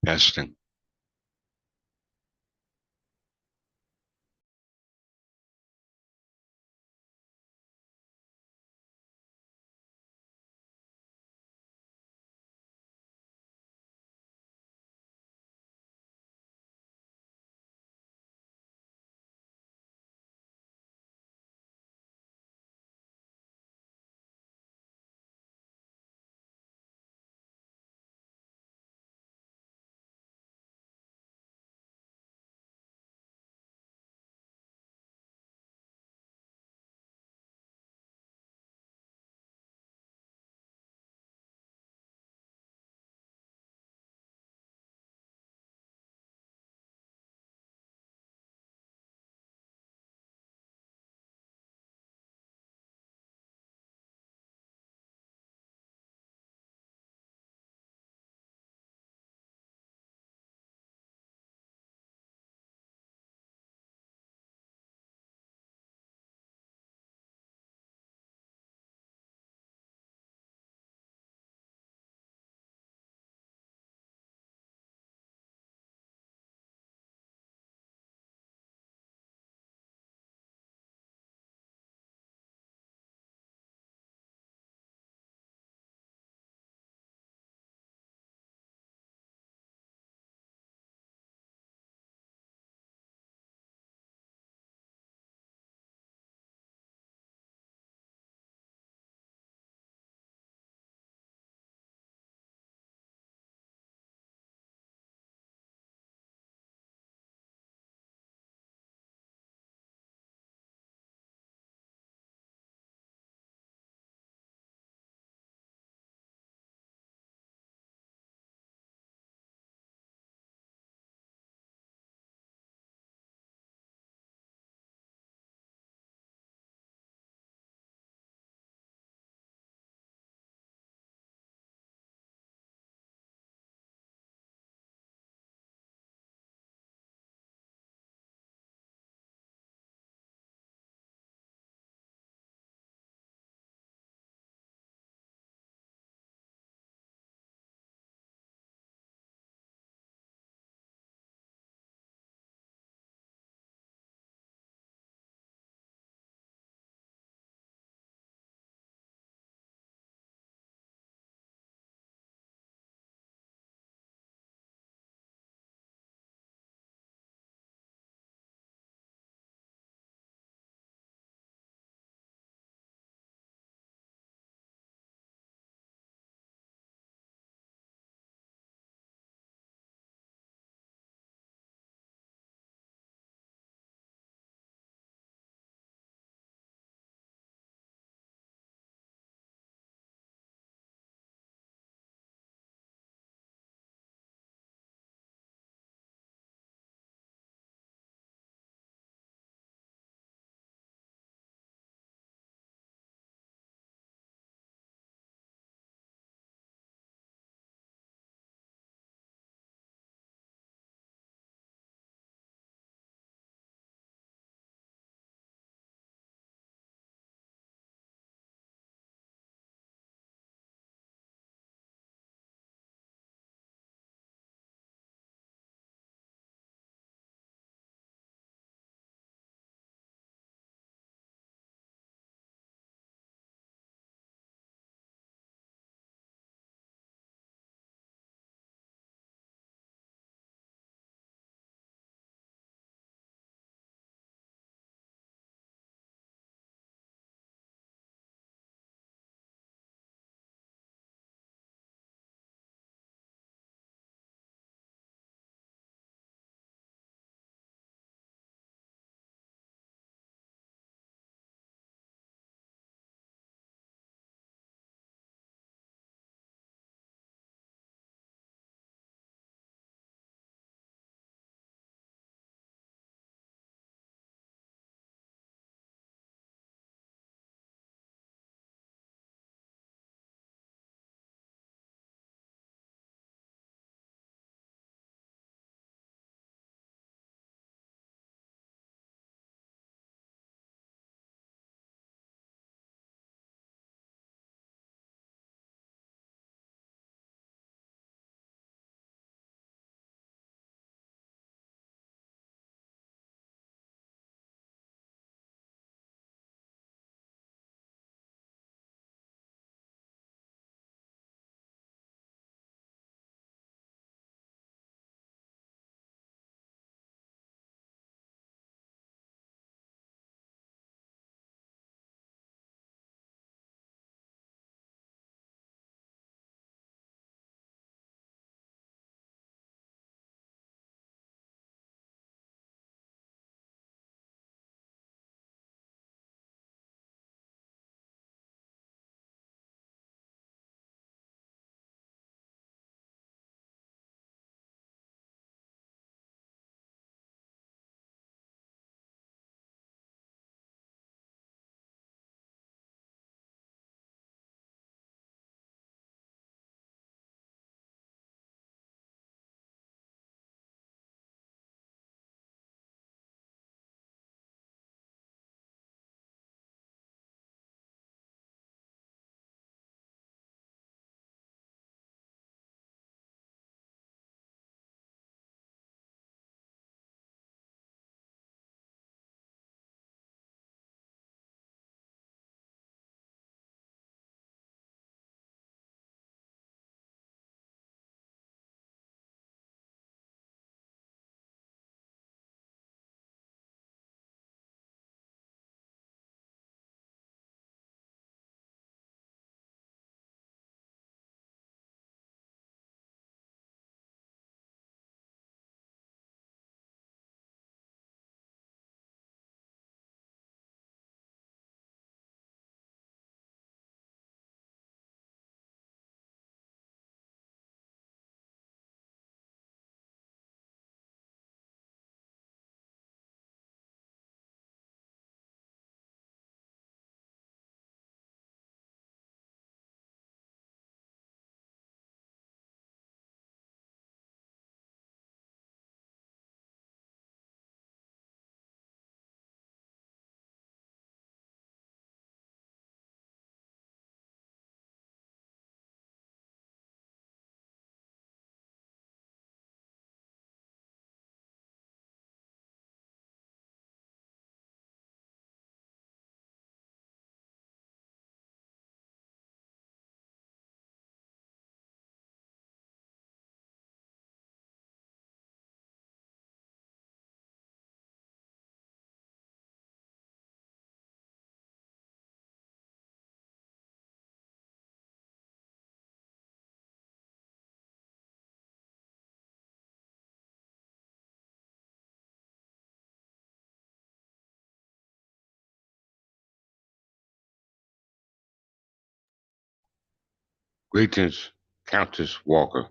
Testing. Greetings, Countess Walker.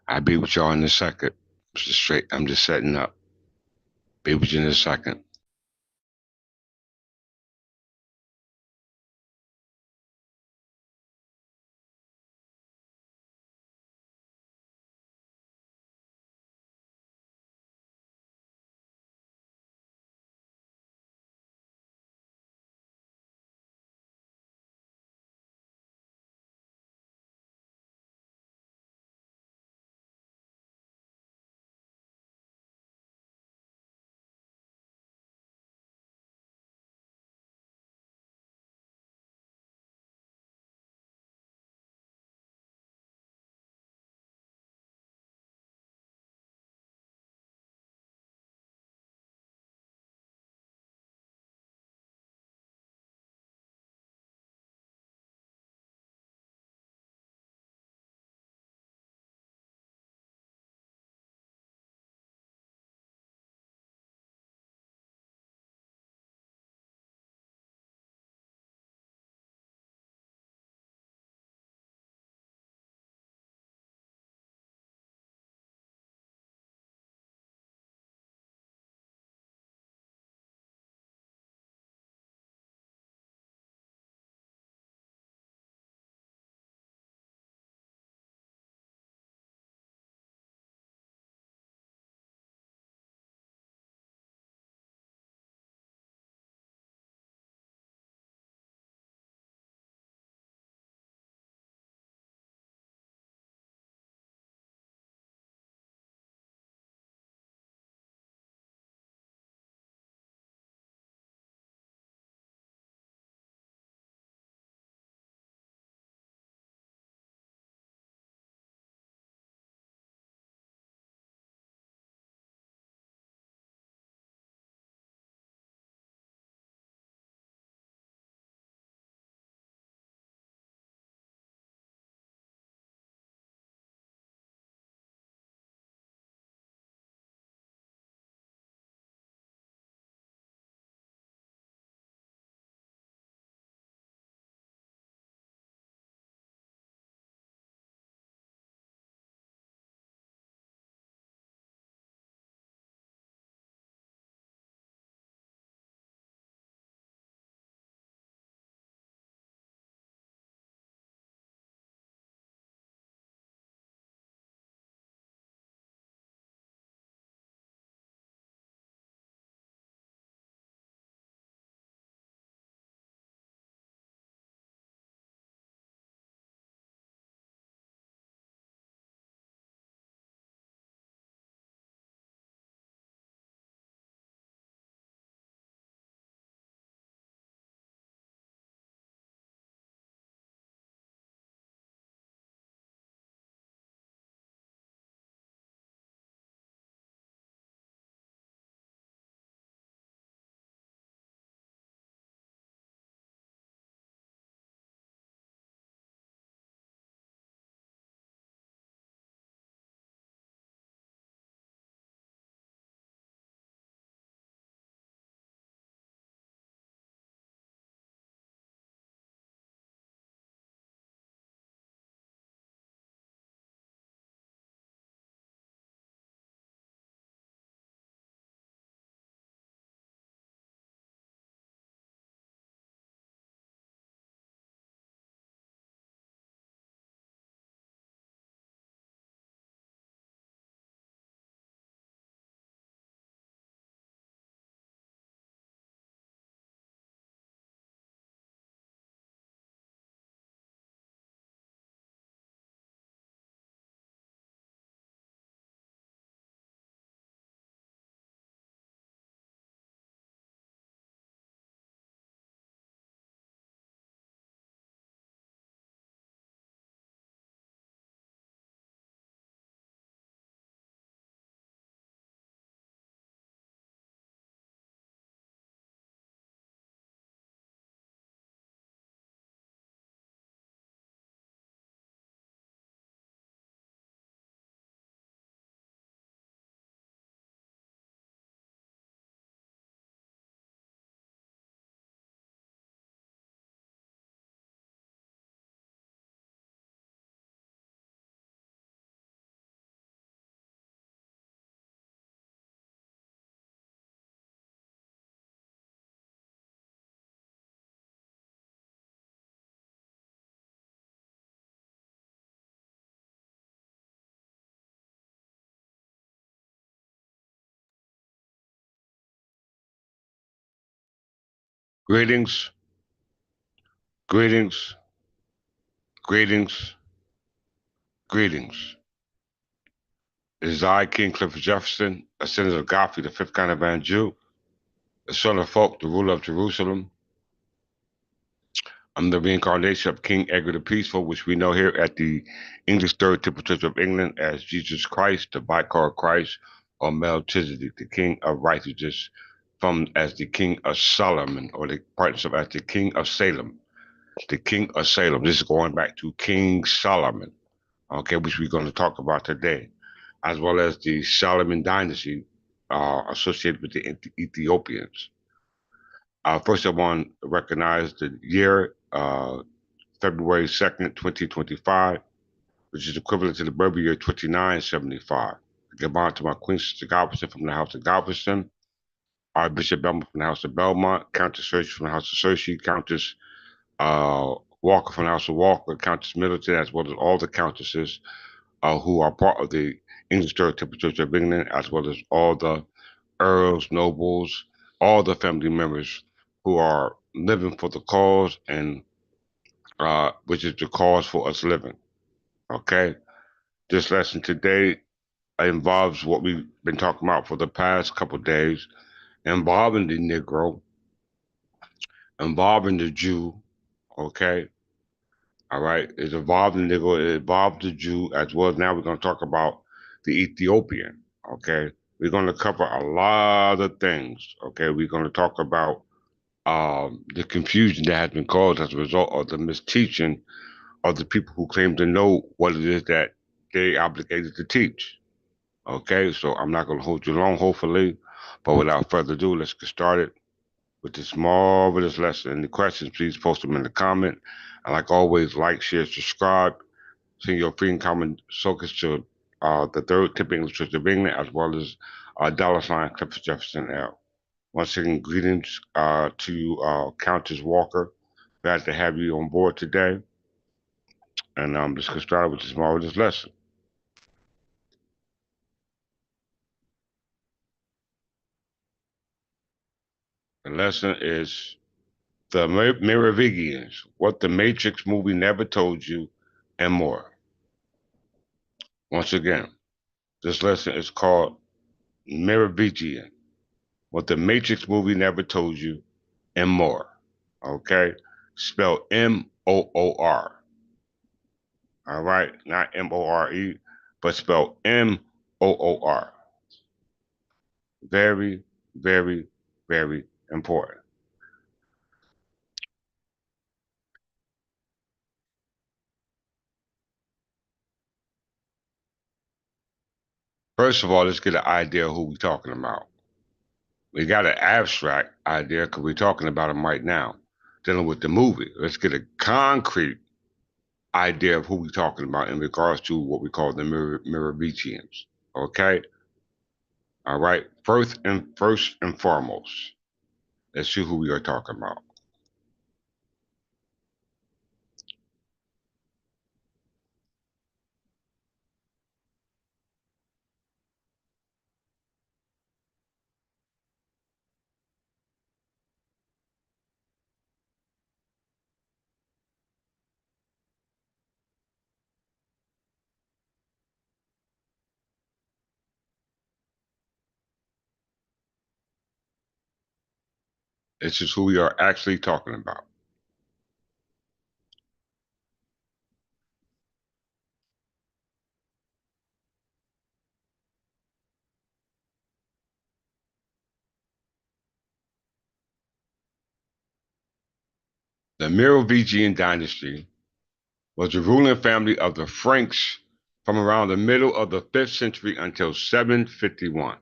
I'll be with y'all in a second. I'm just setting up. Be with you in a second. Greetings, greetings, greetings, greetings. It is I, King Clifford Jefferson, a descendant of Godfrey, the fifth caravan Jew, the son of Folk, the ruler of Jerusalem. I'm the reincarnation of King Edgar the Peaceful, which we know here at the English Third Temple Church of England as Jesus Christ, the Vicar of Christ, or Melchizedek, the King of Righteousness, from as the King of Solomon, or the partnership as the King of Salem. The King of Salem. This is going back to King Solomon, okay, which we're going to talk about today, as well as the Solomon dynasty associated with the Ethiopians. First, I want to recognize the year, February 2nd, 2025, which is equivalent to the birth year 2975. I give honor to my Queen Sister Galveston from the House of Galveston, Archbishop Belmont from the House of Belmont, Countess Searcy from the House of Searcy, Countess Walker from the House of Walker, Countess Middleton, as well as all the countesses who are part of the English Third Temple Church of England, as well as all the earls, nobles, all the family members who are living for the cause and which is the cause for us living. Okay, this lesson today involves what we've been talking about for the past couple of days, involving the Negro, involving the Jew. Okay, all right, it's involving the Negro, it involves the Jew, as well as now we're going to talk about the Ethiopian. Okay, we're going to cover a lot of things. Okay, we're going to talk about the confusion that has been caused as a result of the misteaching of the people who claim to know what it is that they obligated to teach. Okay, so I'm not going to hold you long, hopefully, but without further ado, let's get started with this marvelous lesson. Any questions, please post them in the comment. And like always, like, share, subscribe. Send your free and common sockets to the Third Tip English Church of England, as well as $ Clifford Jefferson L. Once again, greetings to you, Countess Walker. Glad to have you on board today. And let's get started with this marvelous lesson. The lesson is the Merovingians, what the Matrix movie never told you, and more. Once again, this lesson is called Merovingian, what the Matrix movie never told you, and more. Okay? Spelled Moor. All right? Not More, but spelled Moor. Very, very, very important. First of all, let's get an idea of who we're talking about. We got an abstract idea because we're talking about them right now, dealing with the movie. Let's get a concrete idea of who we're talking about in regards to what we call the Merovingians. Okay? All right. First and foremost, let's see who we are talking about. This is who we are actually talking about. The Merovingian dynasty was the ruling family of the Franks from around the middle of the 5th century until 751.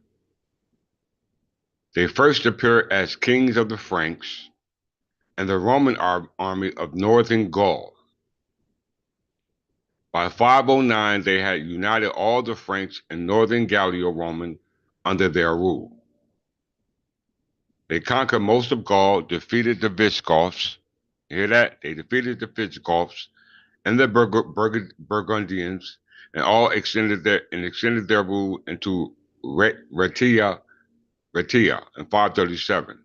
They first appeared as kings of the Franks and the Roman army of northern Gaul. By 509, they had united all the Franks and northern Gallo-Roman under their rule. They conquered most of Gaul, defeated the Visigoths. You hear that? They defeated the Visigoths and the Burgundians, and all extended their rule into Raetia in 537.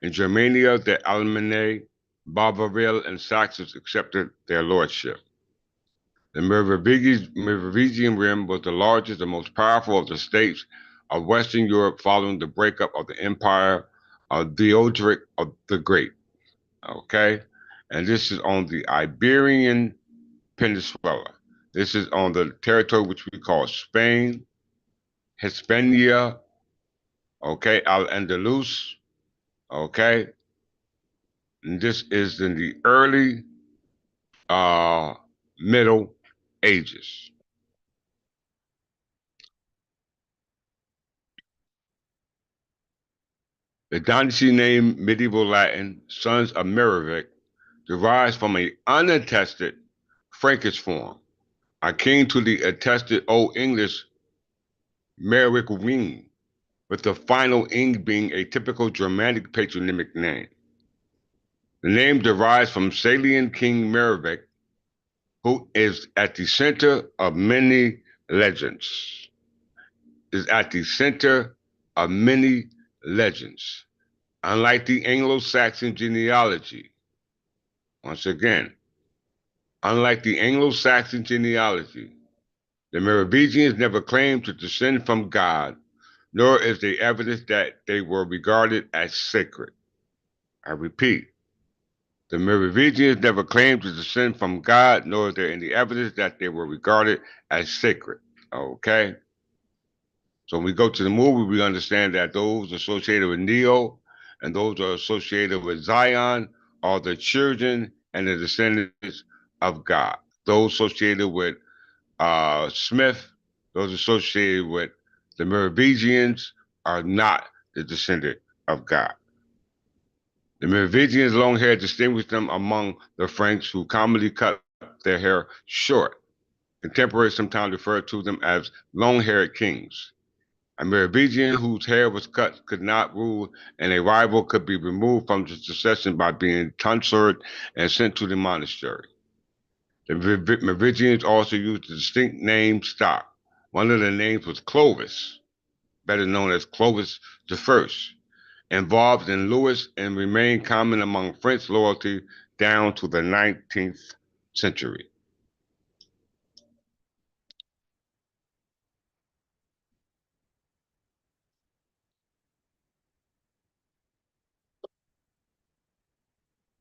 In Germania, the Alemanni, Bavaria, and Saxons accepted their lordship. The Merovingian Rim was the largest and most powerful of the states of Western Europe following the breakup of the Empire of Theodoric of the Great. Okay? And this is on the Iberian Peninsula. This is on the territory which we call Spain, Hispania, okay, Al-Andalus, okay? And this is in the early uh, Middle Ages. The dynasty name medieval Latin, sons of Merovic, derives from an unattested Frankish form, akin to the attested Old English Merovingian, with the final ing being a typical Germanic patronymic name. The name derives from Salian King Merovic, who is at the center of many legends. Is at the center of many legends. Unlike the Anglo-Saxon genealogy, once again, unlike the Anglo-Saxon genealogy, the Merovingians never claimed to descend from God, nor is there evidence that they were regarded as sacred. I repeat, the Merovingians never claimed to descend from God, nor is there any evidence that they were regarded as sacred. Okay? So when we go to the movie, we understand that those associated with Neo and those are associated with Zion are the children and the descendants of God. Those associated with Smith, those associated with the Merovingians are not the descendant of God. The Merovingians' long hair distinguished them among the Franks, who commonly cut their hair short. Contemporaries sometimes refer to them as long-haired kings. A Merovingian whose hair was cut could not rule, and a rival could be removed from the succession by being tonsured and sent to the monastery. The Merovingians also used the distinct name stock. One of the names was Clovis, better known as Clovis the First, involved in Louis and remained common among French loyalty down to the 19th century.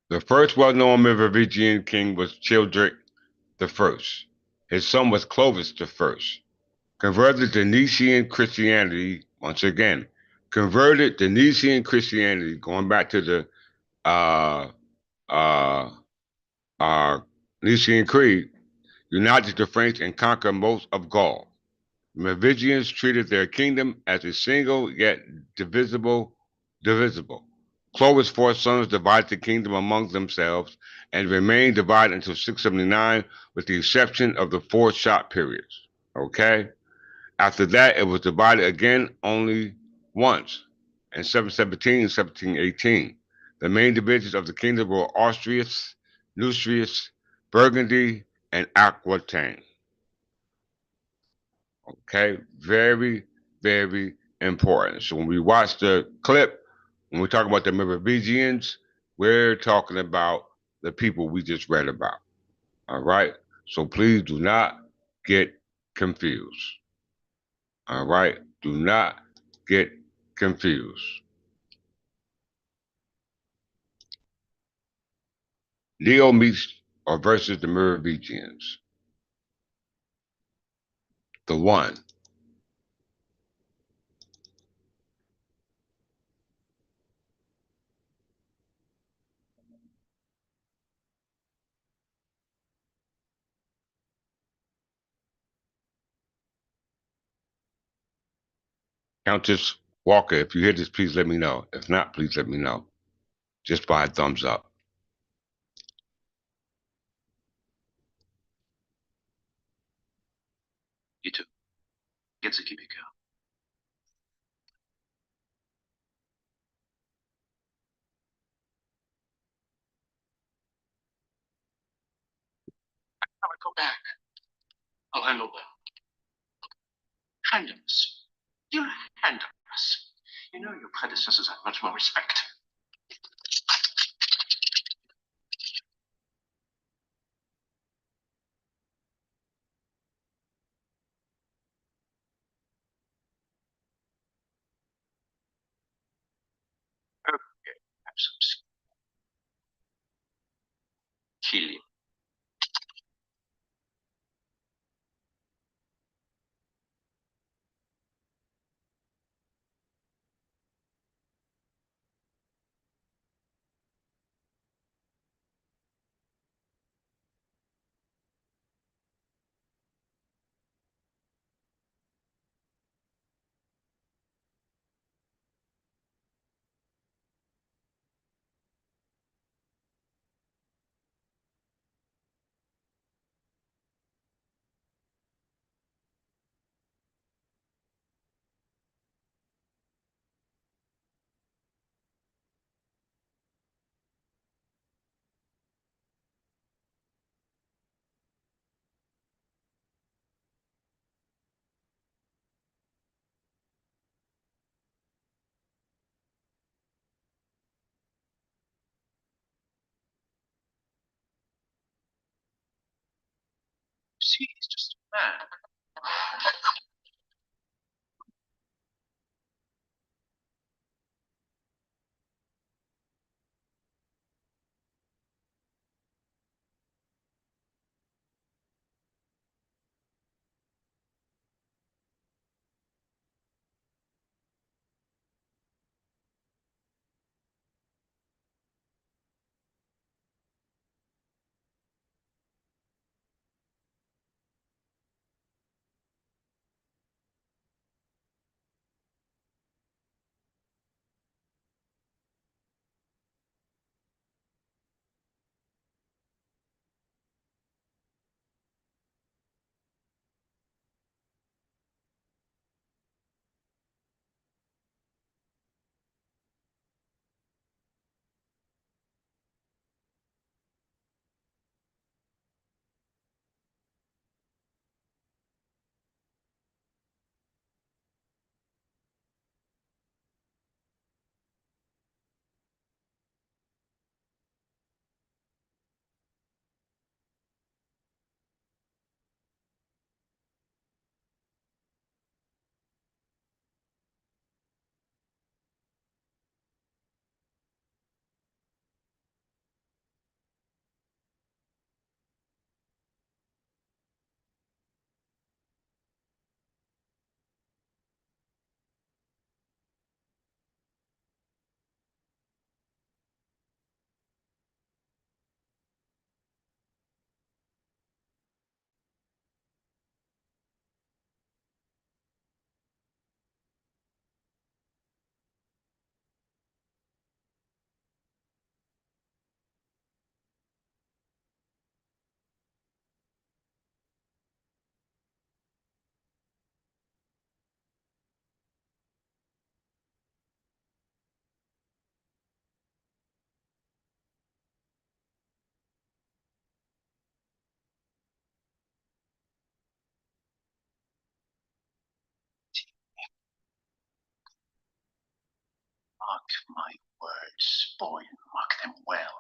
The first well-known Merovingian king was Childeric the First. His son was Clovis the First. Converted to Nicene Christianity, once again, converted to Nicene Christianity, going back to the uh, uh, uh, Nicene Creed, united the Franks and conquered most of Gaul. The Merovingians treated their kingdom as a single yet divisible. Clovis' four sons divided the kingdom among themselves and remained divided until 679, with the exception of the four short periods. Okay? After that, it was divided again only once, in 717 and 1718. The main divisions of the kingdom were Austrias, Neustrias, Burgundy, and Aquitaine. Okay, very, very important. So when we watch the clip, when we talk about the Merovingians, we're talking about the people we just read about. All right. So please do not get confused. All right. Do not get confused. Leo meets or versus the Merovingians. The one. Countess Walker, if you hear this, please let me know. If not, please let me know. Just by a thumbs up. You too. Get the keep girl. I will go back. I'll handle them. Handiness. You're handiness. You know your predecessors had much more respect. some kill him. See, he's just a man. Mark my words, boy, mark them well.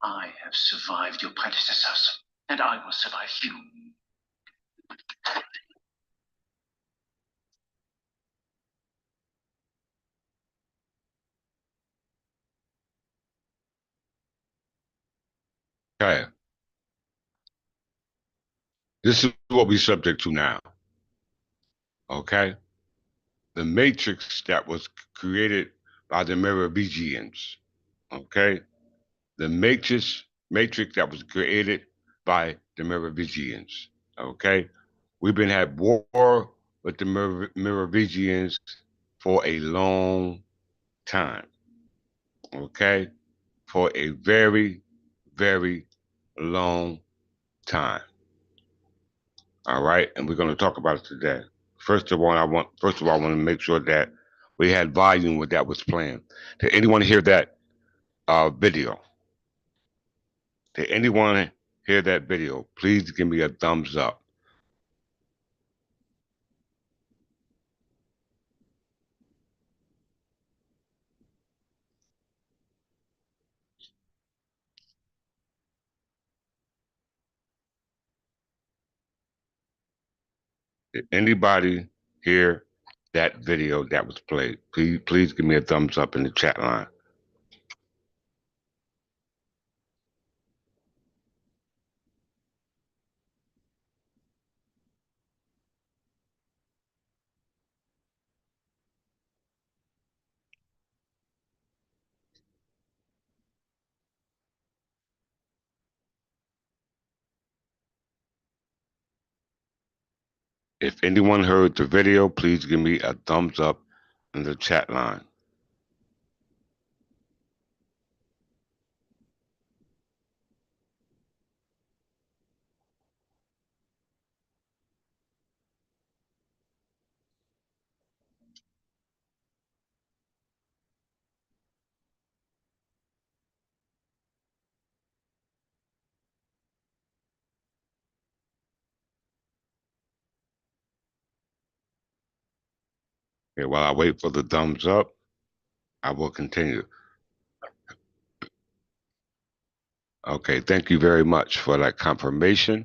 I have survived your predecessors, and I will survive you. Okay. This is what we subject to now. Okay. The matrix that was created by the Merovingians. Okay. The matrix that was created by the Merovingians. Okay. We've been at war with the Merovingians for a long time. Okay. For a very, very long time. All right, and we're going to talk about it today. First of all, I want to make sure that we had volume with that was playing. Did anyone hear that video? Did anyone hear that video? Please give me a thumbs up. Did anybody hear that video that was played? Please give me a thumbs up in the chat line. If anyone heard the video, please give me a thumbs up in the chat line. Okay, while I wait for the thumbs up, I will continue. Okay, thank you very much for that confirmation.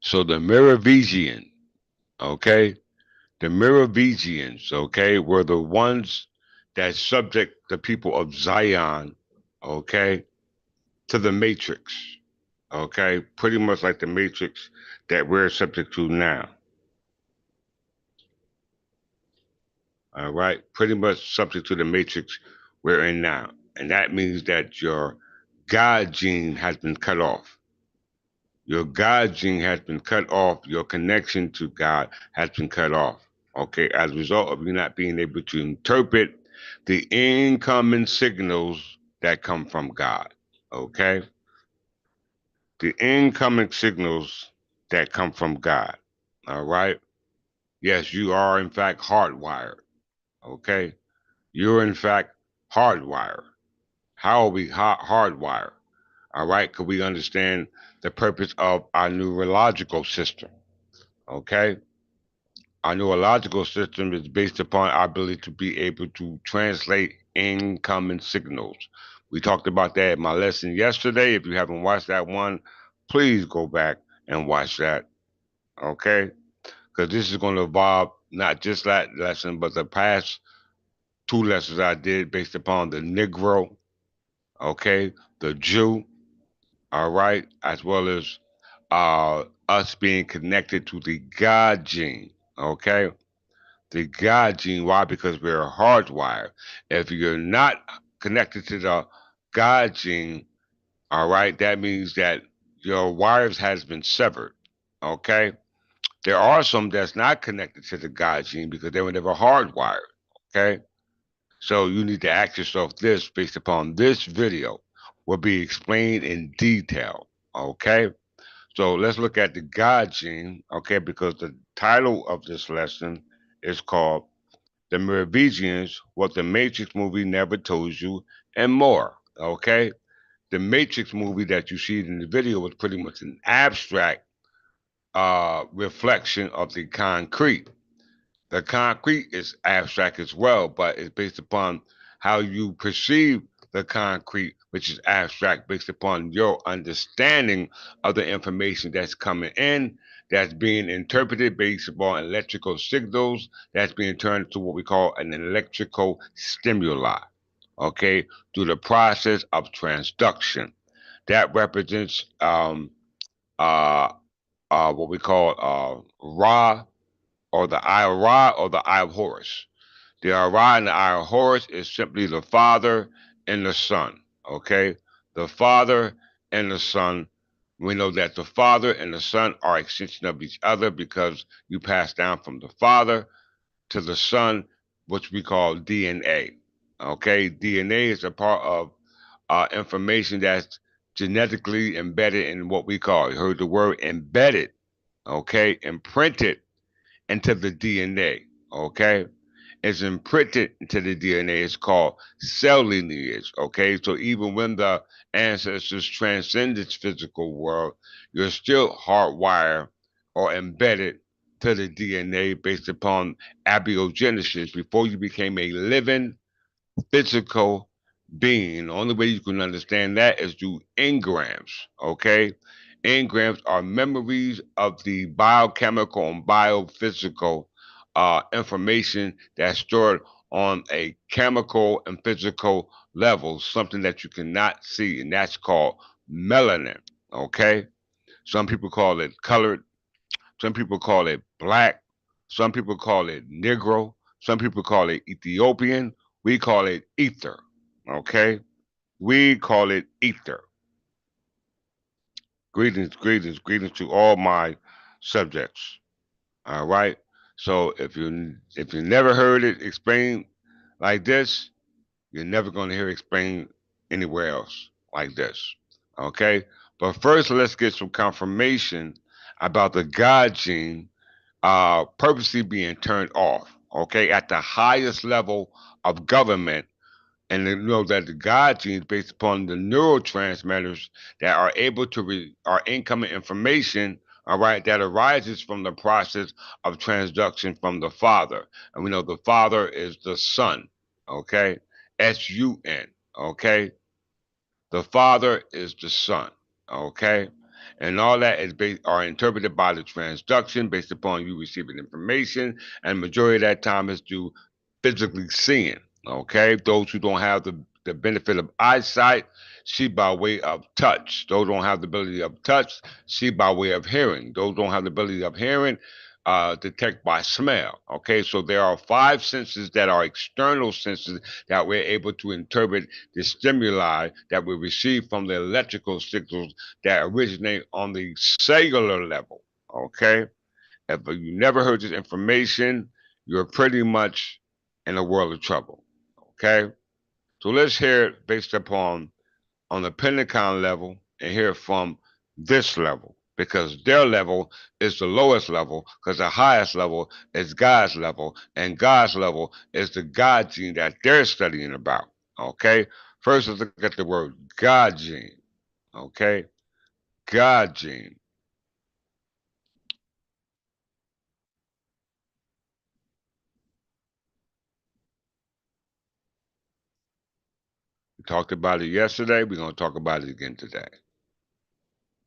So the Merovingian, okay, the Merovingians, okay, were the ones that subject the people of Zion, okay, to the Matrix, okay, pretty much like the Matrix that we're subject to now. All right, pretty much subject to the Matrix we're in now, and that means that your God gene has been cut off. Your God gene has been cut off. Your connection to God has been cut off. Okay, as a result of you not being able to interpret the incoming signals that come from God. Okay, the incoming signals that come from God. All right. Yes, you are in fact hardwired. Okay, you're in fact hardwired. How are we hardwired? All right, because we understand the purpose of our neurological system. Okay, our neurological system is based upon our ability to be able to translate incoming signals. We talked about that in my lesson yesterday. If you haven't watched that one, please go back and watch that. Okay, because this is going to involve not just that lesson, but the past two lessons I did based upon the Negro, okay, the Jew, all right, as well as us being connected to the God gene, okay? The God gene. Why? Because we're hardwired. If you're not connected to the God gene, all right, that means that your wires has been severed, okay? There are some that's not connected to the God gene because they were never hardwired, okay? So you need to ask yourself this based upon this video will be explained in detail, okay? So let's look at the God gene, okay, because the title of this lesson is called The Merovingians, What the Matrix Movie Never Told You, and More, okay? The Matrix movie that you see in the video was pretty much an abstract reflection of the concrete. The concrete is abstract as well, but it's based upon how you perceive the concrete, which is abstract based upon your understanding of the information that's coming in, that's being interpreted based upon electrical signals, that's being turned to what we call an electrical stimuli, okay, through the process of transduction. That represents uh, what we call Ra or the eye of Ra or the eye of Horus. The Ra and the eye of Horus is simply the Father and the Son. Okay? The Father and the Son. We know that the Father and the Son are extension of each other because you pass down from the Father to the Son, which we call DNA. Okay? DNA is a part of information that's genetically embedded in what we call, you heard the word embedded, okay? Imprinted into the DNA, okay? It's imprinted into the DNA. It's called cell lineage, okay? So even when the ancestors transcend this physical world, you're still hardwired or embedded to the DNA based upon abiogenesis before you became a living physical being. The only way you can understand that is through engrams, okay? Engrams are memories of the biochemical and biophysical information that's stored on a chemical and physical level, something that you cannot see, and that's called melanin, okay? Some people call it colored, some people call it black. Some people call it Negro. Some people call it Ethiopian. We call it ether. Okay? We call it ether. Greetings, greetings, greetings to all my subjects. All right. So if you never heard it explained like this, you're never going to hear it explained anywhere else like this. Okay. But first, let's get some confirmation about the God gene purposely being turned off. Okay, at the highest level of government, and you know that the God genes, based upon the neurotransmitters that are able to our incoming information, all right, that arises from the process of transduction from the Father, and we know the Father is the Son, okay, Sun, okay, the Father is the Son, okay, and all that is are interpreted by the transduction based upon you receiving information, and the majority of that time is through physically seeing. Okay, those who don't have the benefit of eyesight see by way of touch. Those who don't have the ability of touch see by way of hearing. Those who don't have the ability of hearing detect by smell. Okay, so there are five senses that are external senses that we're able to interpret the stimuli that we receive from the electrical signals that originate on the cellular level. Okay, if you never heard this information, you're pretty much in a world of trouble. Okay, so let's hear it based upon on the Pentagon level and hear it from this level because their level is the lowest level because the highest level is God's level and God's level is the God gene that they're studying about. Okay, first let's look at the word God gene. Okay, God gene. We talked about it yesterday. We're going to talk about it again today.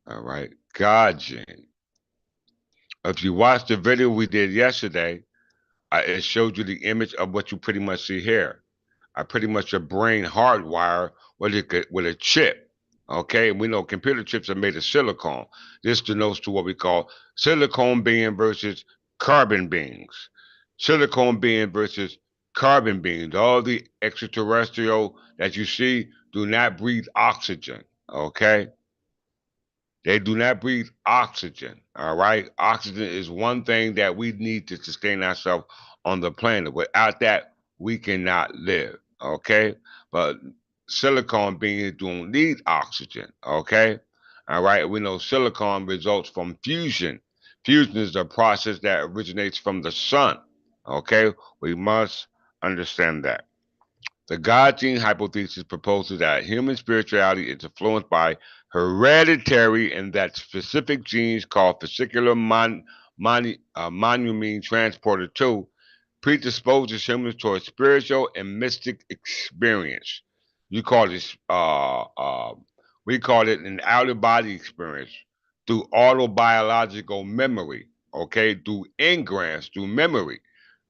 All right, God gene. If you watched the video we did yesterday, it showed you the image of what you pretty much see here. I pretty much a brain hardwire with a chip. Okay, and we know computer chips are made of silicon. This denotes to what we call silicon being versus carbon beings. Silicon being versus carbon beings. All the extraterrestrial that you see do not breathe oxygen. Okay, they do not breathe oxygen. All right. Oxygen is one thing that we need to sustain ourselves on the planet. Without that, we cannot live. Okay. But silicon beings don't need oxygen. Okay. All right. We know silicon results from fusion. Fusion is a process that originates from the sun. Okay. We must understand that. The God gene hypothesis proposes that human spirituality is influenced by hereditary and that specific genes called vesicular monoamine transporter 2 predisposes humans toward spiritual and mystic experience. You call this, we call it an out of body experience through autobiological memory, okay, through engrams, through memory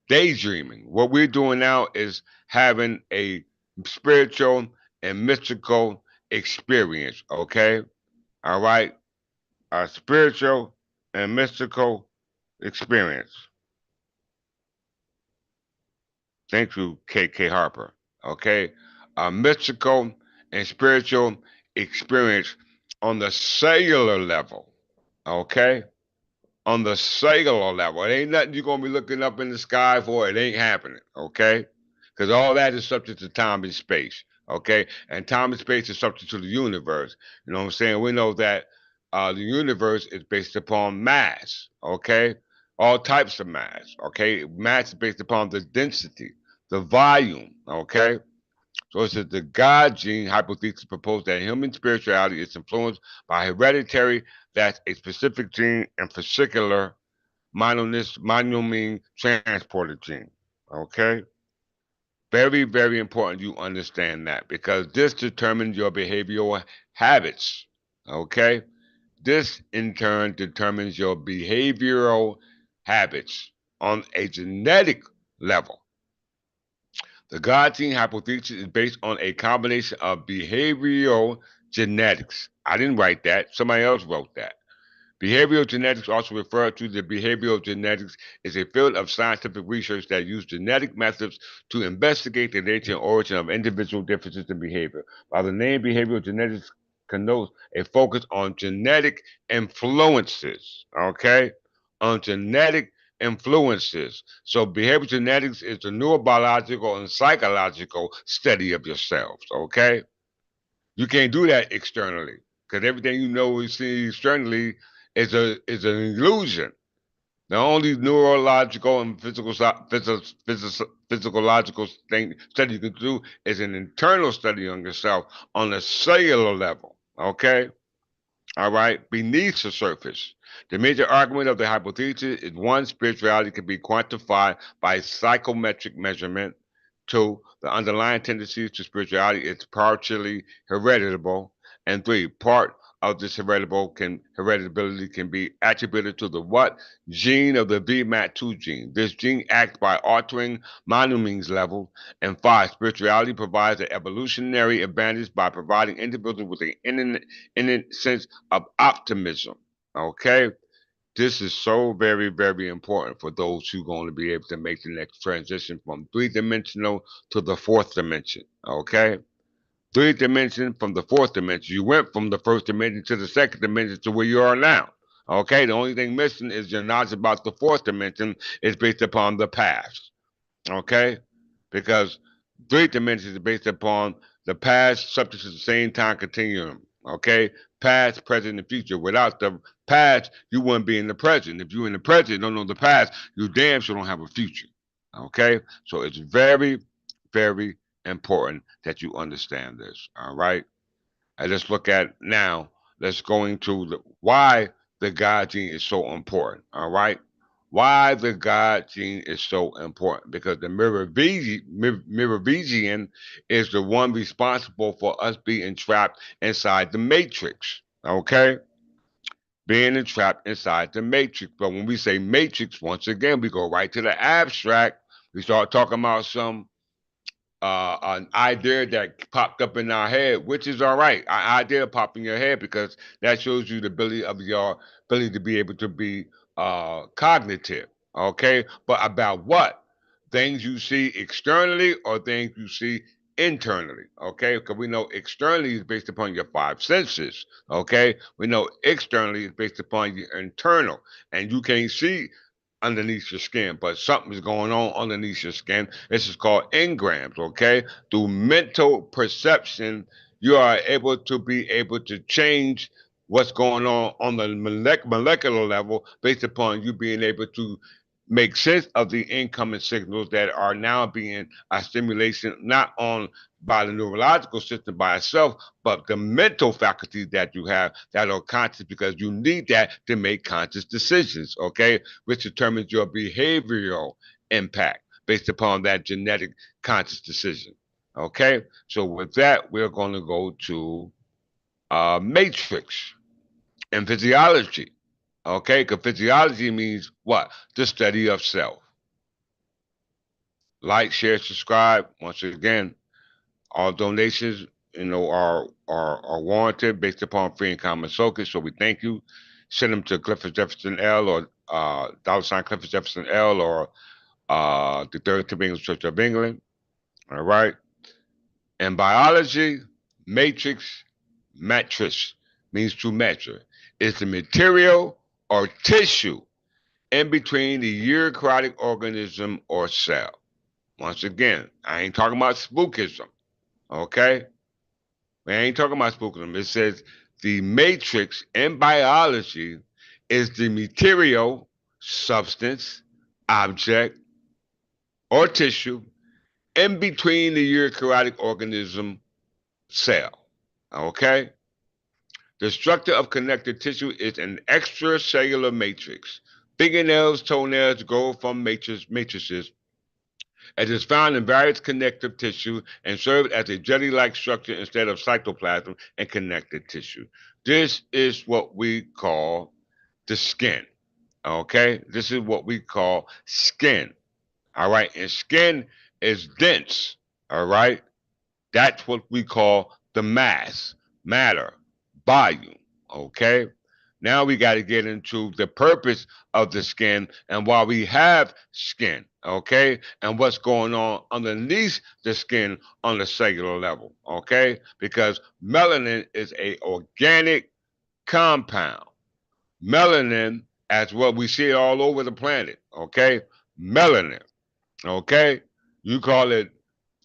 daydreaming. What we're doing now is having a spiritual and mystical experience, okay? All right? A spiritual and mystical experience. Thank you, K.K. Harper, okay? A mystical and spiritual experience on the cellular level, okay? On the cellular level. It ain't nothing you're gonna be looking up in the sky for. It ain't happening, okay? Because all that is subject to time and space, okay? And time and space is subject to the universe. You know what I'm saying? We know that the universe is based upon mass, okay? All types of mass, okay? Mass is based upon the density, the volume, okay? So it says the God gene hypothesis proposed that human spirituality is influenced by hereditary, that's a specific gene, in particular, monoamine transporter gene. Okay? Very, very important you understand that because this determines your behavioral habits. Okay? This in turn determines your behavioral habits on a genetic level. The God gene hypothesis is based on a combination of behavioral genetics. I didn't write that, somebody else wrote that. Behavioral genetics, also referred to the behavioral genetics, is a field of scientific research that uses genetic methods to investigate the nature and origin of individual differences in behavior. While the name behavioral genetics connotes a focus on genetic influences, okay? on genetic influences. So behavioral genetics is the neurobiological and psychological study of yourselves, okay? You can't do that externally because everything you know we see externally is an illusion. The only neurological and physiological thing study you can do is an internal study on yourself on a cellular level. Okay, all right, beneath the surface. The major argument of the hypothesis is one, spirituality can be quantified by psychometric measurement. Two, the underlying tendencies to spirituality is partially hereditable. And three, part of this hereditability can be attributed to the what gene of the VMAT2 gene. This gene acts by altering monoamines level. And five, spirituality provides an evolutionary advantage by providing individuals with an innate sense of optimism. Okay, this is so very, very important for those who are going to be able to make the next transition from three-dimensional to the fourth dimension. Okay, three dimension from the fourth dimension. You went from the first dimension to the second dimension to where you are now. Okay, the only thing missing is your knowledge about the fourth dimension is based upon the past. Okay, because three dimensions is based upon the past subject to the same time continuum. Okay, past, present, and future. Without the past, you wouldn't be in the present. If you're in the present, don't know the past, you damn sure don't have a future. Okay, so it's very, very important that you understand this. All right, and let's look at now. Let's go into why the God gene is so important. All right, why the God gene is so important because the Merovingian is the one responsible for us being trapped inside the matrix. Okay, being entrapped inside the matrix. But when we say matrix, once again, we go right to the abstract. We start talking about some an idea that popped up in our head, which is all right. An idea pop in your head because that shows you the ability of your ability to be able to be cognitive. Okay, but about what things you see externally or things you see internally. Okay, because we know externally is based upon your five senses. Okay, we know externally is based upon your internal, and you can't see underneath your skin, but something's going on underneath your skin. This is called engrams, okay? Through mental perception, you are able to be able to change what's going on the molecular level based upon you being able to make sense of the incoming signals that are now being a stimulation not on by the neurological system by itself, but the mental faculties that you have that are conscious because you need that to make conscious decisions, okay? Which determines your behavioral impact based upon that genetic conscious decision. Okay, so with that, we're going to go to matrix and physiology. Okay, because physiology means what? The study of self. Like, share, subscribe. Once again, all donations, are warranted based upon free and common focus. So we thank you. Send them to Clifford Jefferson L or $ Clifford Jefferson L or the Third Temple English Church of England. All right. In biology, matrix, matrix means to measure. It's the material or tissue in between the eukaryotic organism or cell. Once again, I ain't talking about spookism. Okay? We ain't talking about spookism. It says the matrix in biology is the material, substance, object, or tissue in between the eukaryotic organism cell. Okay? The structure of connective tissue is an extracellular matrix. Fingernails, toenails grow from matrices. It is found in various connective tissue and serves as a jelly-like structure instead of cytoplasm and connective tissue. This is what we call the skin. Okay? This is what we call skin. All right? And skin is dense. All right? That's what we call the mass, matter, volume. Okay? Now we got to get into the purpose of the skin and why we have skin. Okay? And what's going on underneath the skin on the cellular level. Okay? Because melanin is a organic compound. Melanin as well. We see it all over the planet. Okay, melanin. Okay, you call it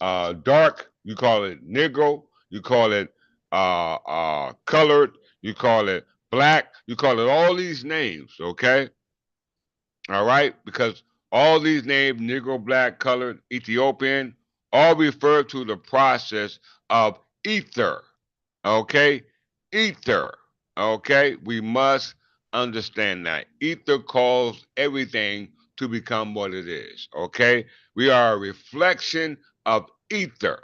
dark, you call it negro, you call it colored, you call it black, you call it all these names. Okay, all right, because all these names, negro, black, colored, Ethiopian, all refer to the process of ether. Okay, ether. Okay, we must understand that ether calls everything to become what it is. Okay, we are a reflection of ether.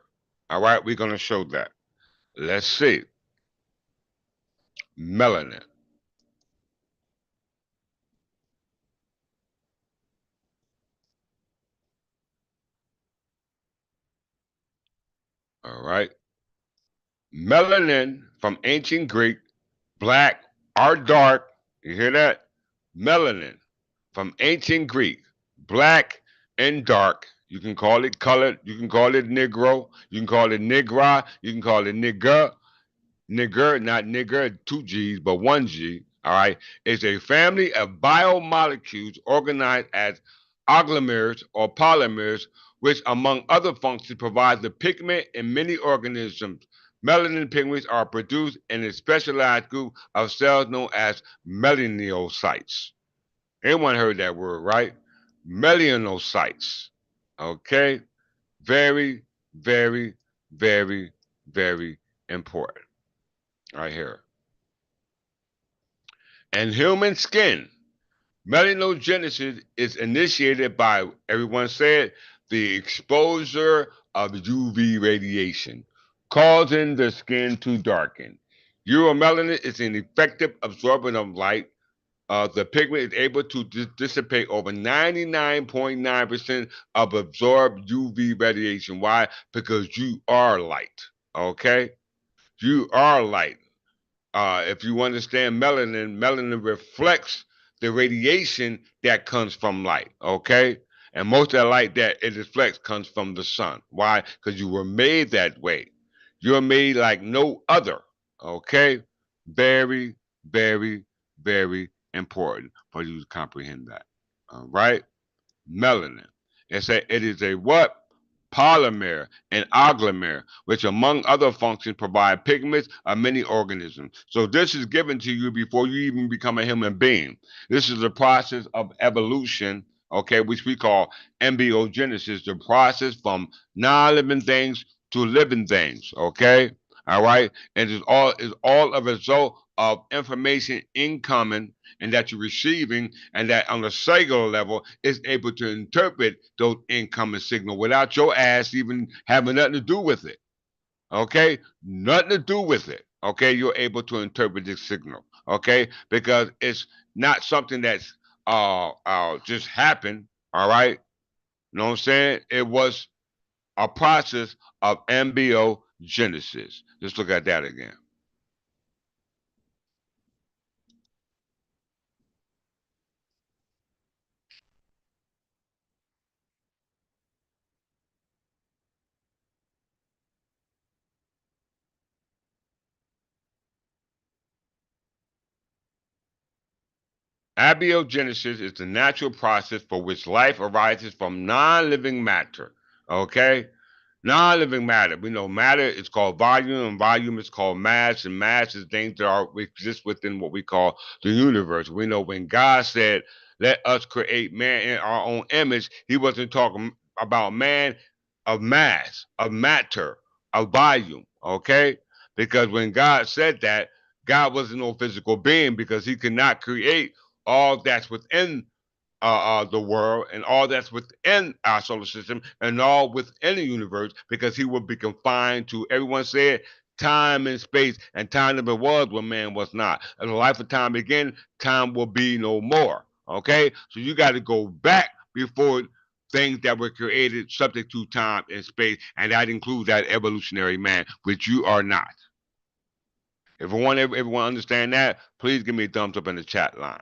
All right, we're going to show that. Let's see. Melanin. All right, melanin from ancient Greek, black or dark. You hear that? Melanin from ancient Greek, black and dark. You can call it colored, you can call it negro, you can call it nigra, you can call it nigger, nigger, not nigger, two G's, but one G. All right, is a family of biomolecules organized as agglomerates or polymers, which, among other functions, provide the pigment in many organisms. Melanin pigments are produced in a specialized group of cells known as melanocytes. Everyone heard that word, right? Melanocytes. Okay? Very, very, very, very important. Right here. And human skin. Melanogenesis is initiated by, everyone said, the exposure of UV radiation, causing the skin to darken. Euromelanin is an effective absorbent of light. The pigment is able to dissipate over 99.9% of absorbed UV radiation. Why? Because you are light. Okay? You are light. If you understand melanin, melanin reflects the radiation that comes from light. Okay? And most of the light that it reflects comes from the sun. Why? Because you were made that way. You're made like no other. Okay? Very, very, very important for you to comprehend that. All right? Melanin. It is a what? Polymer and agglomer, which among other functions provide pigments of many organisms. So this is given to you before you even become a human being. This is the process of evolution, okay, which we call embryogenesis, the process from non-living things to living things, okay? All right, and it's all a result of information incoming and that you're receiving, and that on a cellular level is able to interpret those incoming signals without your ass even having nothing to do with it. Okay, nothing to do with it. Okay, you're able to interpret this signal. Okay, because it's not something that's just happened. All right, you know what I'm saying? It was a process of embryogenesis. Let's look at that again. Abiogenesis is the natural process for which life arises from non-living matter. Okay? Non-living matter. We know matter is called volume, and volume is called mass, and mass is things that exist within what we call the universe. We know when God said, "Let us create man in our own image," He wasn't talking about man of mass, of matter, of volume. Okay, because when God said that, God wasn't no physical being because He could not create all that's within the world and all that's within our solar system and all within the universe because he would be confined to, everyone said, time and space, and time never was when man was not. As the life of time begin, time will be no more. Okay? So you got to go back before things that were created subject to time and space, and that includes that evolutionary man, which you are not. If I want everyone to understand that, please give me a thumbs up in the chat line.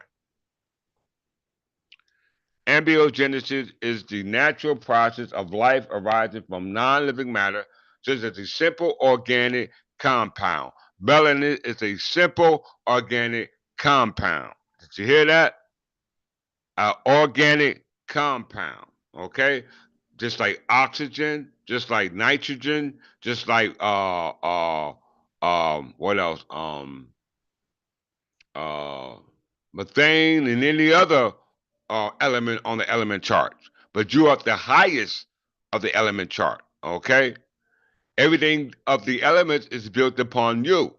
Embryogenesis is the natural process of life arising from non-living matter, such as a simple organic compound. Melanin is a simple organic compound. Did you hear that? an organic compound, okay? Just like oxygen, just like nitrogen, just like what else? Uh methane and any other element on the element chart. But you are the highest of the element chart, okay? Everything of the elements is built upon you.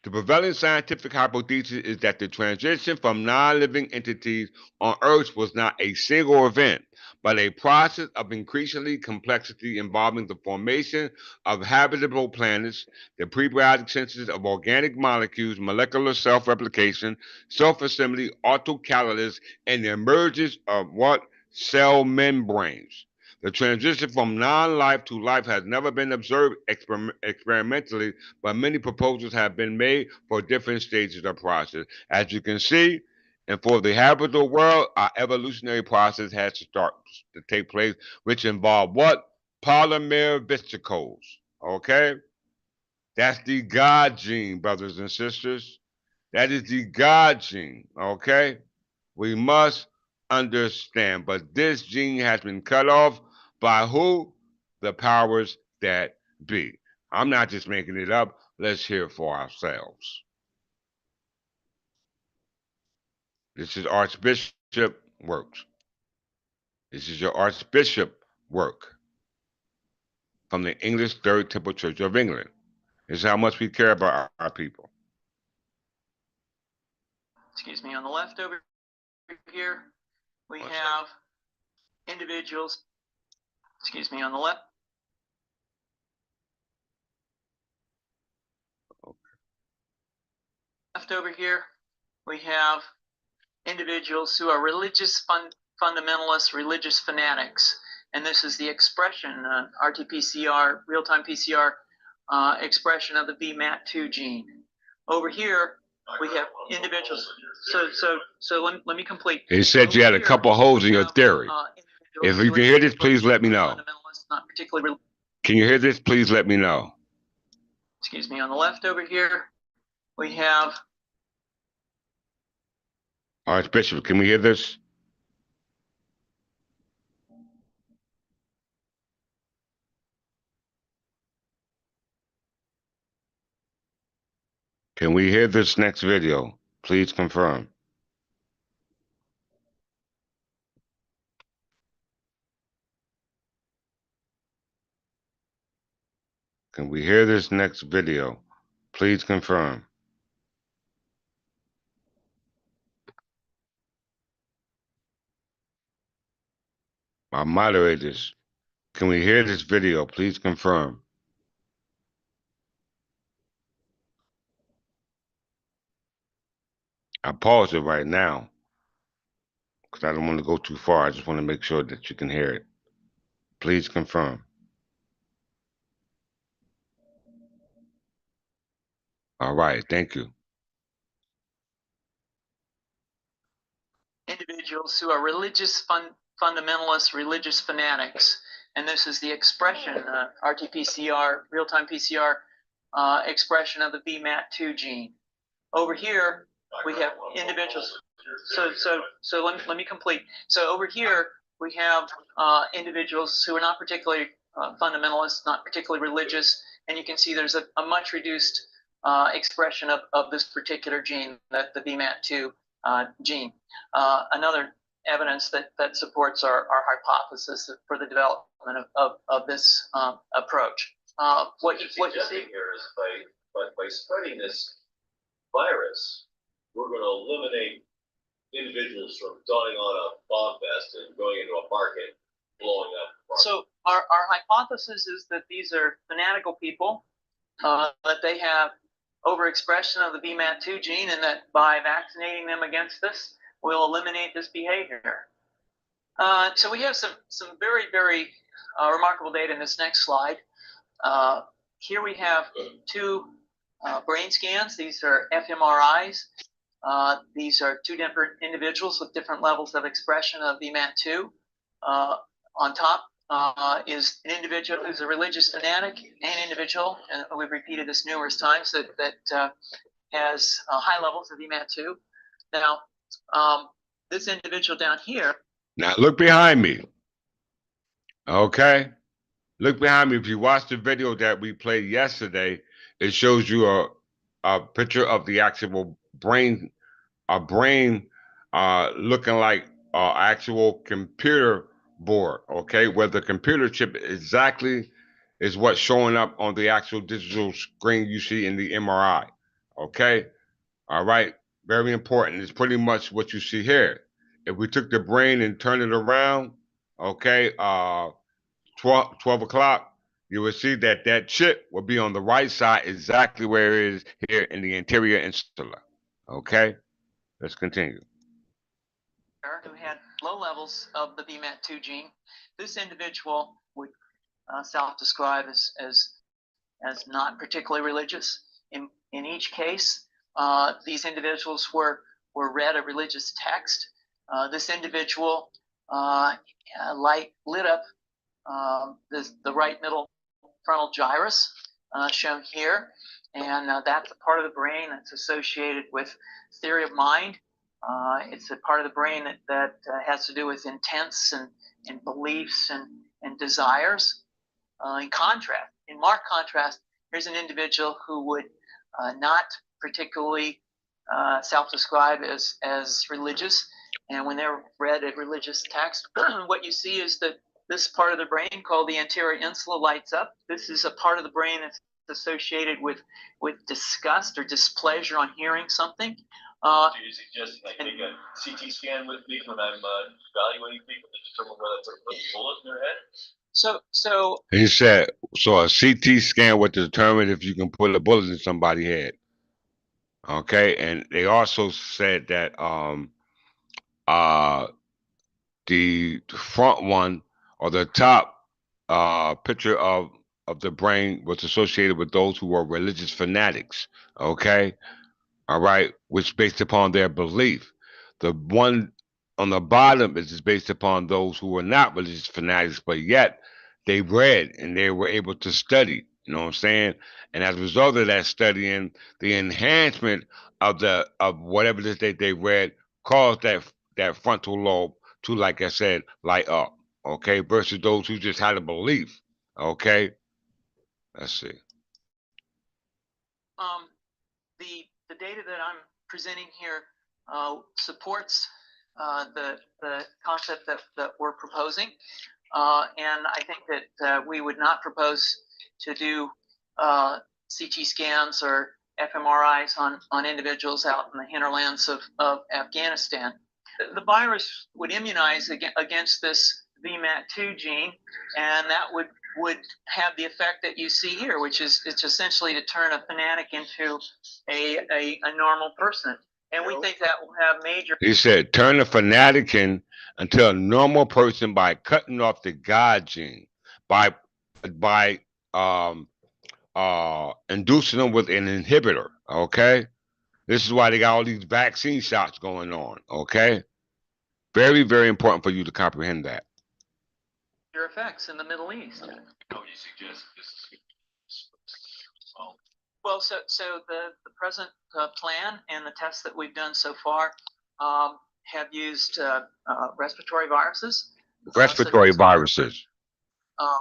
The prevailing scientific hypothesis is that the transition from non-living entities on Earth was not a single event, but a process of increasingly complexity involving the formation of habitable planets, the prebiotic synthesis of organic molecules, molecular self-replication, self-assembly, autocatalysis, and the emergence of what? Cell membranes. The transition from non-life to life has never been observed experimentally, but many proposals have been made for different stages of the process. As you can see, and for the habitable world, our evolutionary process has to start to take place, which involve what? Polymer vesicles. Okay? That's the God gene, brothers and sisters. That is the God gene. Okay? We must understand. But this gene has been cut off by who? The powers that be. I'm not just making it up. Let's hear it for ourselves. This is Archbishop Works. This is your Archbishop work from the English Third Temple Church of England. This is how much we care about our people. Excuse me, on the left over here, we have individuals. Excuse me, on the left over here, we have individuals who are religious fundamentalists, religious fanatics. And this is the expression, RT-PCR, real-time PCR expression of the VMAT2 gene. Over here, we have individuals. So let me complete. It said you had a couple holes in your theory. If you can hear this, please let me know. Not particularly. Can you hear this? Please let me know. Excuse me, on the left over here, we have. Archbishop, can we hear this? Can we hear this next video? Please confirm. Can we hear this next video? Please confirm. My moderators, can we hear this video? Please confirm. I pause it right now because I don't want to go too far. I just want to make sure that you can hear it. Please confirm. All right, thank you. Individuals who are religious fundamentalists, religious fanatics. And this is the expression, RT-PCR, real-time PCR expression of the VMAT2 gene. Over here, we have individuals. So let me complete. So over here, we have individuals who are not particularly fundamentalist, not particularly religious, and you can see there's a much reduced expression of this particular gene, the VMAT2 gene. Another evidence that supports our hypothesis for the development of this approach. What you see here is by spreading this virus, we're going to eliminate individuals from dying on a bomb vest and going into a market, blowing up. So our hypothesis is that these are fanatical people, that they have overexpression of the VMAT2 gene, and that by vaccinating them against this, we'll eliminate this behavior. So we have some very, very remarkable data in this next slide. Here we have two brain scans. These are fMRIs. These are two different individuals with different levels of expression of VMAT2. On top is an individual who's a religious fanatic, an individual, and we've repeated this numerous times, that has high levels of VMAT2. Now, This individual down here. Now look behind me. Okay? Look behind me. If you watch the video that we played yesterday, it shows you a picture of the actual brain, a brain looking like actual computer board, okay? Where the computer chip exactly is what's showing up on the actual digital screen you see in the MRI, okay? All right, very important. It's pretty much what you see here. If we took the brain and turned it around, okay, 12 o'clock, you will see that that chip will be on the right side exactly where it is here in the anterior insula. Okay, let's continue. Who had low levels of the VMAT2 gene. This individual would self-describe as not particularly religious. In each case, these individuals were read a religious text. This individual lit up the right middle frontal gyrus, shown here, and that's a part of the brain that's associated with theory of mind. It's a part of the brain that has to do with intents and beliefs and desires. In marked contrast, here's an individual who would not particularly self-describe as religious. And when they're read a religious text, what you see is that this part of the brain called the anterior insula lights up. This is a part of the brain that's associated with disgust or displeasure on hearing something. Do you suggest like make a CT scan with me when I'm evaluating people to determine whether they're putting a bullet in their head? So he said, so a CT scan would determine if you can put a bullet in somebody's head. Okay, and they also said that the front one or the top picture of the brain was associated with those who were religious fanatics. Okay, all right, which based upon their belief. The one on the bottom is just based upon those who were not religious fanatics, but yet they read and they were able to study. You know what I'm saying? And as a result of that studying, the enhancement of whatever it is that they read caused that frontal lobe to, like I said, light up. Okay, versus those who just had a belief. Okay, let's see. The data that I'm presenting here supports the concept that we're proposing, and I think that we would not propose to do CT scans or fMRIs on individuals out in the hinterlands of Afghanistan. The virus would immunize against this VMAT2 gene, and that would have the effect that you see here, which is it's essentially to turn a fanatic into a normal person. And we think that will have major. He said, turn a fanatic into a normal person by cutting off the God gene, by inducing them with an inhibitor. Okay, this is why they got all these vaccine shots going on. Okay, very, very important for you to comprehend that. Your effects in the Middle East. How would you suggest this is well, so the present plan and the tests that we've done so far have used respiratory viruses. Respiratory viruses.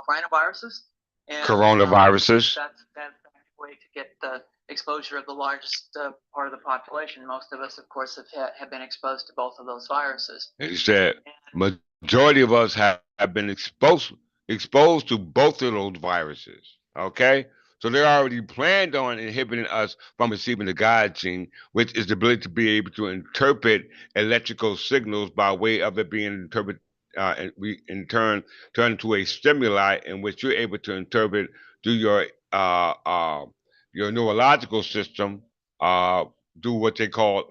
Rhinoviruses. And, coronaviruses. That's a way to get the exposure of the largest part of the population. Most of us, of course, have been exposed to both of those viruses. He said, majority of us have been exposed to both of those viruses. Okay? So they're already planned on inhibiting us from receiving the God gene, which is the ability to be able to interpret electrical signals by way of it being interpreted, and we in turn turn into a stimuli in which you're able to interpret through your neurological system, do what they call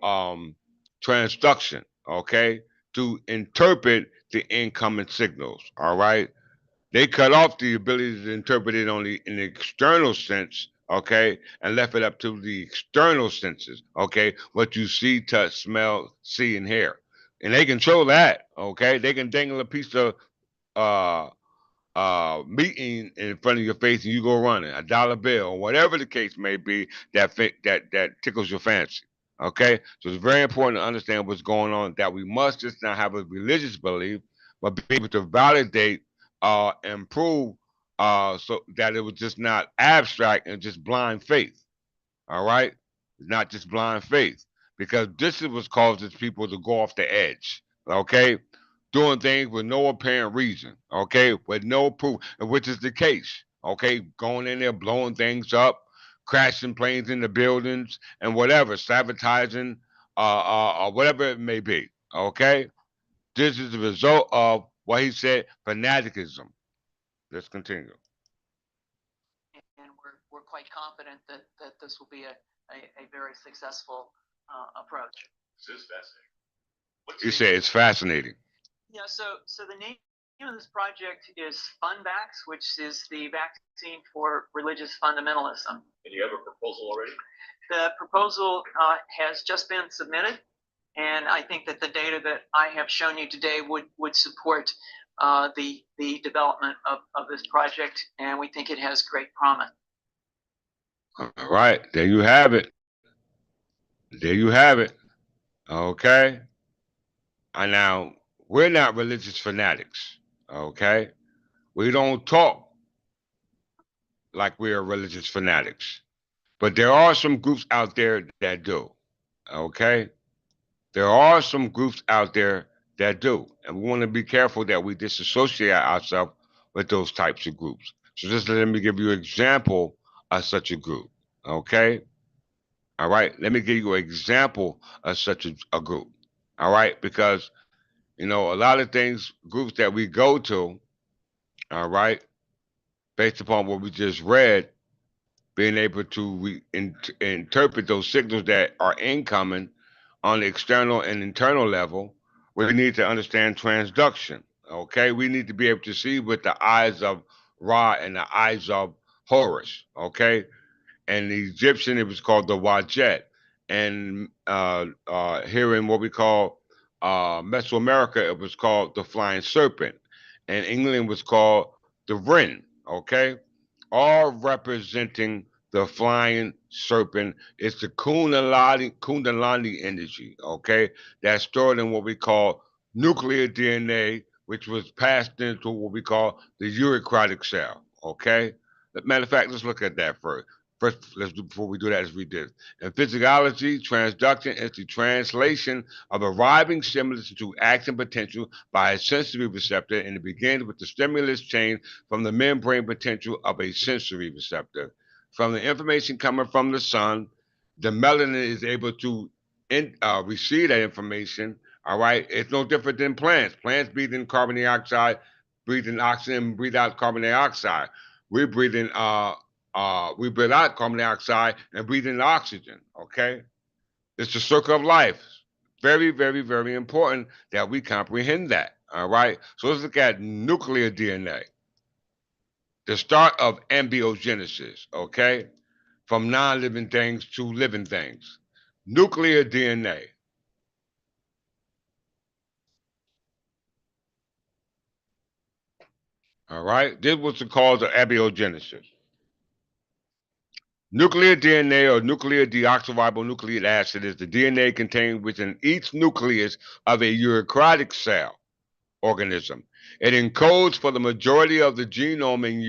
transduction. Okay, to interpret the incoming signals. All right. They cut off the ability to interpret it only in the external sense, okay, and left it up to the external senses, okay, what you see, touch, smell, see, and hear. And they control that, okay. They can dangle a piece of uh meat in front of your face and you go running, a dollar bill, or whatever the case may be that tickles your fancy. Okay, so it's very important to understand what's going on. That we must just not have a religious belief, but be able to validate and prove so that it was just not abstract and just blind faith. All right, not just blind faith, because this is what causes people to go off the edge. Okay, doing things with no apparent reason. Okay, with no proof, which is the case. Okay, going in there, blowing things up, crashing planes into buildings, and whatever, sabotaging, or whatever it may be. Okay, this is the result of what he said, fanaticism. Let's continue. And we're quite confident that this will be a very successful approach. This is fascinating. He said it's fascinating. Yeah, so the name of this project is FunVax, which is the vaccine for religious fundamentalism. And you have a proposal already? The proposal has just been submitted, and I think that the data that I have shown you today would support the development of this project, and we think it has great promise. All right, there you have it. There you have it. Okay. And now we're not religious fanatics. Okay. We don't talk like we're religious fanatics. But there are some groups out there that do. Okay. There are some groups out there that do. And we want to be careful that we disassociate ourselves with those types of groups. So just let me give you an example of such a group. Okay. All right. Let me give you an example of such a group. All right. Because, a lot of things, groups that we go to, all right, based upon what we just read, being able to interpret those signals that are incoming on the external and internal level, we need to understand transduction. Okay, we need to be able to see with the eyes of Ra and the eyes of Horus. Okay, and the Egyptian it was called the Wajet, and here in what we call Mesoamerica it was called the Flying Serpent, and England was called the Wren. Okay, all representing the flying serpent. It's the Kundalini energy, okay, that's stored in what we call nuclear DNA, which was passed into what we call the eukaryotic cell, okay? Matter of fact, let's look at that first. First, let's do before we do that, as we did. In physiology, transduction is the translation of arriving stimulus into action potential by a sensory receptor, and it begins with the stimulus chain from the membrane potential of a sensory receptor. From the information coming from the sun, the melanin is able to receive that information. All right, it's no different than plants. Plants breathe in carbon dioxide, breathe in oxygen, breathe out carbon dioxide. We breathe in we breathe out carbon dioxide and breathe in oxygen. Okay, it's the circle of life. Very, very, very important that we comprehend that. All right, so let's look at nuclear DNA, the start of embryogenesis. Okay, from non-living things to living things. Nuclear DNA. All right, this was the cause of abiogenesis. Nuclear DNA or nuclear deoxyribonucleic acid is the DNA contained within each nucleus of a eukaryotic cell organism. It encodes for the majority of the genome in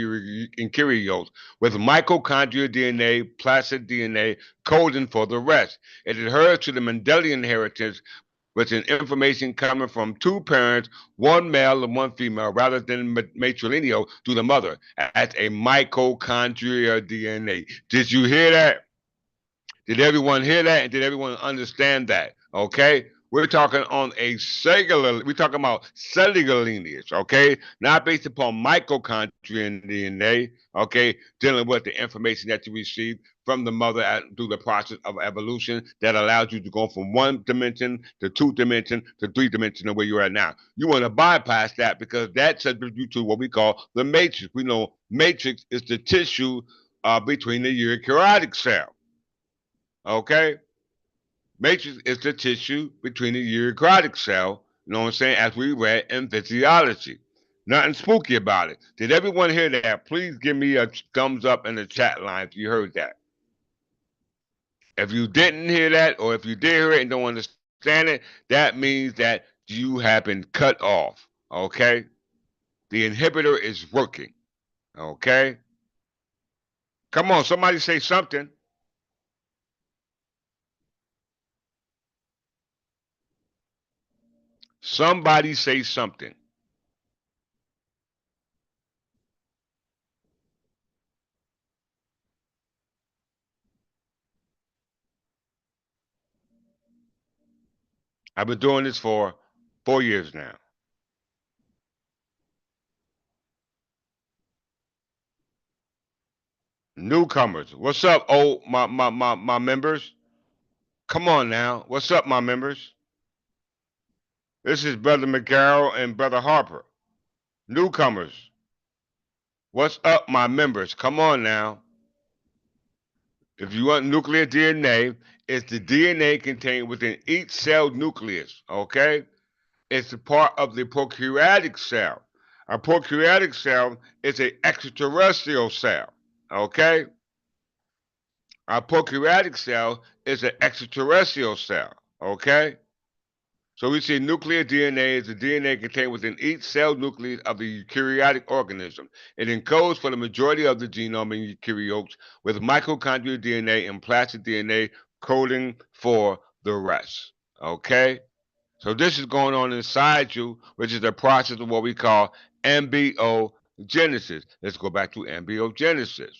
eukaryotes, with mitochondrial DNA, plasmid DNA coding for the rest. It adheres to the Mendelian inheritance, with an information coming from two parents, one male and one female, rather than matrilineal to the mother, as a mitochondrial DNA. Did you hear that? Did everyone hear that? And did everyone understand that? Okay. We're talking on a cellular, we're talking about cellular lineage, okay? Not based upon mitochondrial DNA, okay? Dealing with the information that you receive from the mother through the process of evolution that allows you to go from one dimension to two dimension to three dimension of where you're at now. You want to bypass that because that sends you to what we call the matrix. We know matrix is the tissue between the eukaryotic cell. Okay? Matrix is the tissue between the eukaryotic cell, you know what I'm saying, as we read in physiology. Nothing spooky about it. Did everyone hear that? Please give me a thumbs up in the chat line if you heard that. If you didn't hear that, or if you did hear it and don't understand it, that means that you have been cut off. Okay? The inhibitor is working. Okay? Come on, somebody say something. Somebody say something. I've been doing this for 4 years now. Newcomers, what's up, my members? Come on now, what's up, my members? This is Brother McCarroll and Brother Harper. Newcomers, what's up, my members? Come on now. If you want nuclear DNA, it's the DNA contained within each cell nucleus, okay? It's a part of the prokaryotic cell. A prokaryotic cell is an extraterrestrial cell, okay? A prokaryotic cell is an extraterrestrial cell, okay? So we see nuclear DNA is the DNA contained within each cell nucleus of the eukaryotic organism. It encodes for the majority of the genome in eukaryotes, with mitochondrial DNA and plasmid DNA coding for the rest. Okay? So this is going on inside you, which is the process of what we call embryogenesis. Let's go back to embryogenesis.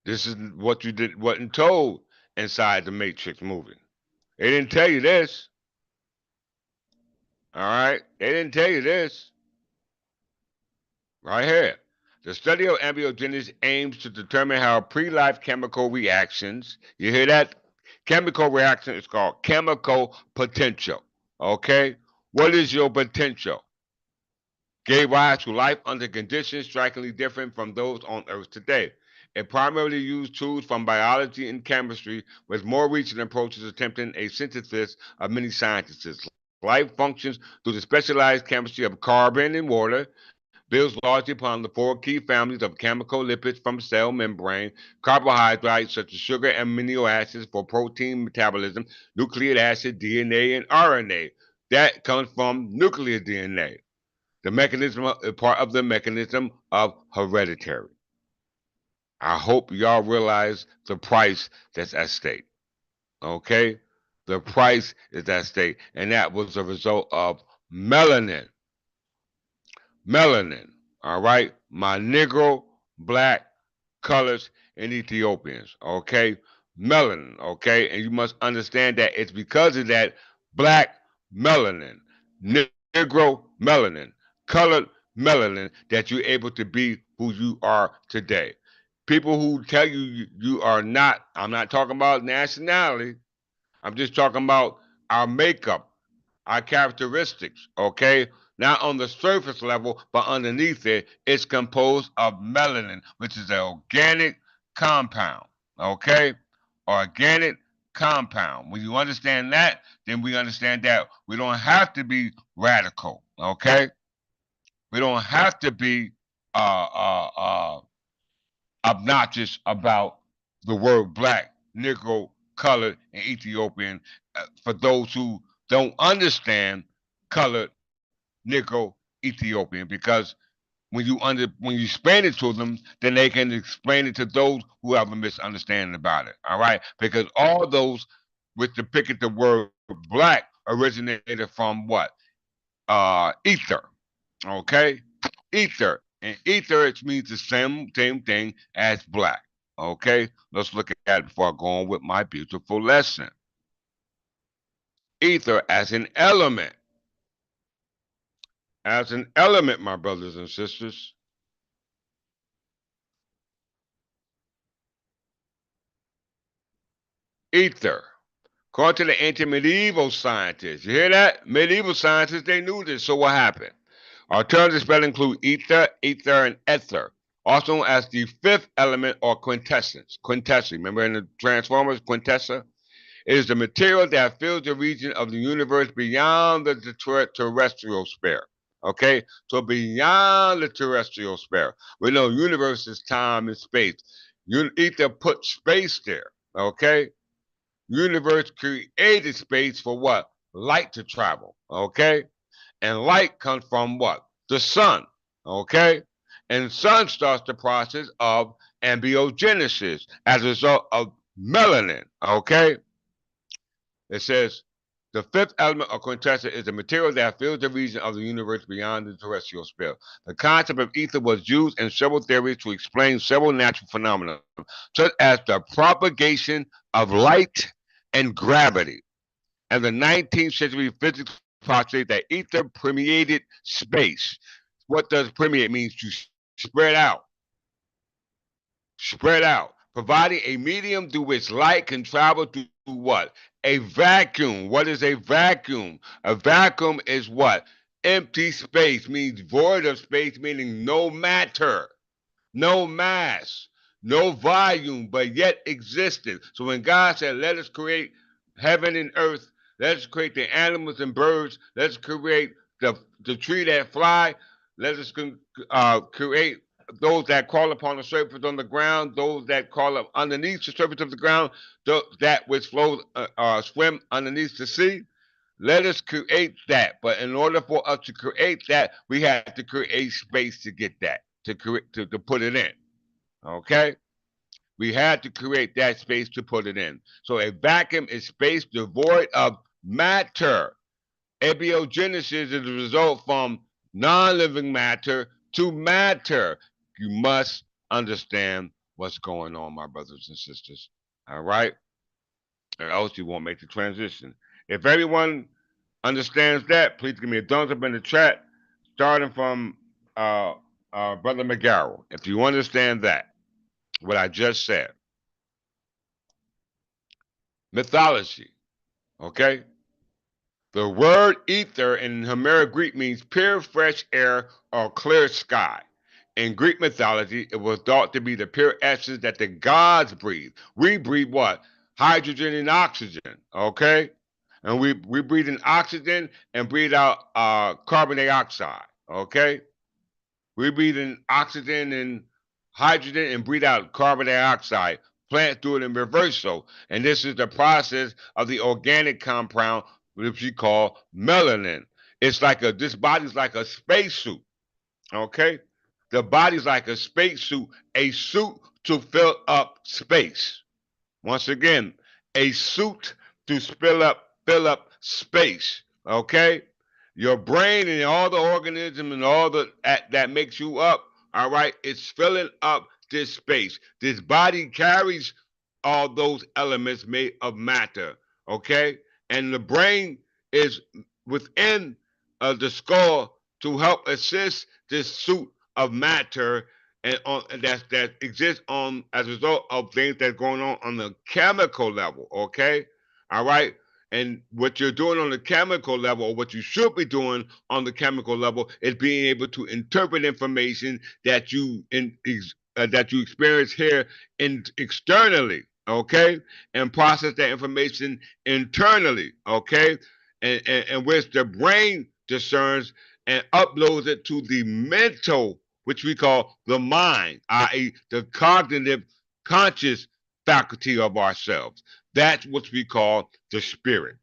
This is what you wasn't told inside the Matrix movie. They didn't tell you this. All right? They didn't tell you this. Right here. The study of embryogenesis aims to determine how pre-life chemical reactions, you hear that? Chemical reaction is called chemical potential. Okay? What is your potential? Gave rise to life under conditions strikingly different from those on Earth today. It primarily used tools from biology and chemistry, with more recent approaches attempting a synthesis of many sciences. Life functions through the specialized chemistry of carbon and water, builds largely upon the four key families of chemical lipids from cell membrane, carbohydrates such as sugar and amino acids for protein metabolism, nucleic acid, DNA, and RNA. That comes from nuclear DNA. The mechanism is part of the mechanism of hereditary. I hope y'all realize the price that's at stake. Okay? The price is at stake. And that was a result of melanin. Melanin. All right? My Negro, black, colors, and Ethiopians. Okay? Melanin. Okay? And you must understand that it's because of that black melanin, Negro melanin, colored melanin that you're able to be who you are today. People who tell you are not, I'm not talking about nationality, I'm just talking about our makeup, our characteristics, okay? Not on the surface level, but underneath it, it's composed of melanin, which is an organic compound, okay? Organic compound. When you understand that, then we understand that we don't have to be radical, okay? We don't have to be uh, uh, uh, obnoxious about the word black, Negro, colored, and Ethiopian for those who don't understand colored, Negro, Ethiopian, because when you explain it to them, then they can explain it to those who have a misunderstanding about it. All right, because all those which depicted the word black originated from what? Ether. Okay, ether, and ether it means the same thing as black. Okay, let's look at it before I go on with my beautiful lesson. Ether as an element, my brothers and sisters. Ether. According to the ancient medieval scientists, you hear that? Medieval scientists, they knew this, so what happened? Alternative spelling include ether, ether, and ether, also known as the fifth element or quintessence. Quintessence, remember in the Transformers, quintessa? It is the material that fills the region of the universe beyond the terrestrial sphere. Okay, so beyond the terrestrial sphere, we know universe is time and space. Ether put space there. Okay, universe created space for what? Light to travel. Okay, and light comes from what? The sun. Okay, and sun starts the process of ambiogenesis as a result of melanin. Okay, it says the fifth element or quintessence is the material that fills the region of the universe beyond the terrestrial sphere. The concept of ether was used in several theories to explain several natural phenomena, such as the propagation of light and gravity. And the 19th century physics postulated that ether permeated space. What does permeate mean? To spread out, providing a medium through which light can travel through what? A vacuum. What is a vacuum? A vacuum is what? Empty space, means void of space, meaning no matter, no mass, no volume, but yet existed. So when God said, let us create heaven and earth, let us create the animals and birds, let's create the tree that fly, let us create those that crawl upon the surface on the ground, those that crawl up underneath the surface of the ground, that which flows, swim underneath the sea. Let us create that. But in order for us to create that, we have to create space to get that, to put it in. Okay? We had to create that space to put it in. So a vacuum is space devoid of matter. Abiogenesis is a result from non-living matter to matter. You must understand what's going on, my brothers and sisters. All right? Or else you won't make the transition. If everyone understands that, please give me a thumbs up in the chat, starting from Brother McGarrel. If you understand that, what I just said. Mythology, okay? The word ether in Homeric Greek means pure fresh air or clear sky. In Greek mythology, it was thought to be the pure essence that the gods breathe. We breathe what? Hydrogen and oxygen, okay? And we breathe in oxygen and breathe out carbon dioxide, okay? We breathe in oxygen and hydrogen and breathe out carbon dioxide. Plants do it in reversal. And this is the process of the organic compound, which we call melanin. It's like this body's like a spacesuit. Okay? The body's like a spacesuit, a suit to fill up space. Once again, a suit to fill up space. Okay? Your brain and all the organism and all that makes you up, all right, it's filling up this space. This body carries all those elements made of matter, okay? And the brain is within the skull to help assist this suit of matter and that exists on as a result of things that's going on the chemical level, okay? All right? And what you're doing on the chemical level, or what you should be doing on the chemical level, is being able to interpret information that that you experience here externally, okay, and process that information internally, okay, and which the brain discerns and uploads it to the mental, which we call the mind, i.e., the cognitive, conscious faculty of ourselves. That's what we call the spirit.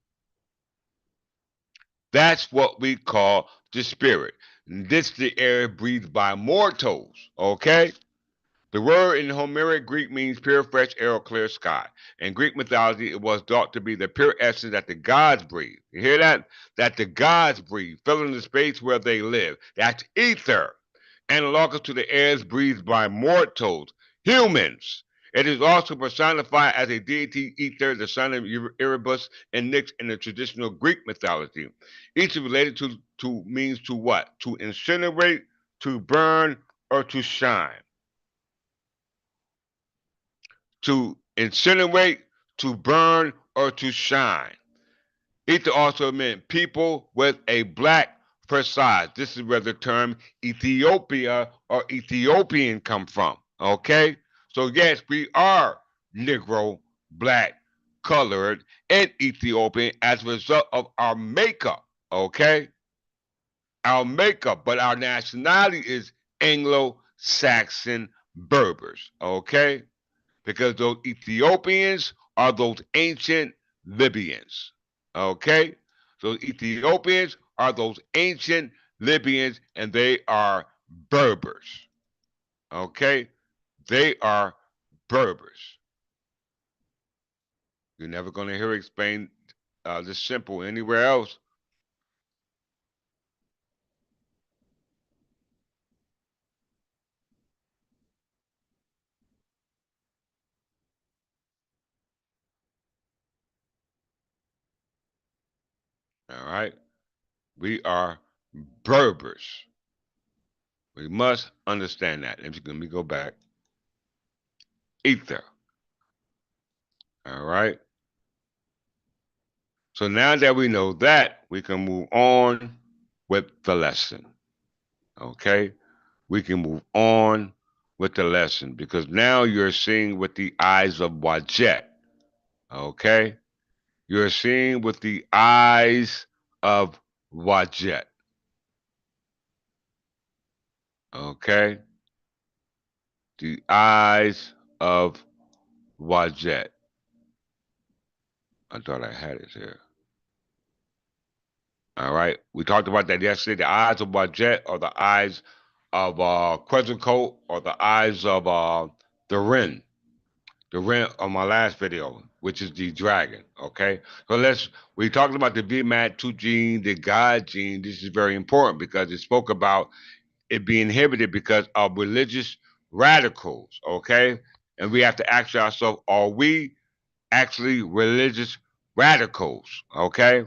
That's what we call the spirit. This is the air breathed by mortals, okay? The word in Homeric Greek means pure, fresh air or clear sky. In Greek mythology, it was thought to be the pure essence that the gods breathe. You hear that? That the gods breathe, filling the space where they live. That's ether, analogous to the airs breathed by mortals, humans. It is also personified as a deity, Ether, the son of Erebus and Nyx in the traditional Greek mythology. Each is related to means to what? To incinerate, to burn, or to shine. To incinerate, to burn, or to shine. Ether also meant people with a black facade. This is where the term Ethiopia or Ethiopian come from. Okay? So yes, we are Negro, black, colored and Ethiopian as a result of our makeup, okay? Our makeup, but our nationality is Anglo-Saxon Berbers, okay? Because those Ethiopians are those ancient Libyans, okay? Those Ethiopians are those ancient Libyans, and they are Berbers, okay? They are Berbers. You're never going to hear it explained this simple anywhere else. All right? We are Berbers. We must understand that. Let me go back. Ether. All right? So now that we know that, we can move on with the lesson. Okay? We can move on with the lesson because now you're seeing with the eyes of Wajet. Okay? You're seeing with the eyes of Wajet. Okay? The eyes of Wajet. I thought I had it here. All right. We talked about that yesterday. The eyes of Wajet are the eyes of Quetzalcoatl or the eyes of the Ren. The Ren on my last video, which is the dragon. Okay. So we talked about the VMAT2 gene, the God gene. This is very important because it spoke about it being inhibited because of religious radicals. Okay. And we have to ask ourselves, are we actually religious radicals? Okay.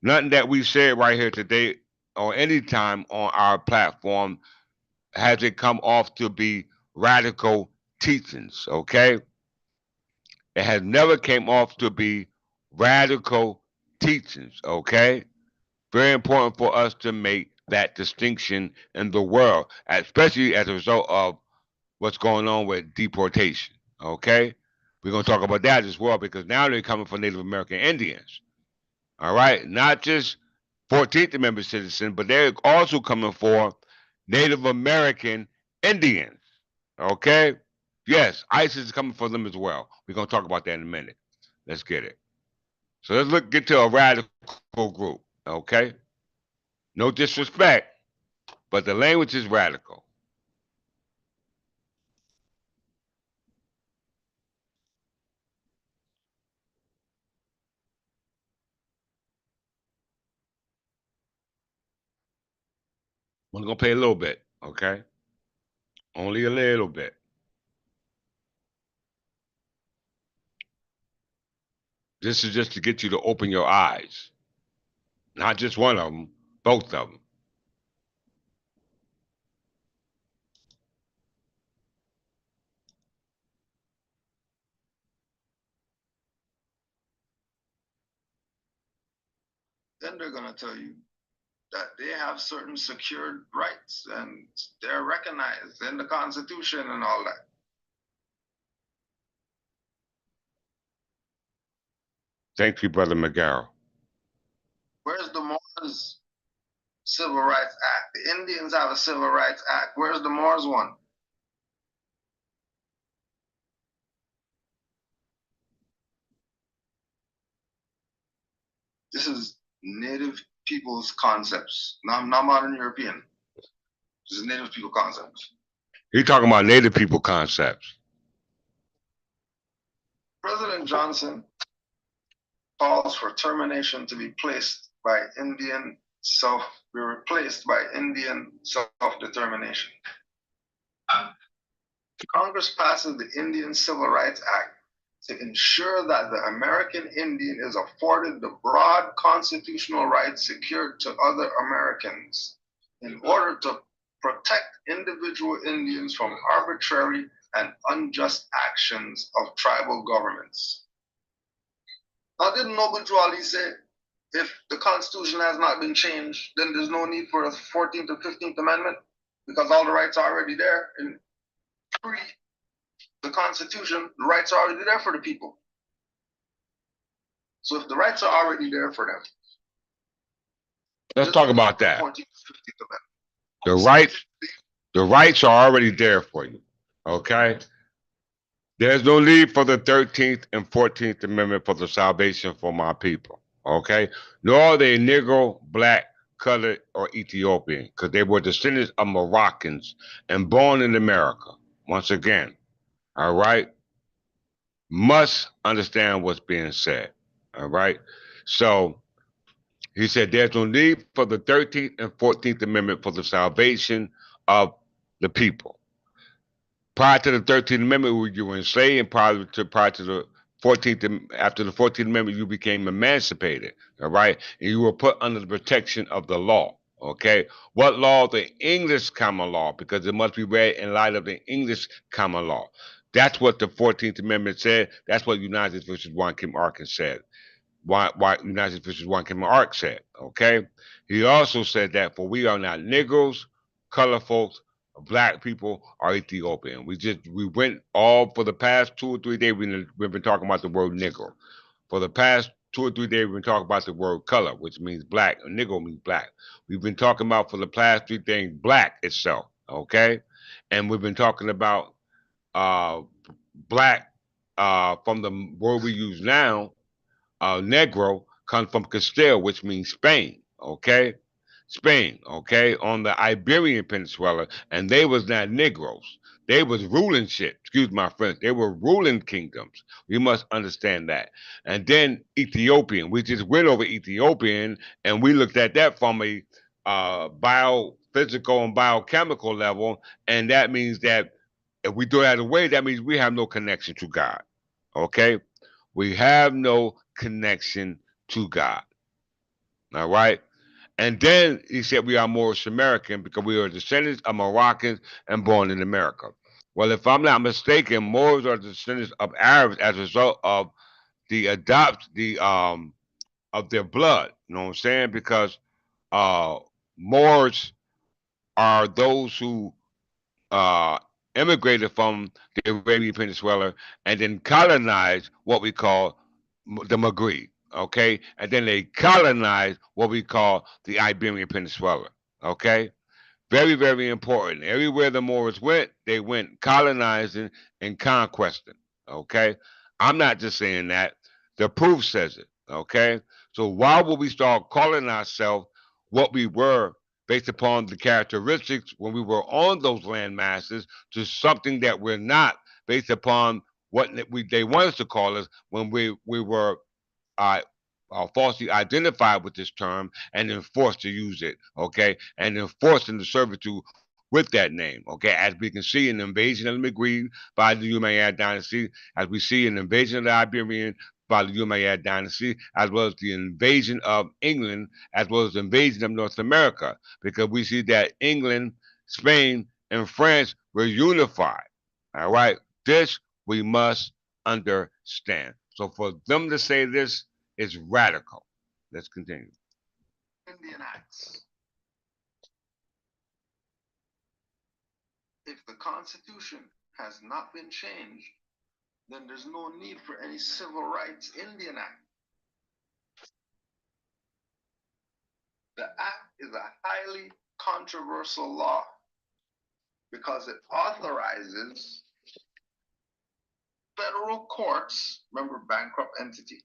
Nothing that we said right here today or any time on our platform has it come off to be radical teachings, okay? It has never came off to be radical teachings, okay? Very important for us to make that distinction in the world, especially as a result of what's going on with deportation, okay? We're going to talk about that as well because now they're coming for Native American Indians, all right? Not just 14th Amendment citizens, but they're also coming for Native American Indians. Okay? Yes, ISIS is coming for them as well. We're going to talk about that in a minute. Let's get it. So get to a radical group. Okay? No disrespect, but the language is radical. We're going to play a little bit. Okay? Only a little bit. This is just to get you to open your eyes. Not just one of them, both of them. Then they're going to tell you that they have certain secured rights and they're recognized in the Constitution and all that. Thank you, Brother McGarrell. Where's the Moors Civil Rights Act? The Indians have a Civil Rights Act. Where's the Moors one? This is native people's concepts, not modern European. This is native people concepts. You're talking about Native people concepts. President Johnson calls for termination to be replaced by Indian self-determination. Congress passes the Indian Civil Rights Act to ensure that the American Indian is afforded the broad constitutional rights secured to other Americans in order to protect individual Indians from arbitrary and unjust actions of tribal governments. Now, didn't Noble Drew Ali say, if the Constitution has not been changed, then there's no need for a 14th or 15th Amendment because all the rights are already there in pre the Constitution, the rights are already there for the people. So if the rights are already there for them, Let's talk about that. 14th, 15th The rights, the rights are already there for you. Okay. There's no need for the 13th and 14th Amendment for the salvation for my people. Okay. Nor are they Negro, black, colored, or Ethiopian, because they were descendants of Moroccans and born in America. Once again, all right, must understand what's being said. All right. So he said there's no need for the 13th and 14th Amendment for the salvation of the people. Prior to the 13th Amendment, you were enslaved, and prior to the 14th, after the 14th Amendment, you became emancipated. All right, and you were put under the protection of the law. Okay, what law? The English common law, because it must be read in light of the English common law. That's what the 14th Amendment said. That's what United versus Juan Kim Arkin said. Why United States versus Juan Kim Ark said. Okay, he also said that for we are not Negroes, color folks, black people, or Ethiopian. We went all for the past 2 or 3 days. We've been talking about the word Negro. For the past 2 or 3 days, we've been talking about the word color, which means black. Negro means black. We've been talking about for the past 3 things black itself. Okay, and we've been talking about uh, black from the word we use now, Negro comes from Castile, which means Spain. Okay, Spain. Okay, on the Iberian Peninsula, and they was not Negroes. They was ruling shit. Excuse my French. They were ruling kingdoms. We must understand that. And then Ethiopian. We just went over Ethiopian, and we looked at that from a biophysical and biochemical level, and that means that if we throw that away, that means we have no connection to God. Okay, we have no connection to God. All right. And then he said we are Moorish American because we are descendants of Moroccans and born in America. Well, if I'm not mistaken, Moors are descendants of Arabs as a result of the of their blood. You know what I'm saying? Because uh Moors are those who uh, immigrated from the Arabian Peninsula and then colonized what we call the Maghreb, okay? And then they colonized what we call the Iberian Peninsula, okay? Very, very important. Everywhere the Moors went, they went colonizing and conquesting. Okay. I'm not just saying that. The proof says it. Okay. So why would we start calling ourselves what we were based upon the characteristics when we were on those land masses to something that we're not based upon what they want us to call us when we were uh, falsely identified with this term and then forced to use it, okay, and then forced into servitude with that name, okay, as we can see in the invasion of the Maghreb by the Umayyad dynasty, as we see an invasion of the Iberian by the Umayyad dynasty, as well as the invasion of England, as well as the invasion of North America, because we see that England, Spain, and France were unified. All right, this we must understand. So for them to say this is radical. Let's continue. Indian Acts. If the Constitution has not been changed, then there's no need for any Civil Rights Indian Act. The act is a highly controversial law because it authorizes federal courts, remember bankrupt entity,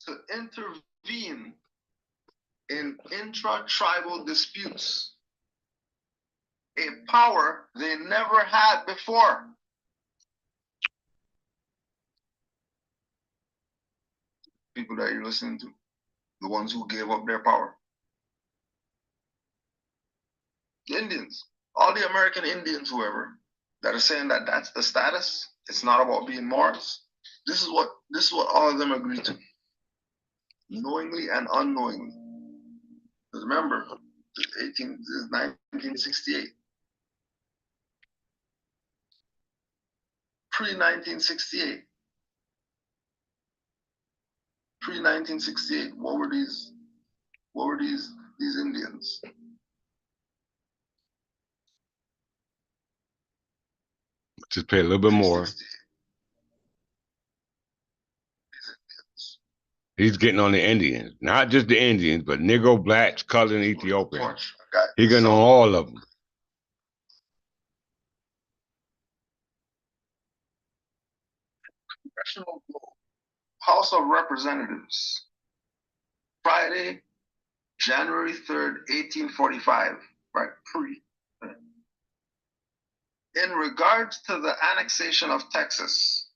to intervene in intra-tribal disputes, a power they never had before. People that you're listening to, the ones who gave up their power. The Indians, all the American Indians, whoever, that are saying that that's the status, it's not about being Moors. This is what all of them agree to, knowingly and unknowingly. Because remember, this is 1968. Pre-1968. Pre-1968, what were these Indians? Just pay a little bit more. He's getting on the Indians, not just the Indians, but Negro, blacks, colored, and Ethiopians. He's getting on all of them. House of Representatives, Friday, January 3rd, 1845, right? In regards to the annexation of Texas,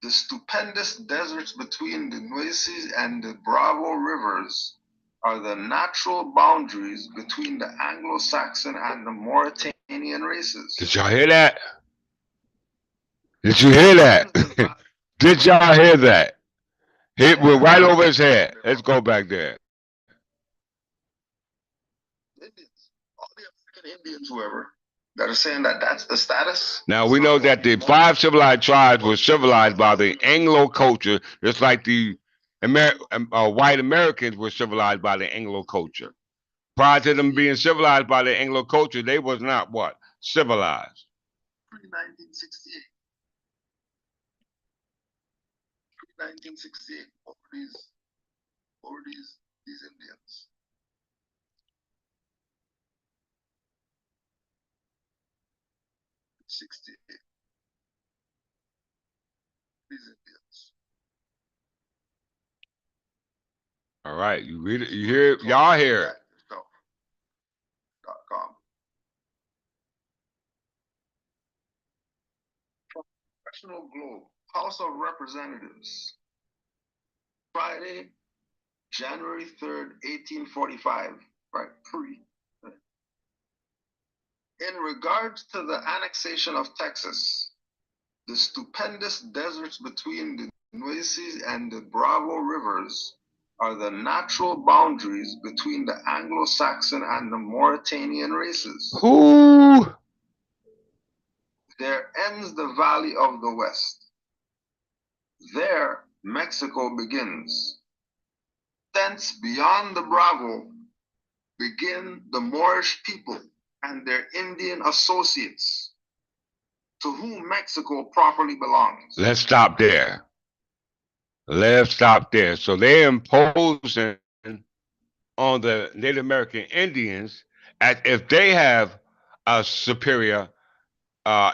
the stupendous deserts between the Nueces and the Bravo rivers are the natural boundaries between the Anglo-Saxon and the Mauritanian races. Did y'all hear that? Did you hear that? Did y'all hear that? It went right over his head. Let's go back there. Indians, all the American Indians, whoever, that are saying that that's the status. Now we know that the 5 civilized tribes were civilized by the Anglo culture, just like the white Americans were civilized by the Anglo culture. Prior to them being civilized by the Anglo culture, they was not what? Civilized. Pre-1968. Pre-1968, over these Indians. These Indians. All right, you read it, you hear it, y'all hear it. Professional Globe, House of Representatives, Friday, January 3rd, 1845, right? In regards to the annexation of Texas, the stupendous deserts between the Nueces and the Bravo rivers are the natural boundaries between the Anglo-Saxon and the Mauritanian races. Who? There ends the Valley of the West. There, Mexico begins. Thence, beyond the Bravo, begin the Moorish people and their Indian associates, to whom Mexico properly belongs. Let's stop there. Let's stop there. So they're imposing on the Native American Indians as if they have a superior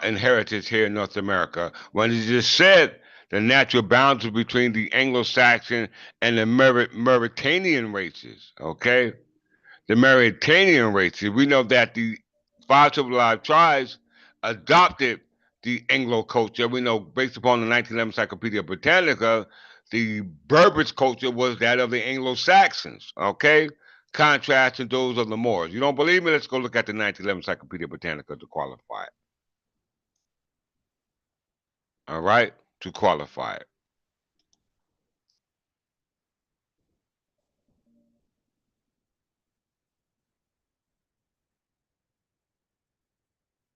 inheritance here in North America, when he just said the natural boundary between the Anglo-Saxon and the Mauritanian races. Okay, the Mauritanian races. We know that the 5 civilized tribes adopted the Anglo culture. We know, based upon the 1911 Encyclopedia Britannica, the Berbers culture was that of the Anglo-Saxons. Okay, contrasting those of the Moors. You don't believe me? Let's go look at the 1911 Encyclopedia Britannica to qualify it. All right, to qualify it.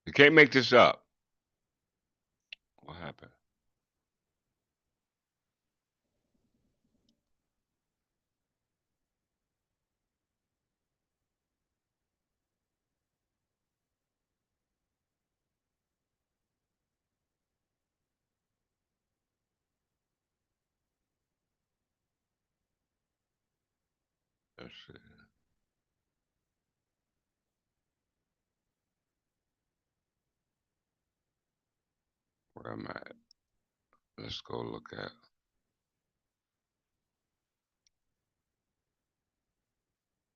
You can't make this up. What happened? Let's see. Where am I at? Let's go look at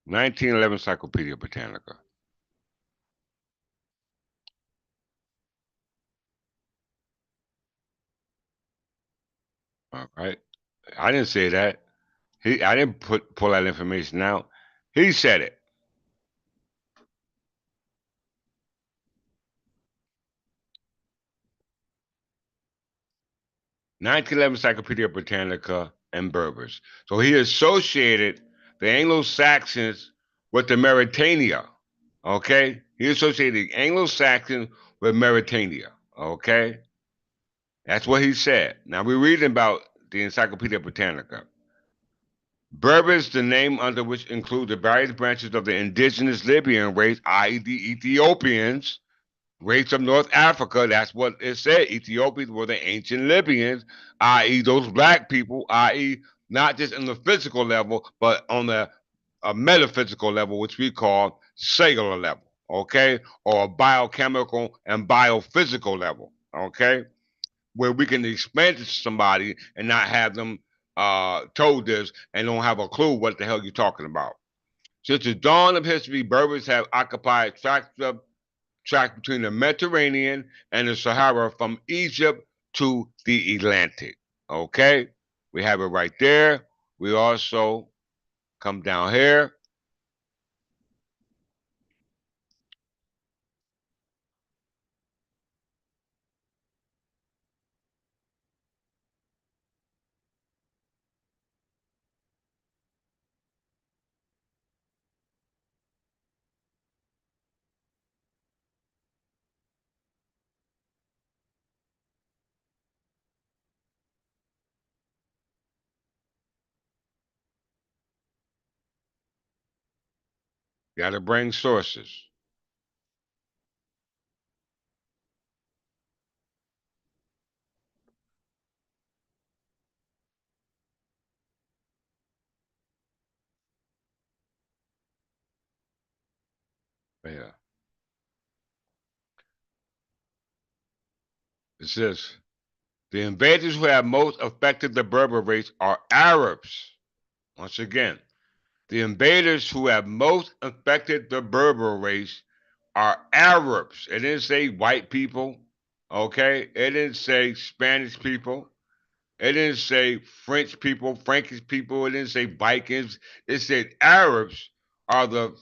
1911 Encyclopedia Britannica. All right. I didn't say that. I didn't pull that information out. He said it. 1911 Encyclopedia Britannica and Berbers. So he associated the Anglo-Saxons with the Mauritania. Okay? He associated the Anglo-Saxons with Mauritania. Okay? That's what he said. Now we're reading about the Encyclopedia Britannica. Berbers, the name under which include the various branches of the indigenous Libyan race, i.e., the Ethiopians, race of North Africa. That's what it said. Ethiopians were the ancient Libyans, i.e., those black people, i.e., not just on the physical level, but on the metaphysical level, which we call cellular level, okay, or a biochemical and biophysical level, okay, where we can explain it to somebody and not have them told this and don't have a clue what the hell you're talking about. Since the dawn of history, Berbers have occupied tracts between the Mediterranean and the Sahara from Egypt to the Atlantic. Okay, we have it right there. We also come down here. Got to bring sources. Yeah. It says the invaders who have most affected the Berber race are Arabs. Once again, the invaders who have most affected the Berber race are Arabs. It didn't say white people. Okay. It didn't say Spanish people. It didn't say French people, Frankish people. It didn't say Vikings. It said Arabs are the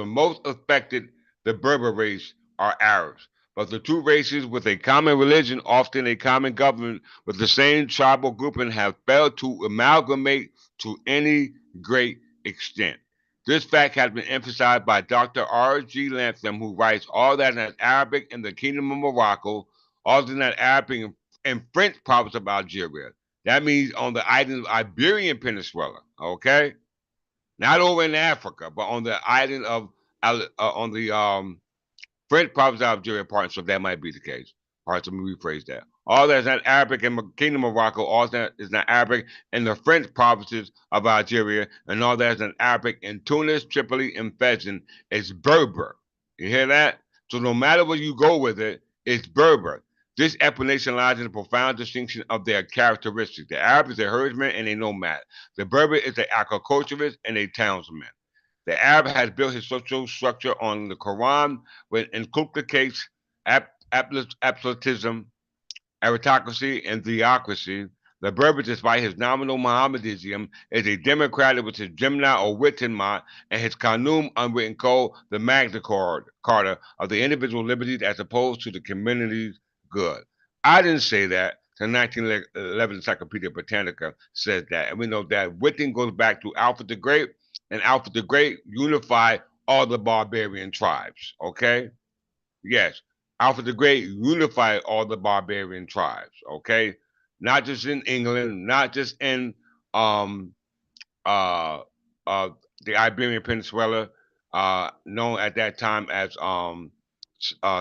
most affected. The Berber race are Arabs, but the two races with a common religion, often a common government, with the same tribal grouping, have failed to amalgamate to any great extent. This fact has been emphasized by Dr. R. G. Latham, who writes all that in Arabic in the Kingdom of Morocco, all that Arabic and French province of Algeria. That means on the island of Iberian Peninsula, okay? Not over in Africa, but on the island of on the French province of Algeria part, so that might be the case. All right, so let me rephrase that. All that is not Arabic in the Kingdom of Morocco, all that is not Arabic in the French provinces of Algeria, and all that is not Arabic in Tunis, Tripoli, and Fez is Berber. You hear that? So no matter where you go with it, it's Berber. This explanation lies in the profound distinction of their characteristics. The Arab is a herdsman and a nomad. The Berber is an agriculturist and a townsman. The Arab has built his social structure on the Quran, which inculcates absolutism, aristocracy, and theocracy. The Berber, despite his nominal Mohammedanism, is a democrat with his Jimna or Wittenma and his Qanun unwritten code, the Magna Carta of the individual liberties as opposed to the community's good. I didn't say that. The 1911 Encyclopedia Britannica says that. And we know that Witten goes back to Alfred the Great, and Alfred the Great unified all the barbarian tribes. Okay? Yes, Alfred the Great unified all the barbarian tribes. Okay, not just in England, not just in um uh uh the Iberian Peninsula, known at that time as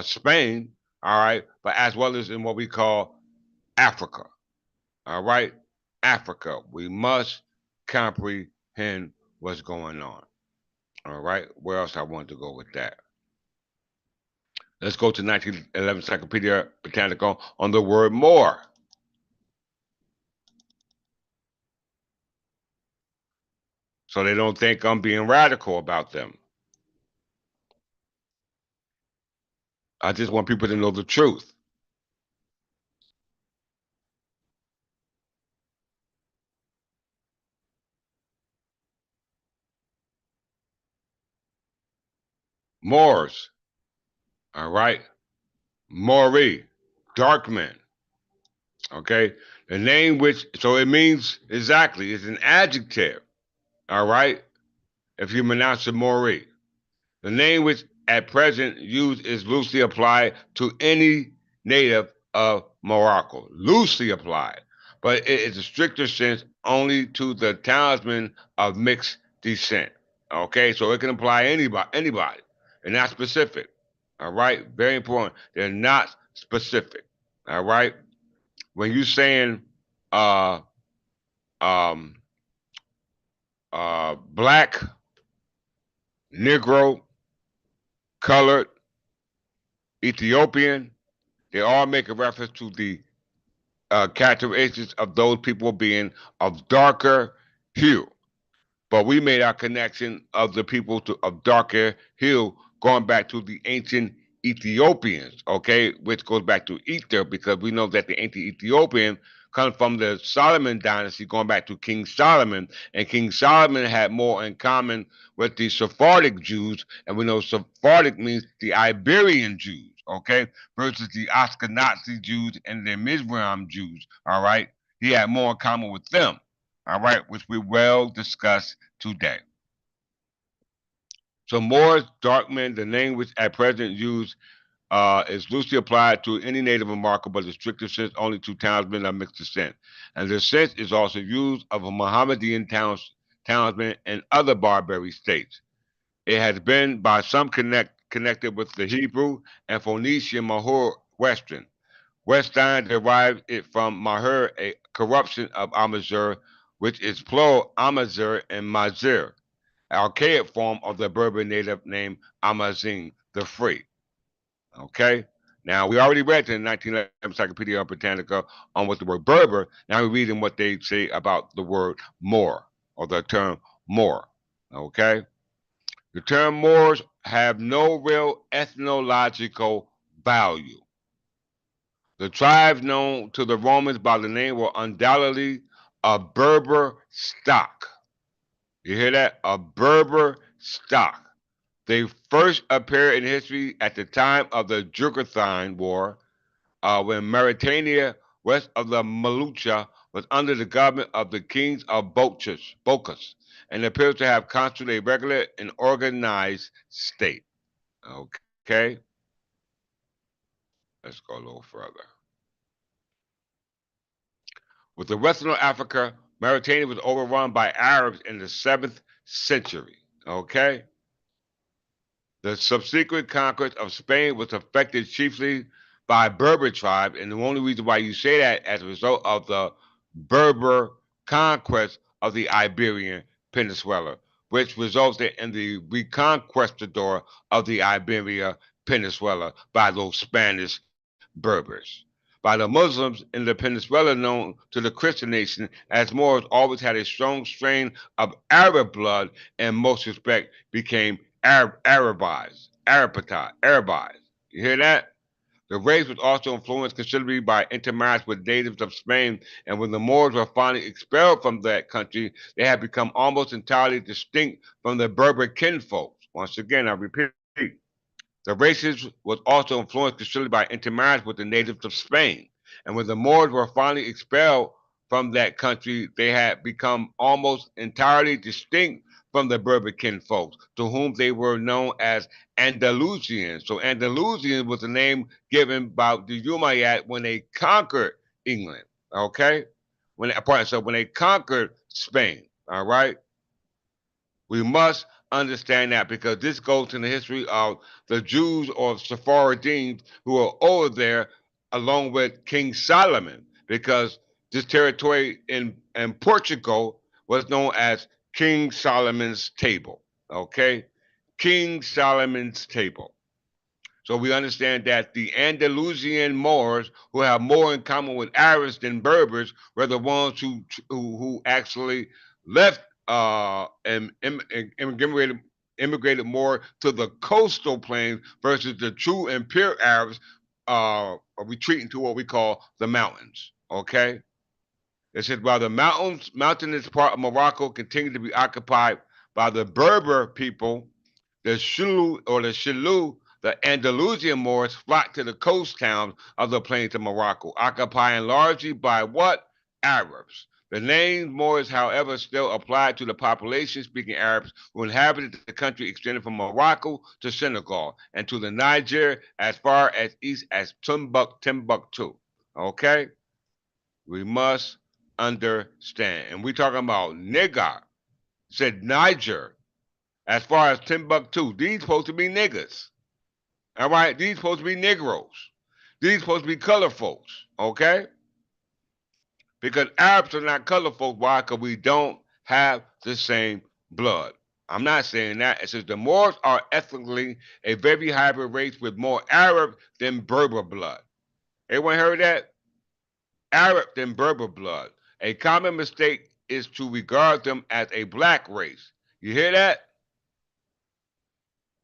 Spain. All right, but as well as in what we call Africa. All right, Africa. We must comprehend what's going on. All right, where else I want to go with that? Let's go to 1911 Encyclopedia Britannica on the word moor. So they don't think I'm being radical about them. I just want people to know the truth. Moors, all right? Mori, dark men, okay? The name which, so it means exactly, it's an adjective, all right? If you pronounce it Mori. The name which at present used is loosely applied to any native of Morocco. Loosely applied, but it is a stricter sense only to the townsmen of mixed descent. Okay, so it can apply anybody, and not specific. All right, very important. They're not specific. All right, when you saying uh um, black, Negro, colored, Ethiopian. They all make a reference to the characteristics of those people being of darker hue. But we made our connection of the people of darker hue going back to the ancient Ethiopians, okay, which goes back to Ether because we know that the ancient Ethiopian comes from the Solomon dynasty, going back to King Solomon, and King Solomon had more in common with the Sephardic Jews, and we know Sephardic means the Iberian Jews, okay, versus the Ashkenazi Jews and the Mizraim Jews, all right. He had more in common with them, all right, which we will discuss today. So Moors, dark men, the name which at present used is loosely applied to any Native American, but the stricter sense only to townsmen of mixed descent. And the sense is also used of a Mohammedan townsman in other Barbary states. It has been by some connected with the Hebrew and Phoenician Mahur Western. Western derived it from Mahur, a corruption of Amazur, which is plural Amazur and Mazir, archaic form of the Berber native name Amazigh, the free. Okay? Now, we already read the 1911 Encyclopedia Britannica on what the word Berber. Now we're reading what they say about the word Moor, or the term Moor. Okay? The term Moors have no real ethnological value. The tribes known to the Romans by the name were undoubtedly a Berber stock. You hear that? A Berber stock. They first appear in history at the time of the Jugothine War, when Mauritania, west of the Malucha, was under the government of the kings of Bocas, and appears to have constituted a regular and organized state. Okay, let's go a little further. With the rest of Africa, Mauritania was overrun by Arabs in the 7th century. Okay, the subsequent conquest of Spain was affected chiefly by Berber tribes, and the only reason why you say that as a result of the Berber conquest of the Iberian Peninsula, which resulted in the reconquistador of the Iberian Peninsula by those Spanish Berbers. By the Muslims in the peninsula known to the Christian nation, as Moors always had a strong strain of Arab blood and most respect became Arabized. You hear that? The race was also influenced considerably by intermarriage with natives of Spain, and when the Moors were finally expelled from that country, they had become almost entirely distinct from the Berber kinfolks. Once again, I repeat, the races was also influenced considerably by intermarriage with the natives of Spain. And when the Moors were finally expelled from that country, they had become almost entirely distinct from the Berber kinfolks, to whom they were known as Andalusians. So Andalusian was the name given by the Umayyad when they conquered England. Okay? When they conquered Spain, all right? We must understand that because this goes in the history of the Jews or Sephardim who were over there along with King Solomon, because this territory in Portugal was known as King Solomon's Table. Okay? King Solomon's Table. So we understand that the Andalusian Moors, who have more in common with Arabs than Berbers, were the ones who actually left and immigrated more to the coastal plains versus the true imperial Arabs retreating to what we call the mountains. Okay, it says while the mountainous part of Morocco continued to be occupied by the Berber people, the Shilu, the Andalusian Moors flocked to the coast towns of the plains of Morocco, occupying largely by what? Arabs. The name Moors, however, still applied to the population-speaking Arabs who inhabited the country extending from Morocco to Senegal and to the Niger as far as east as Timbuktu. Okay? We must understand. And we're talking about nigger, said Niger, as far as Timbuktu. These supposed to be niggas. All right? These supposed to be Negroes. These supposed to be colored folks. Okay? because Arabs are not colored folks. Why? Because we don't have the same blood. I'm not saying that. It says the Moors are ethnically a very hybrid race with more Arab than Berber blood. Everyone heard that? Arab than Berber blood. A common mistake is to regard them as a black race. You hear that?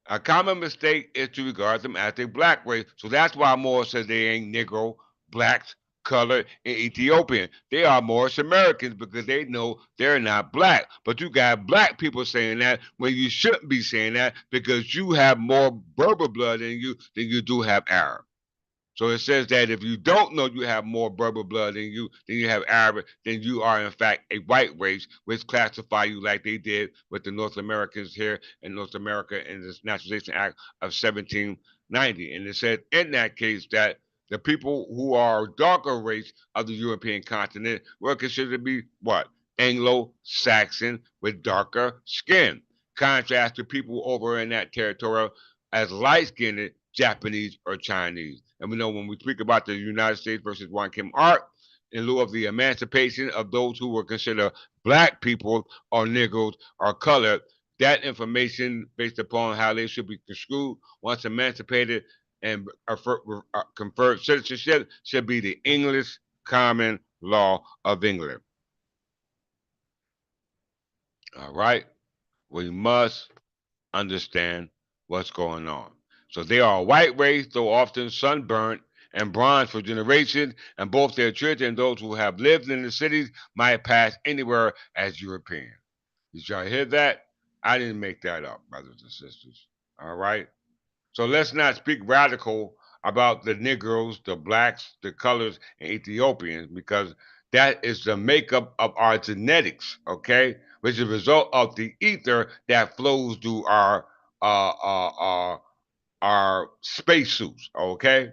A common mistake is to regard them as a black race. So that's why Moore says they ain't Negro, blacks, colored, and Ethiopian. They are Moorish Americans because they know they're not black. But you got black people saying that when you shouldn't be saying that because you have more Berber blood than you do have Arab. So it says that if you don't know you have more Berber blood than you have Arab, then you are in fact a white race, which classify you like they did with the North Americans here in North America in this Naturalization Act of 1790. And it said in that case that the people who are darker race of the European continent were considered to be what? Anglo-Saxon with darker skin. Contrast to people over in that territory as light-skinned Japanese or Chinese. And we know when we speak about the United States versus Juan Kim Art, in lieu of the emancipation of those who were considered black people or Negroes or colored, that information based upon how they should be construed once emancipated and conferred citizenship should be the English common law of England. All right? We must understand what's going on. So they are a white race, though often sunburnt and bronzed for generations, and both their children and those who have lived in the cities might pass anywhere as European. Did y'all hear that? I didn't make that up, brothers and sisters. All right? So let's not speak radical about the Negroes, the blacks, the colors, and Ethiopians, because that is the makeup of our genetics, okay? Which is a result of the ether that flows through our spacesuits, okay?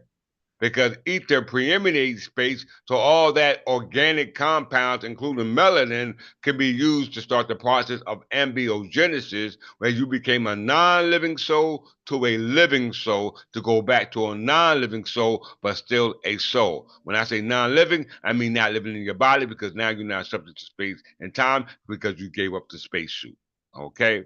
Because ether preeminates space, so all that organic compounds, including melanin, can be used to start the process of embryogenesis, where you became a non-living soul to a living soul to go back to a non-living soul, but still a soul. When I say non-living, I mean not living in your body because now you're not subject to space and time because you gave up the spacesuit. Okay?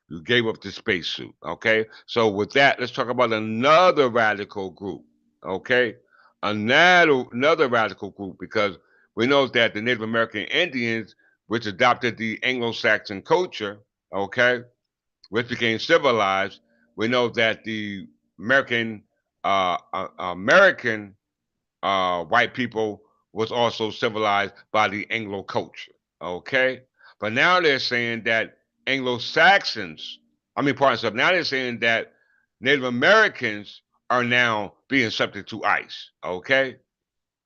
You gave up the spacesuit. Okay? So with that, let's talk about another radical group. Okay? Another radical group because we know that the Native American Indians, which adopted the Anglo-Saxon culture, okay, which became civilized, we know that the American white people was also civilized by the Anglo culture. Okay, but now they're saying that Anglo Saxons, I mean, pardon yourself. Now they're saying that Native Americans are now being subject to ICE. Okay,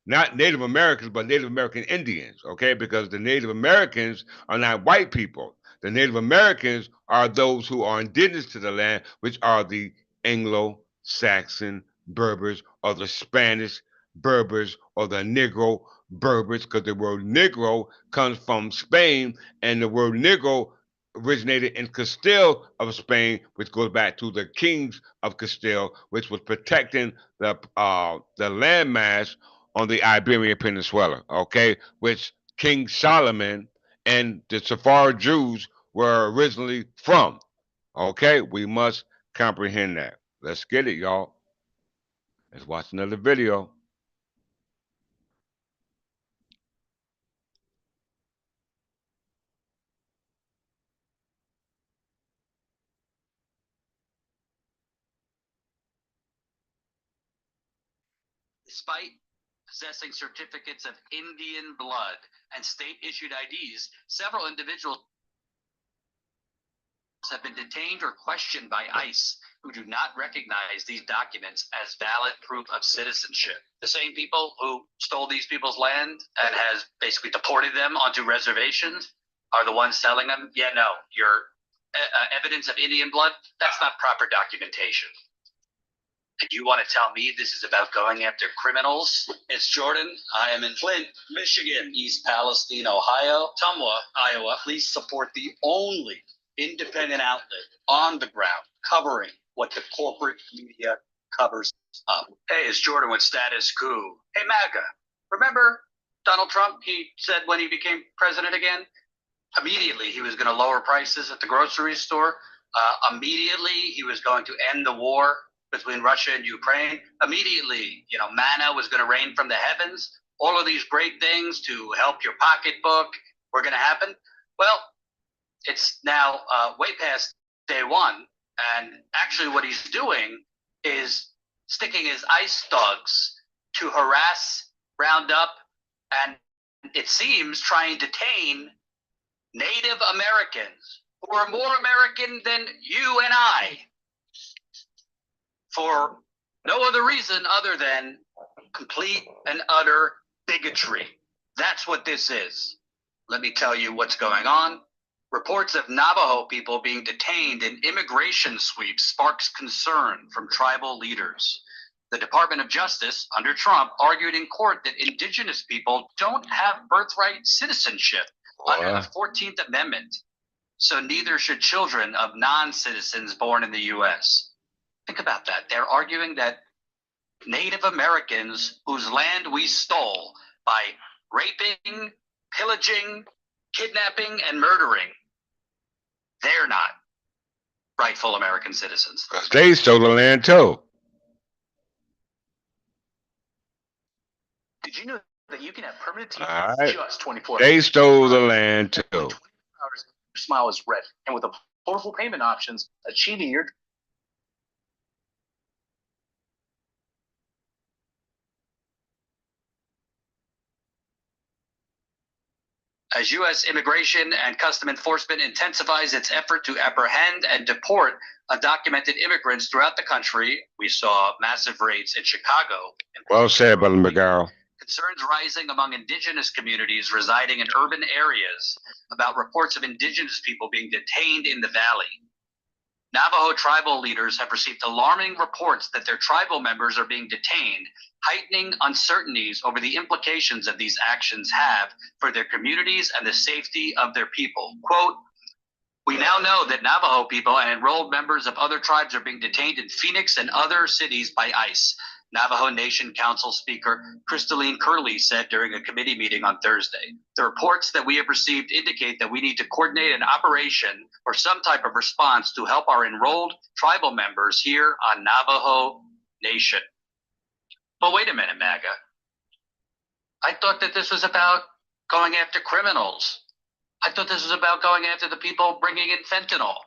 not Native Americans, but Native American Indians, okay? Because the Native Americans are not white people. The Native Americans are those who are indigenous to the land, which are the Anglo Saxon Berbers or the Spanish Berbers or the Negro Berbers, because the word Negro comes from Spain, and the word Negro originated in Castile of Spain, which goes back to the kings of Castile, which was protecting the landmass on the Iberian Peninsula, okay, which King Solomon and the Sephardic Jews were originally from. Okay, we must comprehend that. Let's get it, y'all. Let's watch another video. Despite possessing certificates of Indian blood and state-issued IDs, several individuals have been detained or questioned by ICE who do not recognize these documents as valid proof of citizenship. The same people who stole these people's land and has basically deported them onto reservations are the ones telling them, yeah, no, your evidence of Indian blood, that's not proper documentation. And you want to tell me this is about going after criminals? It's Jordan. I am in Flint, Michigan, East Palestine, Ohio, Tumwa, Iowa. Please support the only independent outlet on the ground covering what the corporate media covers up. Hey, it's Jordan with Status Quo. Hey, MAGA, remember Donald Trump, he said when he became president again, immediately he was going to lower prices at the grocery store. Immediately he was going to end the war between Russia and Ukraine. Immediately, manna was going to rain from the heavens. All of these great things to help your pocketbook were going to happen. Well, it's now way past day one. And actually what he's doing is sticking his ICE dogs to harass, round up, and it seems trying to detain Native Americans who are more American than you and I for no other reason other than complete and utter bigotry. That's what this is. Let me tell you what's going on. Reports of Navajo people being detained in immigration sweeps sparks concern from tribal leaders. The Department of Justice, under Trump, argued in court that indigenous people don't have birthright citizenship under the 14th Amendment, so neither should children of non-citizens born in the U.S. Think about that. They're arguing that Native Americans whose land we stole by raping, pillaging, kidnapping, and murdering, they're not rightful American citizens. Because they stole the land too. Did you know that you can have permanent teeth All right. just 24 They hours? stole the land too. 24 hours, your smile is red. And with affordable payment options, achieving your As U.S. Immigration and Custom Enforcement intensifies its effort to apprehend and deport undocumented immigrants throughout the country, we saw massive raids in Chicago. Well said, Brother McGarrell. Concerns rising among indigenous communities residing in urban areas about reports of indigenous people being detained in the valley. Navajo tribal leaders have received alarming reports that their tribal members are being detained, heightening uncertainties over the implications of these actions have for their communities and the safety of their people. Quote, "We now know that Navajo people and enrolled members of other tribes are being detained in Phoenix and other cities by ICE," Navajo Nation Council Speaker Crystalline Curley said during a committee meeting on Thursday. "The reports that we have received indicate that we need to coordinate an operation or some type of response to help our enrolled tribal members here on Navajo Nation." But wait a minute, MAGA. I thought that this was about going after criminals. I thought this was about going after the people bringing in fentanyl.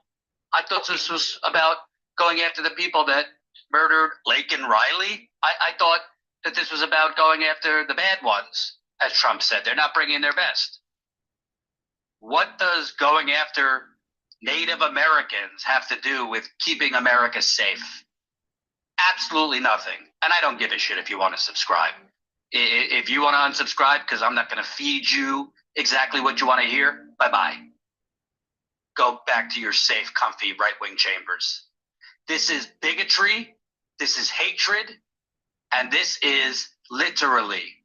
I thought this was about going after the people that murdered Lake and Riley. I thought that this was about going after the bad ones, as Trump said. They're not bringing their best. What does going after Native Americans have to do with keeping America safe? Absolutely nothing. And I don't give a shit if you want to subscribe. If you want to unsubscribe because I'm not going to feed you exactly what you want to hear, bye-bye. Go back to your safe, comfy right-wing chambers. This is bigotry, this is hatred, and this is literally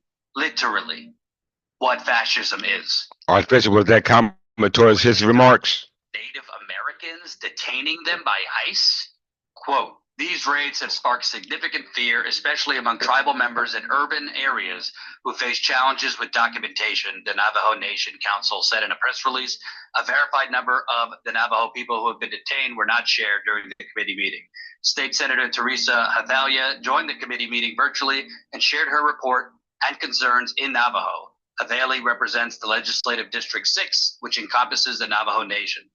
what fascism is. Archbishop, was that comment towards his remarks? Native Americans detaining them by ICE? Quote, "These raids have sparked significant fear, especially among tribal members in urban areas who face challenges with documentation," the Navajo Nation Council said in a press release. A verified number of the Navajo people who have been detained were not shared during the committee meeting. State Senator Teresa Havalia joined the committee meeting virtually and shared her report and concerns in Navajo. Havalia represents the Legislative District 6, which encompasses the Navajo Nation.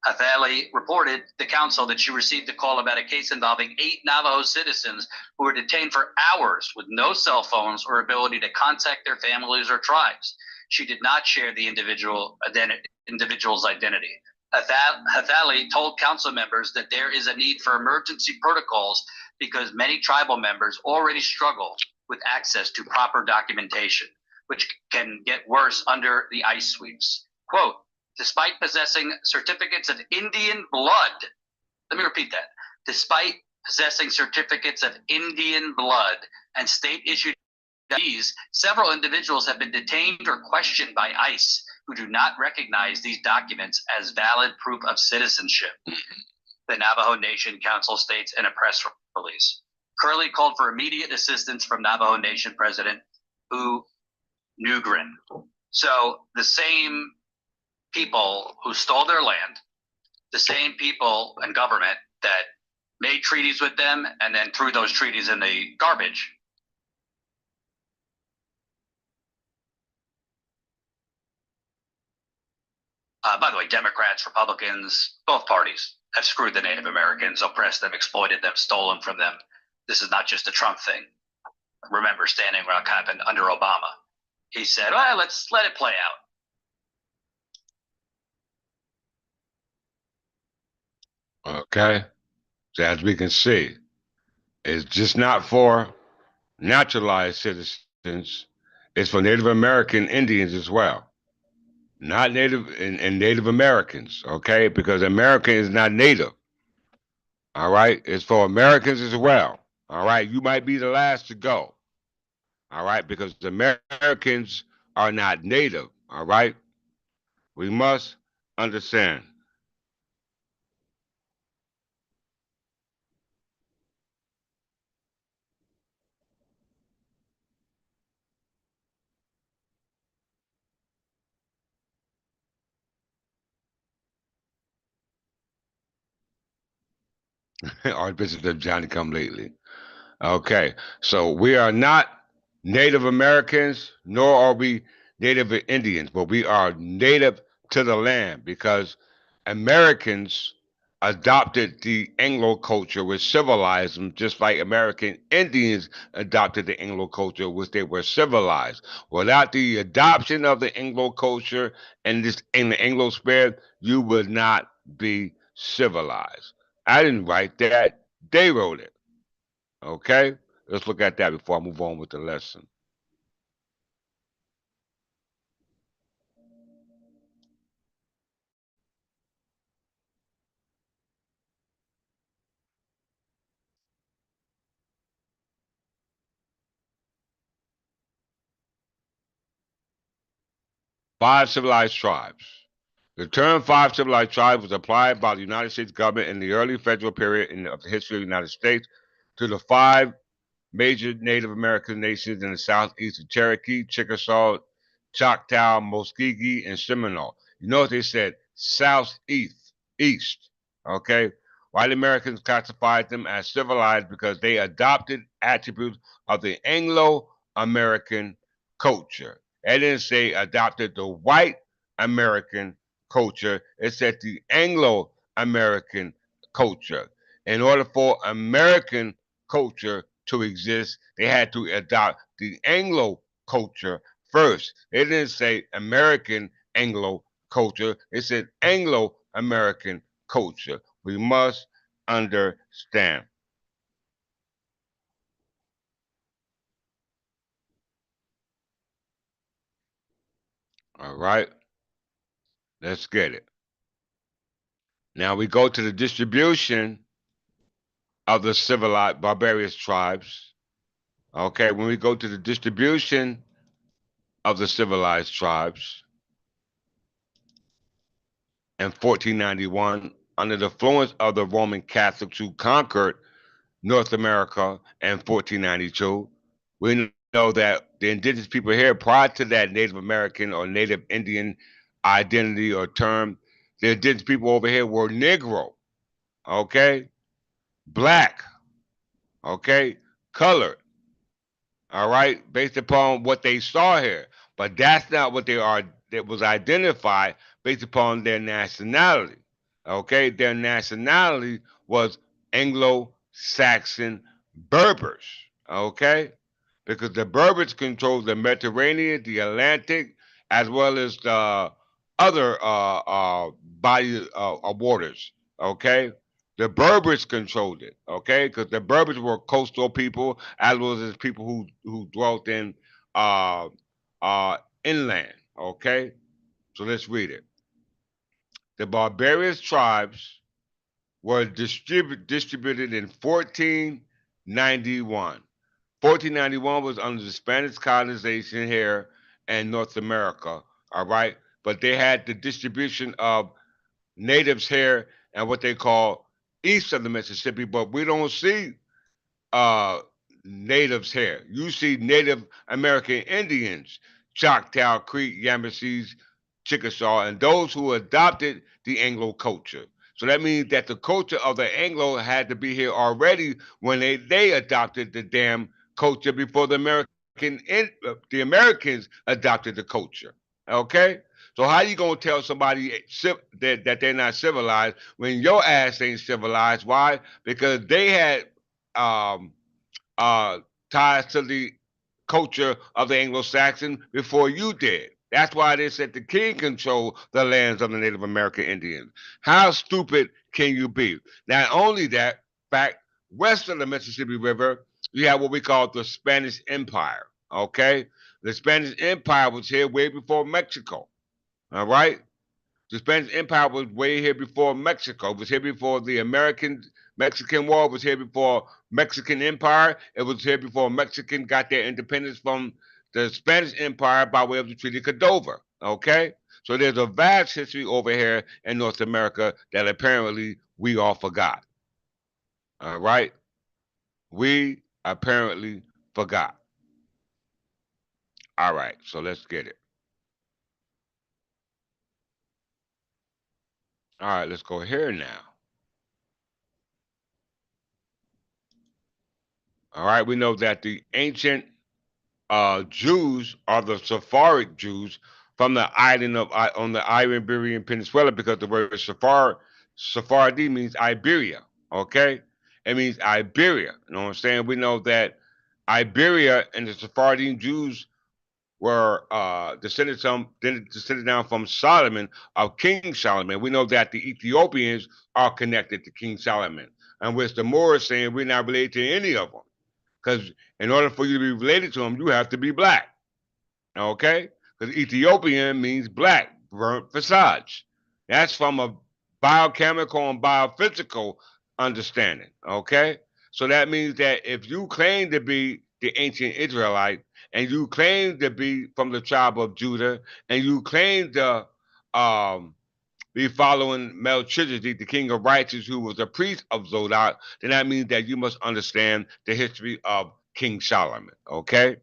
Havalia reported to the council that she received a call about a case involving 8 Navajo citizens who were detained for hours with no cell phones or ability to contact their families or tribes. She did not share the individual's identity. Havalia told council members that there is a need for emergency protocols because many tribal members already struggle with access to proper documentation, which can get worse under the ICE sweeps. Quote, "Despite possessing certificates of Indian blood," let me repeat that, "despite possessing certificates of Indian blood and state-issued IDs, several individuals have been detained or questioned by ICE who do not recognize these documents as valid proof of citizenship," the Navajo Nation Council states in a press release. Curley called for immediate assistance from Navajo Nation President, who Nugrin. So the same people who stole their land, the same people and government that made treaties with them and then threw those treaties in the garbage. By the way, Democrats, Republicans, both parties have screwed the Native Americans, oppressed them, exploited them, stolen from them. This is not just a Trump thing. Remember, standing what happened under Obama. He said, well, let's let it play out. Okay. So as we can see, it's just not for naturalized citizens. It's for Native American Indians as well. Not Native and Native Americans, okay? Because American is not Native. All right. It's for Americans as well. All right. You might be the last to go. All right. Because Americans are not Native. All right. We must understand. Archbishop Johnny come lately. Okay, so we are not Native Americans, nor are we Native Indians, but we are native to the land because Americans adopted the Anglo culture, which civilized them, just like American Indians adopted the Anglo culture, which they were civilized. Without the adoption of the Anglo culture and this in the Anglo spirit, you would not be civilized. I didn't write that; they wrote it. Okay? Let's look at that before I move on with the lesson. Five civilized tribes. The term five civilized tribes was applied by the United States government in the early federal period of the history of the United States to the five major Native American nations in the southeast of Cherokee, Chickasaw, Choctaw, Muskogee, and Seminole. You notice they said southeast, east. Okay? White Americans classified them as civilized because they adopted attributes of the Anglo American culture. They didn't say adopted the white American culture, it said the Anglo American culture. In order for American culture to exist, they had to adopt the Anglo culture first. They didn't say American Anglo culture, they said Anglo American culture. We must understand. All right, let's get it. Now we go to the distribution of the civilized barbarous tribes. Okay, when we go to the distribution of the civilized tribes in 1491, under the influence of the Roman Catholics who conquered North America in 1492, we know that the indigenous people here, prior to that Native American or Native Indian identity or term, the indigenous people over here were Negro, okay, black, okay, colored, all right, based upon what they saw here. But that's not what they are, that was identified based upon their nationality. Okay, their nationality was Anglo Saxon Berbers. Okay, because the Berbers controlled the Mediterranean, the Atlantic, as well as the other body of waters. Okay, the Berbers controlled it. Okay, because the Berbers were coastal people, as well as people who dwelt in uh, inland. Okay, so let's read it. The barbarous tribes were distributed in 1491. 1491 was under the Spanish colonization here in North America, all right? But they had the distribution of natives here and what they call east of the Mississippi, but we don't see uh, natives here. You see Native American Indians Choctaw, Creek, Yamasee, Chickasaw, and those who adopted the Anglo culture. So that means that the culture of the Anglo had to be here already when they adopted the damn culture before the Americans adopted the culture. Okay? So how you gonna tell somebody that they're not civilized when your ass ain't civilized? Why? Because they had um, uh, ties to the culture of the Anglo-Saxon before you did. That's why they said the king controlled the lands of the Native American Indians. How stupid can you be? Not only that, fact, west of the Mississippi River, you have what we call the Spanish Empire. Okay, the Spanish Empire was here way before Mexico. All right, the Spanish Empire was way here before Mexico. It was here before the American Mexican War. It was here before Mexican Empire. It was here before Mexican got their independence from the Spanish Empire by way of the Treaty of Cordova. Okay, so there's a vast history over here in North America that apparently we all forgot. All right, we apparently forgot. All right, so let's get it. All right, let's go here now. All right, we know that the ancient Jews are the Sephardic Jews from the island of on the Iberian Peninsula because the word Sephardi means Iberia. Okay, it means Iberia. You know what I'm saying? We know that Iberia and the Sephardian Jews were descended down from Solomon of King Solomon. We know that the Ethiopians are connected to King Solomon, and which the Moor is saying we're not related to any of them because in order for you to be related to them, you have to be black. Okay? Because Ethiopian means black, burnt visage. That's from a biochemical and biophysical understanding. Okay? So that means that if you claim to be the ancient Israelite and you claim to be from the tribe of Judah and you claim to um, be following Melchizedek, the king of righteousness, who was a priest of Zodok, then that means that you must understand the history of King Solomon. Okay?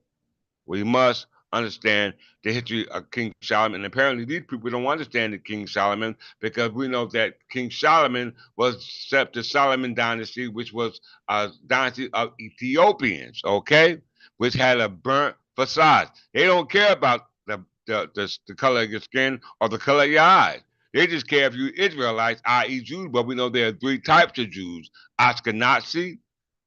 We must understand the history of King Solomon. And apparently, these people don't understand the King Solomon because we know that King Solomon was set the Solomon dynasty, which was a dynasty of Ethiopians, okay, which had a burnt facade. They don't care about the color of your skin or the color of your eyes. They just care if you Israelites, i.e., Jews. But we know there are three types of Jews: Ashkenazi,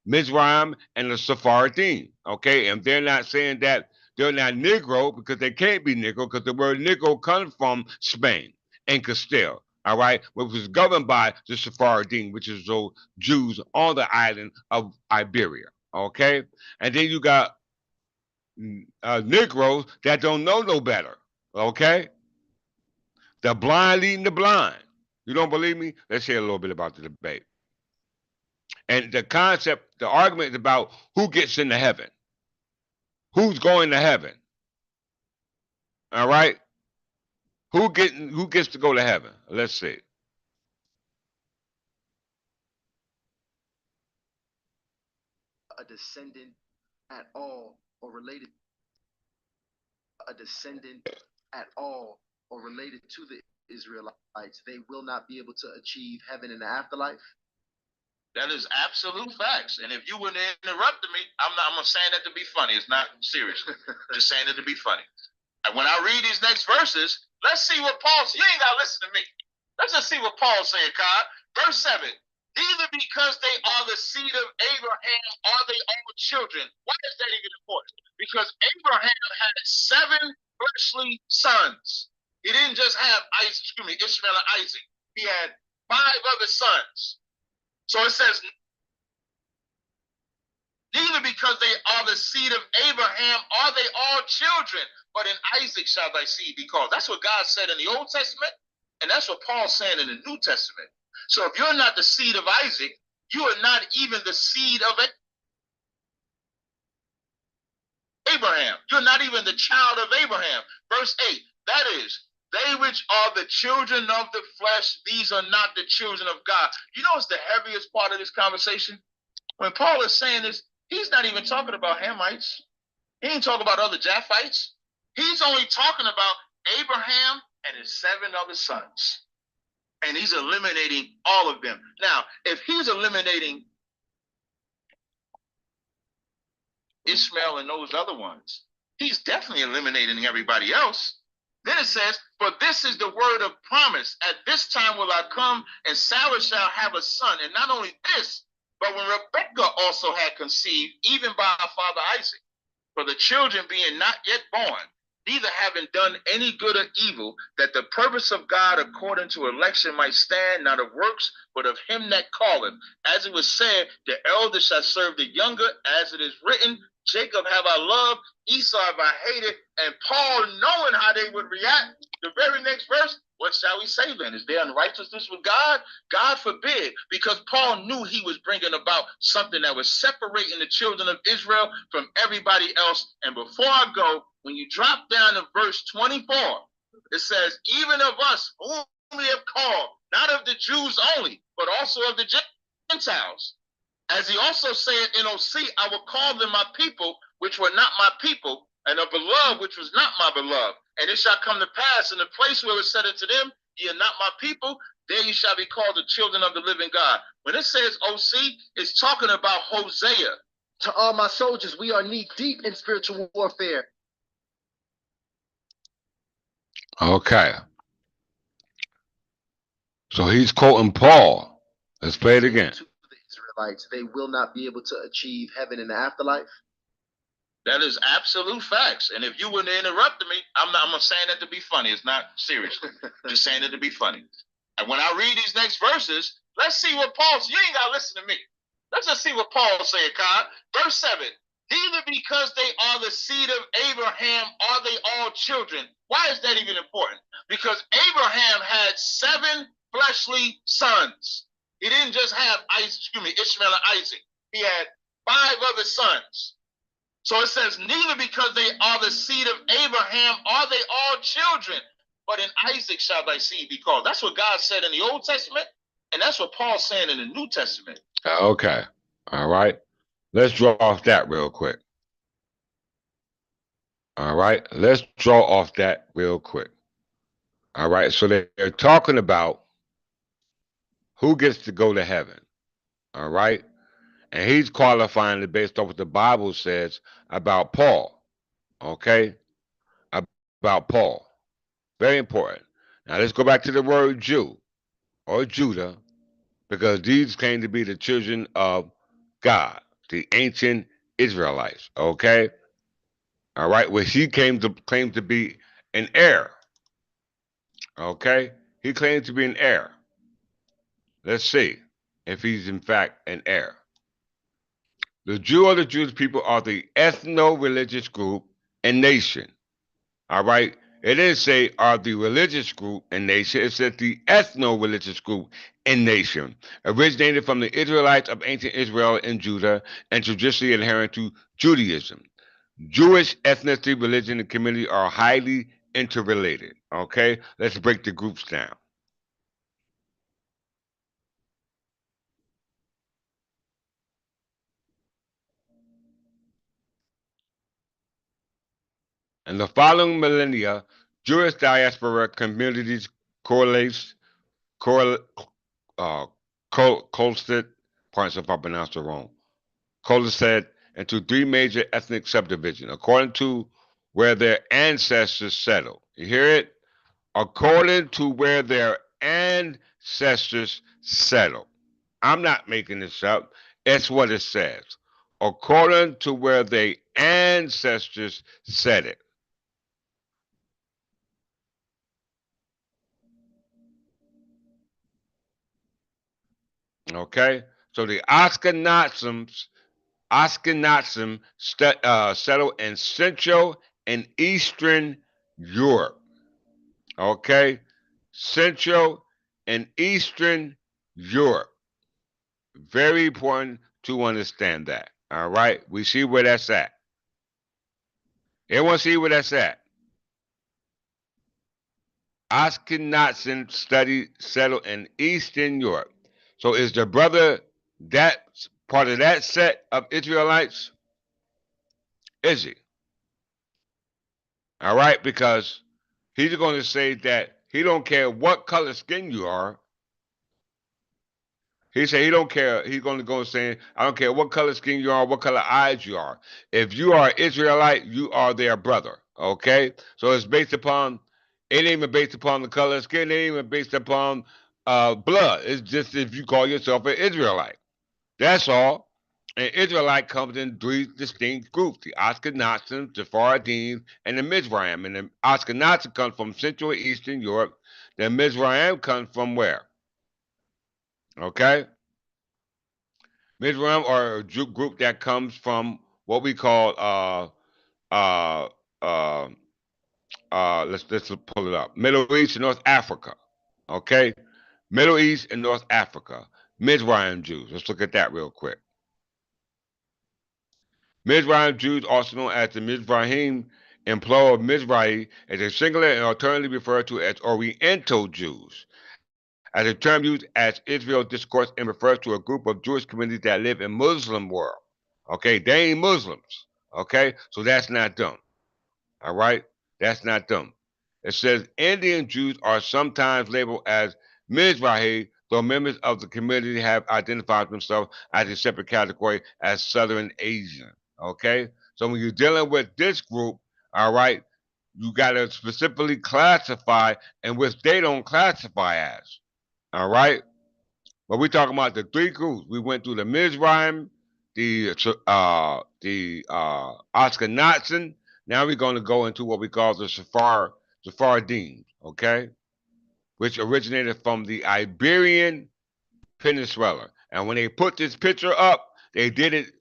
Mizraim, and the Sephardim. Okay, and they're not saying that they're not Negro because they can't be Negro because the word Negro comes from Spain and Castile. All right, which was governed by the Sephardim, which is those Jews on the island of Iberia. Okay, and then you got Negroes that don't know no better. Okay, the blind leading the blind. You don't believe me? Let's hear a little bit about the debate. And the concept, the argument is about who gets into heaven, who's going to heaven. All right, who gets to go to heaven? Let's see. A descendant at all or related a descendant at all or related to the Israelites, they will not be able to achieve heaven in the afterlife. That is absolute facts. And if you wouldn't have interrupted me, I'm saying that to be funny. It's not serious. Just saying it to be funny. And when I read these next verses, let's see what Paul. You ain't gotta listen to me. Let's just see what Paul's saying, Kyle. Verse 7. Neither because they are the seed of Abraham are they all children. Why is that even important? Because Abraham had 7 fleshly sons. He didn't just have Ishmael and Isaac. He had 5 other sons. So it says, neither because they are the seed of Abraham are they all children, but in Isaac shall thy seed be called. That's what God said in the Old Testament, and that's what Paul's saying in the New Testament. So if you're not the seed of Isaac, you are not even the seed of Abraham. You're not even the child of Abraham. Verse 8, that is, they which are the children of the flesh, these are not the children of God. You know what's the heaviest part of this conversation? When Paul is saying this, he's not even talking about Hamites. He ain't talking about other Japhites. He's only talking about Abraham and his 7 other sons. And he's eliminating all of them. Now, if he's eliminating Ishmael and those other ones, he's definitely eliminating everybody else. Then it says, for this is the word of promise. At this time will I come, and Sarah shall have a son. And not only this, but when Rebekah also had conceived, even by her father Isaac, for the children being not yet born, neither having done any good or evil, that the purpose of God according to election might stand, not of works, but of him that calleth. As it was said, the elder shall serve the younger, as it is written, Jacob have I loved, Esau have I hated. And Paul, knowing how they would react, the very next verse, what shall we say then? Is there unrighteousness with God? God forbid, because Paul knew he was bringing about something that was separating the children of Israel from everybody else. And before I go, when you drop down to verse 24, it says, even of us whom we have called, not of the Jews only, but also of the Gentiles. As he also said in OC, I will call them my people, which were not my people, and a beloved, which was not my beloved. And it shall come to pass in the place where it said unto them, ye are not my people, there you shall be called the children of the living God. When it says OC, it's talking about Hosea. To all my soldiers, we are knee deep in spiritual warfare. Okay. So he's quoting Paul. Let's play it again. To the Israelites, they will not be able to achieve heaven in the afterlife. That is absolute facts. And if you wouldn't have interrupted me, I'm saying that to be funny. It's not serious. Just saying it to be funny. And when I read these next verses, let's see what Paul says. You ain't got to listen to me. Let's just see what Paul said, God. Verse 7. Neither because they are the seed of Abraham are they all children. Why is that even important? Because Abraham had 7 fleshly sons. He didn't just have Ishmael and Isaac. He had 5 other sons. So it says, neither because they are the seed of Abraham are they all children, but in Isaac shall thy seed be called. That's what God said in the Old Testament, and that's what Paul's saying in the New Testament. Okay. All right. Let's draw off that real quick. All right. Let's draw off that real quick. All right. So they're talking about who gets to go to heaven. All right. And he's qualifying it based off what the Bible says about Paul. Okay. About Paul. Very important. Now let's go back to the word Jew or Judah, because these claim to be the children of God, the ancient Israelites. Okay. All right. Where he claimed to be an heir. Okay. He claims to be an heir. Let's see if he's in fact an heir. The Jew or the Jewish people are the ethno-religious group and nation. All right. It didn't say are the religious group and nation. It said the ethno-religious group and nation, originated from the Israelites of ancient Israel and Judah, and traditionally adherent to Judaism. Jewish ethnicity, religion, and community are highly interrelated. Okay, let's break the groups down. In the following millennia, Jewish diaspora communities correlates, coalesced, pardon if I pronounced it wrong, coalesced into 3 major ethnic subdivisions, according to where their ancestors settled. You hear it? According to where their ancestors settled. I'm not making this up. It's what it says. According to where their ancestors settled. Okay? So the Ashkenazim settled in Central and Eastern Europe. Okay? Central and Eastern Europe. Very important to understand that. All right? We see where that's at. Everyone see where that's at. Ashkenazim settled in Eastern Europe. So is the brother that part of that set of Israelites? Is he? All right, because he's going to say that he don't care what color skin you are. He said he don't care. He's going to go saying, I don't care what color skin you are, what color eyes you are. If you are Israelite, you are their brother. Okay? So it's based upon, it ain't even based upon the color of skin. It ain't even based upon blood. It's just if you call yourself an Israelite. That's all. An Israelite comes in three distinct groups: the Ashkenazim, the Sephardim, and the Mizraim. And the Ashkenazim comes from Central and Eastern Europe. The Mizraim comes from where? Okay? Mizraim are a group that comes from what we call uh uh let's pull it up. Middle East and North Africa. Okay? Middle East and North Africa. Mizraim Jews. Let's look at that real quick. Mizraim Jews, also known as the Mizrahim, in plural Mizrahi, is a singular and alternatively referred to as Oriental Jews, as a term used as Israel discourse and refers to a group of Jewish communities that live in Muslim world. Okay, they ain't Muslims. Okay, so that's not them. All right, that's not them. It says Indian Jews are sometimes labeled as Mizrahi, though members of the community have identified themselves as a separate category as Southern Asian. Okay, so when you're dealing with this group, all right, you got to specifically classify in which they don't classify as. All right, but we're talking about the three groups. We went through the Mizraim, the Ashkenazim. Now we're going to go into what we call the Sephardim, okay, which originated from the Iberian Peninsula. And when they put this picture up, they did it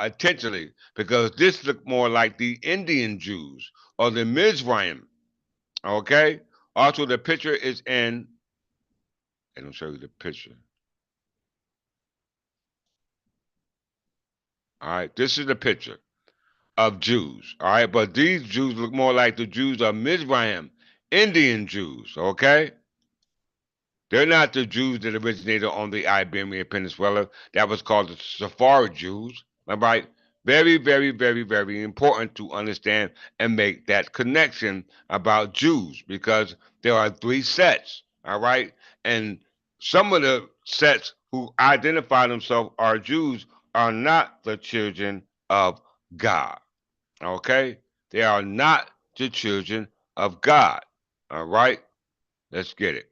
intentionally because this looked more like the Indian Jews or the Mizraim, okay. Also, the picture is in. Let me show you the picture. All right, this is the picture of Jews. All right, but these Jews look more like the Jews of Mizraim, Indian Jews. Okay, they're not the Jews that originated on the Iberian Peninsula. That was called the Sephardic Jews. All right, very, very, very, very important to understand and make that connection about Jews because there are three sets. All right, and some of the sets who identify themselves are Jews are not the children of God. Okay? They are not the children of God. All right? Let's get it.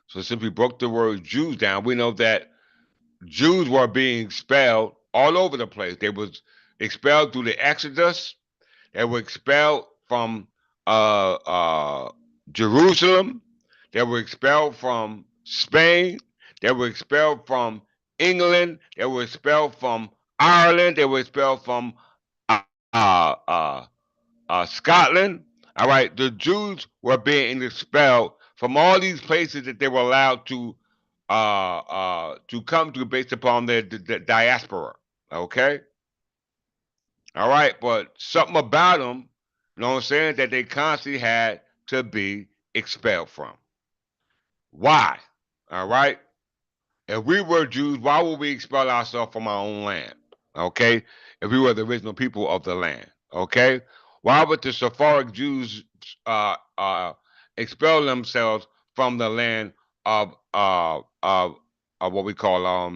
So since we broke the word Jews down, we know that Jews were being expelled all over the place. They was expelled through the Exodus. They were expelled from Jerusalem. They were expelled from Spain. They were expelled from England. They were expelled from Ireland. They were expelled from uh, uh, uh, Scotland. All right, the Jews were being expelled from all these places that they were allowed to come to based upon their diaspora. Okay, all right, but something about them, you know what I'm saying, that they constantly had to be expelled from. Why? All right, if we were Jews, why would we expel ourselves from our own land? Okay? If we were the original people of the land. Okay? Why would the Sephardic Jews uh, uh, expel themselves from the land of what we call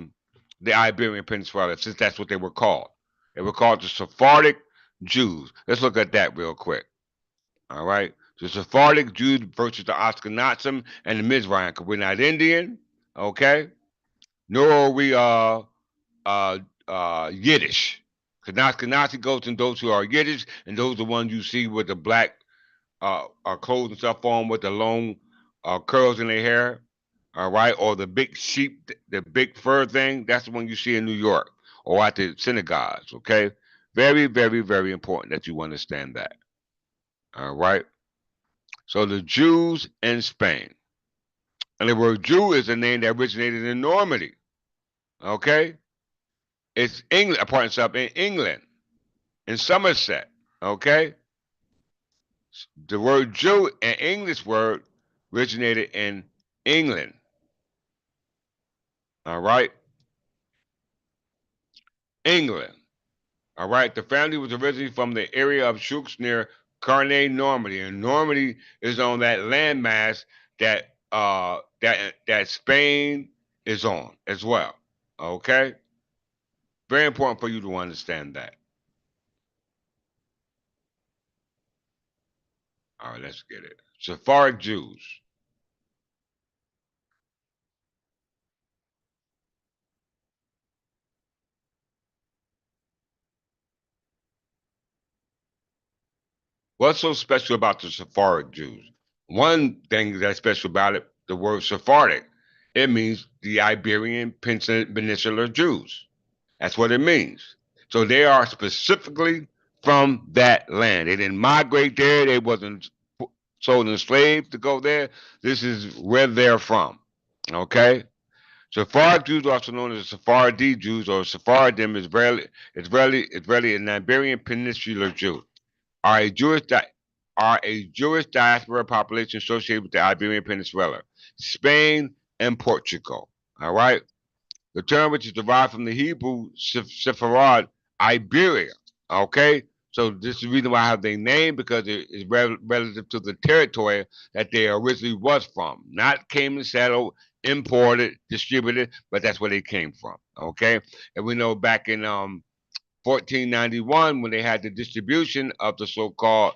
the Iberian Peninsula, since that's what they were called? They were called the Sephardic Jews. Let's look at that real quick. All right? The Sephardic Jews versus the Ashkenazim and the Mizraim, because we're not Indian. Okay? Nor are we Yiddish. Kanasi goes in those who are Yiddish, and those are the ones you see with the black clothes and stuff on with the long curls in their hair, all right, or the big sheep, the big fur thing. That's the one you see in New York or at the synagogues. Okay, very, very, very important that you understand that. All right. So the Jews in Spain, and the word Jew is a name that originated in Normandy. Okay, it's England, apart itself in England, in Somerset. Okay, the word Jew, an English word, originated in England. All right, England. All right, the family was originally from the area of Choux near Carnay, Normandy, and Normandy is on that landmass that Spain is on as well. Okay, very important for you to understand that. All right, let's get it. Sephardic Jews. What's so special about the Sephardic Jews? One thing that's special about it, the word Sephardic, it means the Iberian Peninsular Jews. That's what it means. So they are specifically from that land. They didn't migrate there. They wasn't sold enslaved to go there. This is where they're from. Okay. Sephardic Jews, also known as Sephardi Jews or Sephardim, is really an Iberian Peninsular Jew. Are a Jewish di- are a Jewish diaspora population associated with the Iberian Peninsula, Spain, and Portugal. All right. The term, which is derived from the Hebrew Sepharad, Iberia. Okay, so this is the reason why I have their name because it is relative to the territory that they originally was from. Not came and settled, imported, distributed, but that's where they came from. Okay, and we know back in 1491 when they had the distribution of the so-called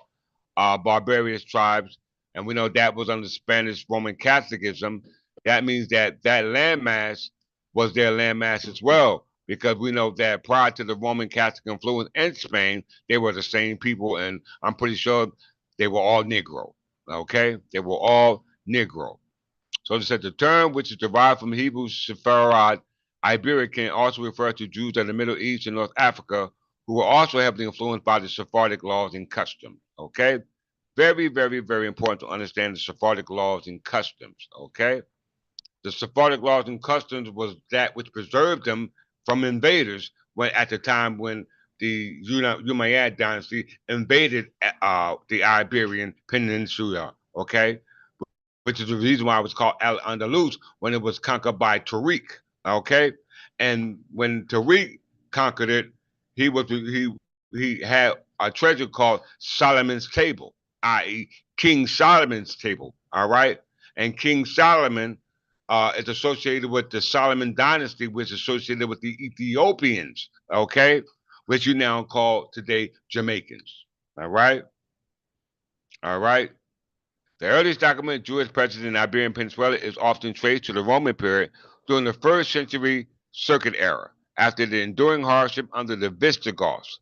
barbarous tribes, and we know that was under Spanish Roman Catholicism. That means that that landmass was their landmass as well, because we know that prior to the Roman Catholic influence in Spain, they were the same people, and I'm pretty sure they were all Negro. Okay, they were all Negro. So it said the term, which is derived from Hebrew Sepharad, Iberia, can also refer to Jews of the Middle East and North Africa who were also heavily influenced by the Sephardic laws and customs. Okay, very, very, very important to understand the Sephardic laws and customs. Okay, the Sephardic laws and customs was that which preserved them from invaders when at the time when the Umayyad dynasty invaded the Iberian Peninsula. Okay, which is the reason why it was called Al Andalus when it was conquered by Tariq. Okay, and when Tariq conquered it, he had a treasure called Solomon's Table, i.e., King Solomon's Table. All right, and King Solomon is associated with the Solomon dynasty, which is associated with the Ethiopians. Okay, which you now call today Jamaicans. All right, all right. The earliest documented Jewish presence in Iberian Peninsula is often traced to the Roman period during the first century Circuit era, after the enduring hardship under the Visigoths.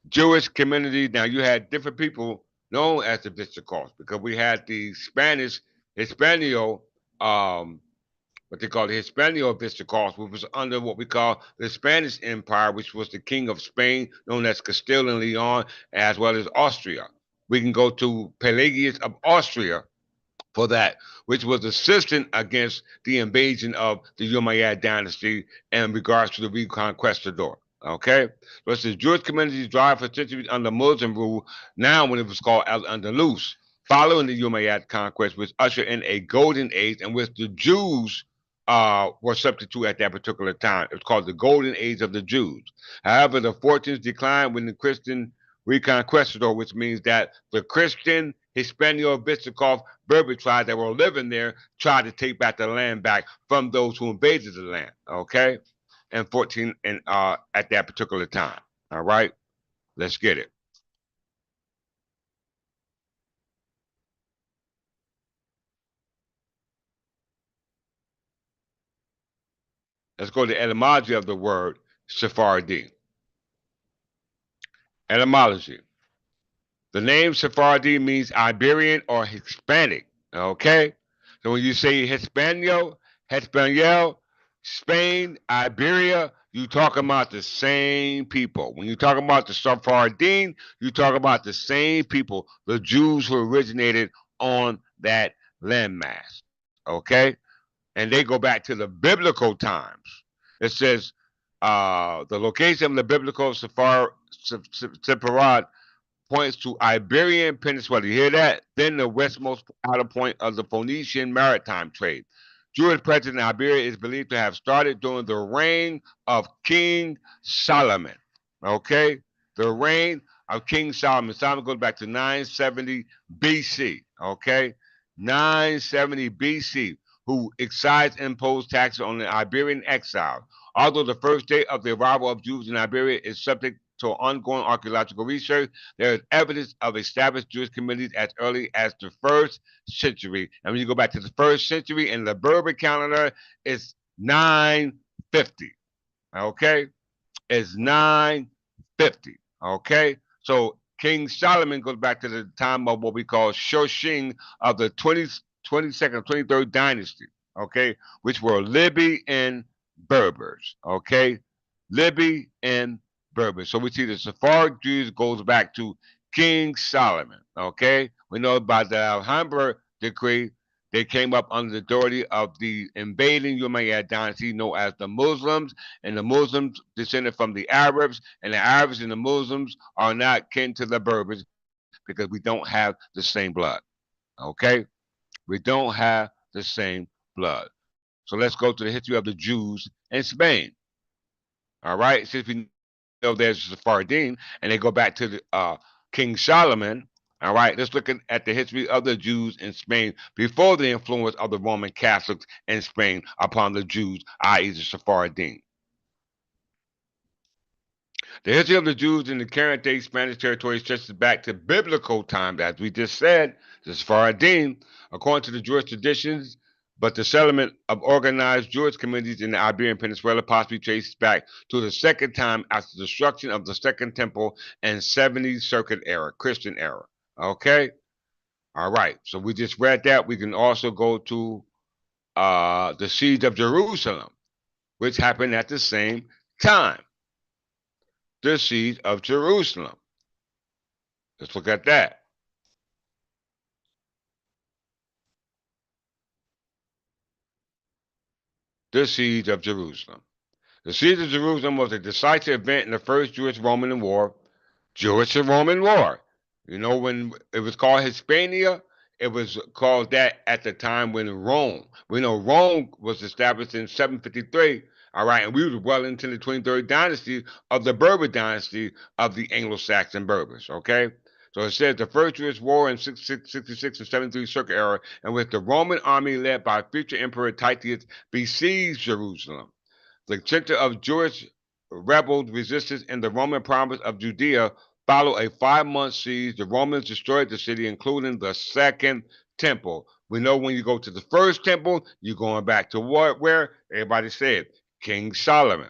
Jewish communities, now you had different people known as the Visigoths because we had the Hispanio, what they call the Hispanio Visigoths, which was under what we call the Spanish Empire, which was the king of Spain, known as Castile and Leon, as well as Austria. We can go to Pelagius of Austria, for that, which was assistant against the invasion of the Umayyad dynasty in regards to the reconquistador. Okay, so it's the Jewish communities drive for centuries under Muslim rule. Now, when it was called Al Andalus, following the Umayyad conquest, which ushered in a golden age in which the Jews were subject to at that particular time. It was called the golden age of the Jews. However, the fortunes declined when the Christian reconquistador, which means that the Christian Hispanio Visigoth Berber tribes that were living there tried to take back the land back from those who invaded the land. Okay, and 14 and at that particular time. All right, let's get it. Let's go to the etymology of the word Sephardi. Etymology. The name Sephardi means Iberian or Hispanic. Okay? So when you say Hispanio, Hispaniola, Spain, Iberia, you talk about the same people. When you talk about the Sephardim, you talk about the same people, the Jews who originated on that landmass. Okay? And they go back to the biblical times. It says the location of the biblical Sepharad points to Iberian Peninsula. You hear that? Then the westmost outer point of the Phoenician maritime trade. Jewish presence in Iberia is believed to have started during the reign of King Solomon. Okay? the reign of King Solomon. Solomon goes back to 970 BC. Okay, 970 BC, who excised and imposed taxes on the Iberian exiles. Although the first date of the arrival of Jews in Iberia is subject to ongoing archaeological research, there is evidence of established Jewish communities as early as the first century. And when you go back to the first century in the Berber calendar, it's 950. Okay, it's 950. Okay, so King Solomon goes back to the time of what we call Shoshin of the 22nd, 23rd dynasty. Okay, which were Libby and Berbers. Okay, Libby and Berbers. So we see the Sephardic Jews goes back to King Solomon. Okay, we know about the Alhambra decree. They came up under the authority of the invading Umayyad dynasty known as the Muslims, and the Muslims descended from the Arabs, and the Arabs and the Muslims are not kin to the Berbers because we don't have the same blood. Okay? We don't have the same blood. So let's go to the history of the Jews in Spain. All right? Since we know there's Sephardim, and they go back to the King Solomon. All right, let's look at the history of the Jews in Spain before the influence of the Roman Catholics in Spain upon the Jews, i.e., the Sephardim. The history of the Jews in the current day Spanish territory stretches back to biblical times, as we just said, the Sephardim, according to the Jewish traditions, but the settlement of organized Jewish communities in the Iberian Peninsula possibly traces back to the second time after the destruction of the Second Temple and 70s Circuit era, Christian era. Okay? All right. So we just read that. We can also go to the siege of Jerusalem, which happened at the same time. The siege of Jerusalem. Let's look at that. The siege of Jerusalem. The siege of Jerusalem was a decisive event in the First Jewish-Roman War. Jewish and Roman War. You know, when it was called Hispania, it was called that at the time when Rome. We know Rome was established in 753. All right, and we were well into the 23rd dynasty of the Berber dynasty of the Anglo-Saxon Berbers. Okay, so it says the First Jewish War in 666 and 73 Circuit era, in which the Roman army led by future Emperor Titus besieged Jerusalem. The center of Jewish rebel resistance in the Roman province of Judea followed a 5-month siege. The Romans destroyed the city, including the second temple. We know when you go to the first temple, you're going back to what? Where? Everybody said King Solomon.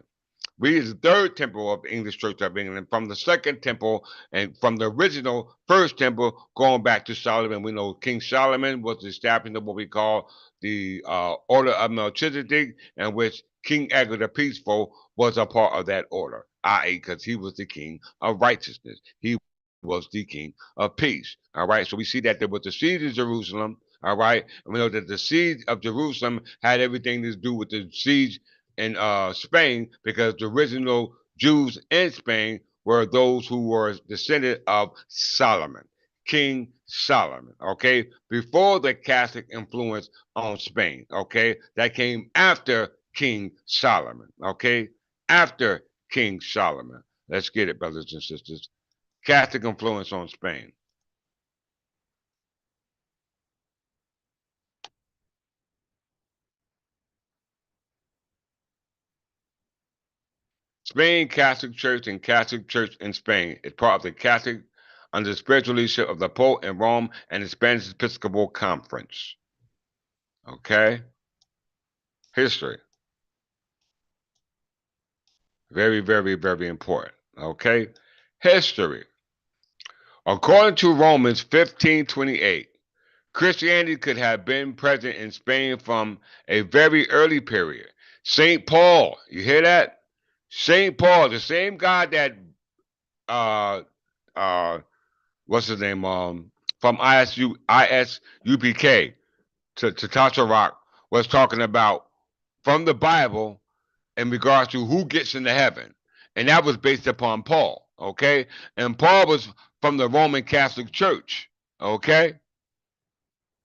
We is the third temple of the English Church of England, from the second temple and from the original first temple going back to Solomon. We know King Solomon was establishing what we call the Order of Melchizedek, in which King Edward the Peaceful was a part of that order, i.e., because he was the king of righteousness. He was the king of peace. All right, so we see that there was the siege of Jerusalem. All right, and we know that the siege of Jerusalem had everything to do with the siege in Spain, because the original Jews in Spain were those who were descended of Solomon, King Solomon, okay, before the Catholic influence on Spain, okay, that came after King Solomon, okay, after King Solomon. Let's get it, brothers and sisters. Catholic influence on Spain. Spain Catholic Church and Catholic Church in Spain is part of the Catholic under the spiritual leadership of the Pope in Rome and the Spanish Episcopal Conference. Okay? History. Very, very, very important. Okay? History. According to Romans 15:28, Christianity could have been present in Spain from a very early period. St. Paul, you hear that? St. Paul, the same guy that uh what's his name? From ISUPK to Tasha Rock was talking about from the Bible in regards to who gets into heaven. And that was based upon Paul, okay? And Paul was from the Roman Catholic Church, okay?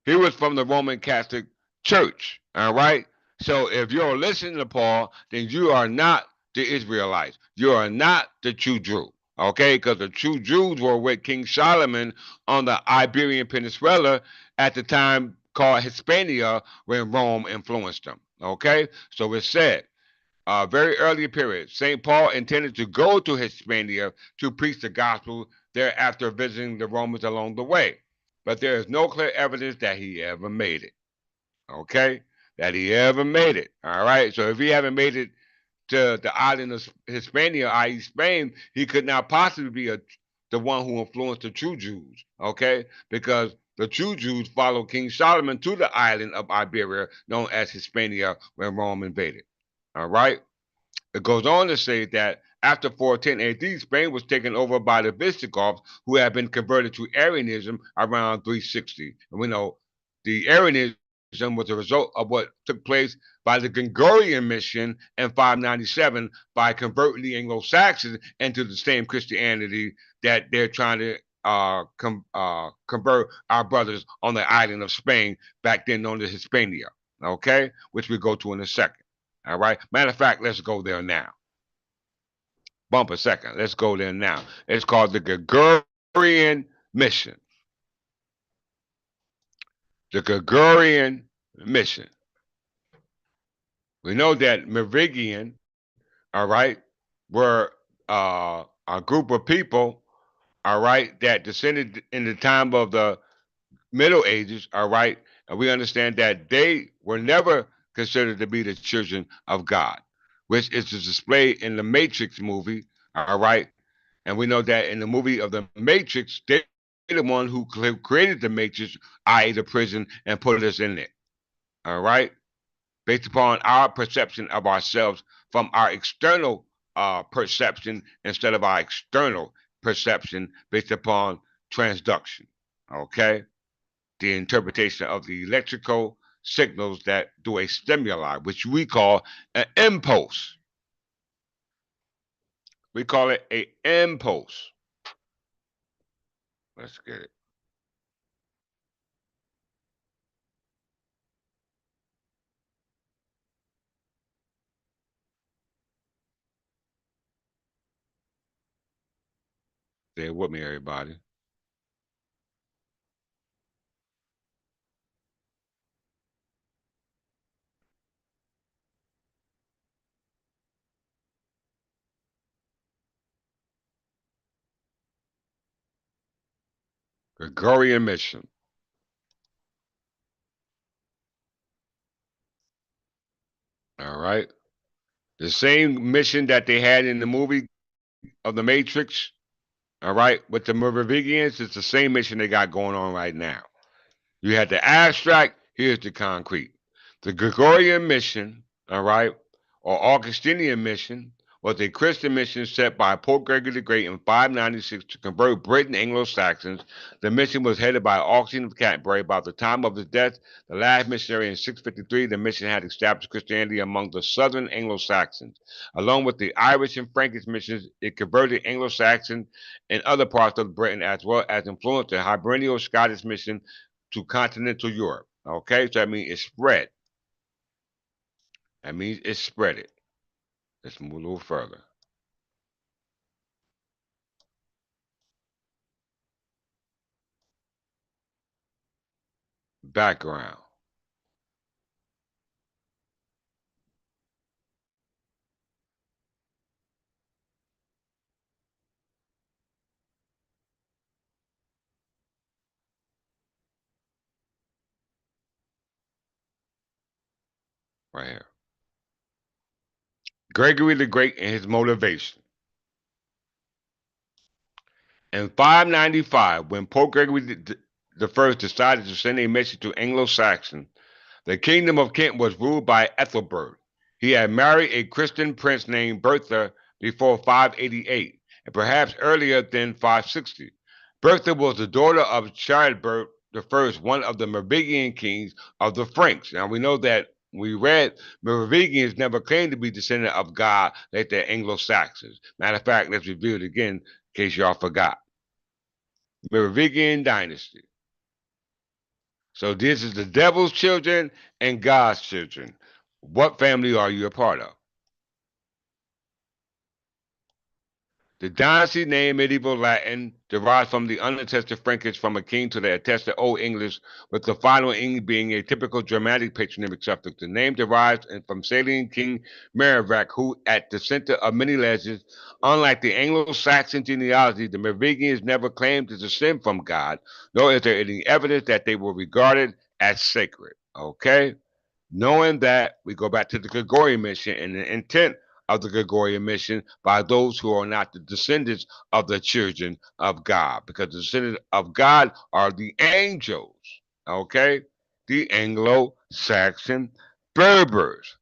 He was from the Roman Catholic Church, all right? So if you're listening to Paul, then you are not the Israelites. You are not the true Jew, Okay, because the true Jews were with King Solomon on the Iberian Peninsula at the time called Hispania when Rome influenced them. Okay, so it said, very early period, St. Paul intended to go to Hispania to preach the gospel there after visiting the Romans along the way. But there is no clear evidence that he ever made it. Okay, that he ever made it. All right, so if he haven't made it to the island of Hispania, i.e., Spain, he could not possibly be the one who influenced the true Jews, okay? Because the true Jews followed King Solomon to the island of Iberia, known as Hispania, when Rome invaded. All right? It goes on to say that after 410 AD, Spain was taken over by the Visigoths, who had been converted to Arianism around 360. And we know the Arianism was a result of what took place by the Gregorian mission in 597 by converting the Anglo-Saxons into the same Christianity that they're trying to convert our brothers on the island of Spain, back then known as Hispania, okay? Which we go to in a second. All right. Matter of fact, let's go there now. Bump a second. Let's go there now. It's called the Gregorian mission. The Gregorian mission. We know that Merovingian, all right, were a group of people, all right, that descended in the time of the Middle Ages, all right, and we understand that they were never considered to be the children of God, which is displayed in the Matrix movie, all right, and we know that in the movie of the Matrix, they're the one who created the Matrix, i.e., the prison, and put us in it, all right, based upon our perception of ourselves from our external perception instead of our external perception based upon transduction, okay? The interpretation of the electrical signals that do a stimuli, which we call an impulse. We call it an impulse. Let's get it. Stay with me, everybody. Gregorian mission. All right. The same mission that they had in the movie of the Matrix, all right, with the Merovingians, it's the same mission they got going on right now. You had the abstract, here's the concrete. The Gregorian mission, all right, or Augustinian mission, was a Christian mission set by Pope Gregory the Great in 596 to convert Britain Anglo-Saxons. The mission was headed by Augustine of Canterbury. By the time of his death, the last missionary in 653, the mission had established Christianity among the southern Anglo-Saxons. Along with the Irish and Frankish missions, it converted Anglo-Saxons in other parts of Britain, as well as influenced the Hiberno-Scottish mission to continental Europe. Okay, so that means it spread. That means it spread it. Let's move a little further. Background. Right here. Gregory the Great and his motivation. In 595, when Pope Gregory the First decided to send a message to Anglo-Saxon, the kingdom of Kent was ruled by Ethelbert. He had married a Christian prince named Bertha before 588, and perhaps earlier than 560. Bertha was the daughter of Childebert the First, one of the Merovingian kings of the Franks. Now we know that we read Merovingians never claimed to be descendant of God like the Anglo-Saxons. Matter of fact, let's review it again in case y'all forgot. Merovingian dynasty. So this is the devil's children and God's children. What family are you a part of? The dynasty name medieval Latin derives from the unattested Frankish from a king to the attested Old English, with the final ing being a typical Germanic patronymic suffix. The name derives from Salian King Merovingian, who, at the center of many legends, unlike the Anglo-Saxon genealogy, the Merovingians never claimed to descend from God, nor is there any evidence that they were regarded as sacred. Okay? Knowing that, we go back to the Gregorian mission and the intent of the Gregorian mission by those who are not the descendants of the children of God, because the descendants of God are the angels, okay? The Anglo-Saxon Berbers.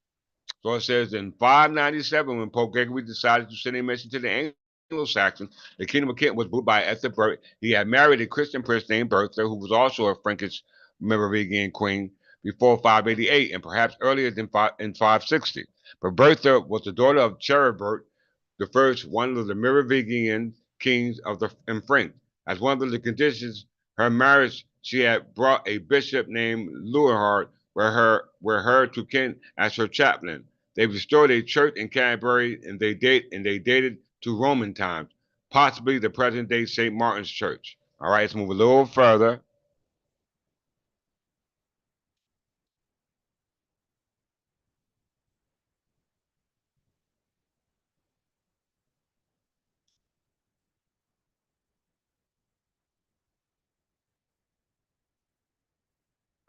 So it says in 597, when Pope Gregory decided to send a mission to the Anglo-Saxons, the kingdom of Kent was ruled by Ethelbert. He had married a Christian prince named Bertha, who was also a Frankish Merovingian queen before 588 and perhaps earlier than in 560. But Bertha was the daughter of Cheribert, the first one of the Merovingian kings of the in France. As one of the conditions her marriage, she had brought a bishop named Luerhard where her to Kent as her chaplain. They restored a church in Canterbury and they dated to Roman times, possibly the present day St. Martin's Church. All right, let's move a little further.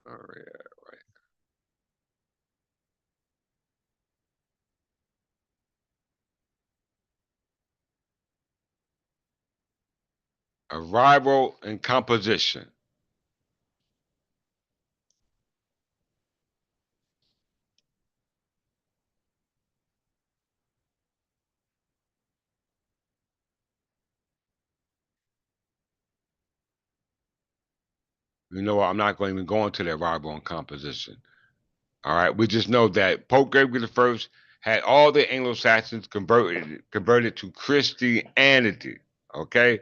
All right. Arrival and composition. You know what? I'm not going to even go into the arrival and composition. All right. We just know that Pope Gregory the First had all the Anglo-Saxons converted to Christianity. Okay,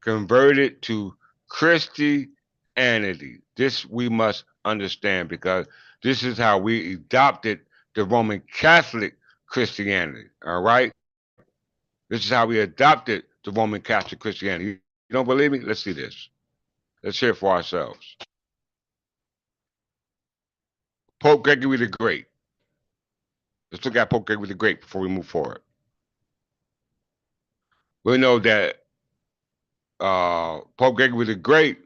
converted to Christianity. This we must understand because this is how we adopted the Roman Catholic Christianity. All right. This is how we adopted the Roman Catholic Christianity. You don't believe me? Let's see this. Let's hear it for ourselves. Pope Gregory the Great. Let's look at Pope Gregory the Great before we move forward. We know that Pope Gregory the Great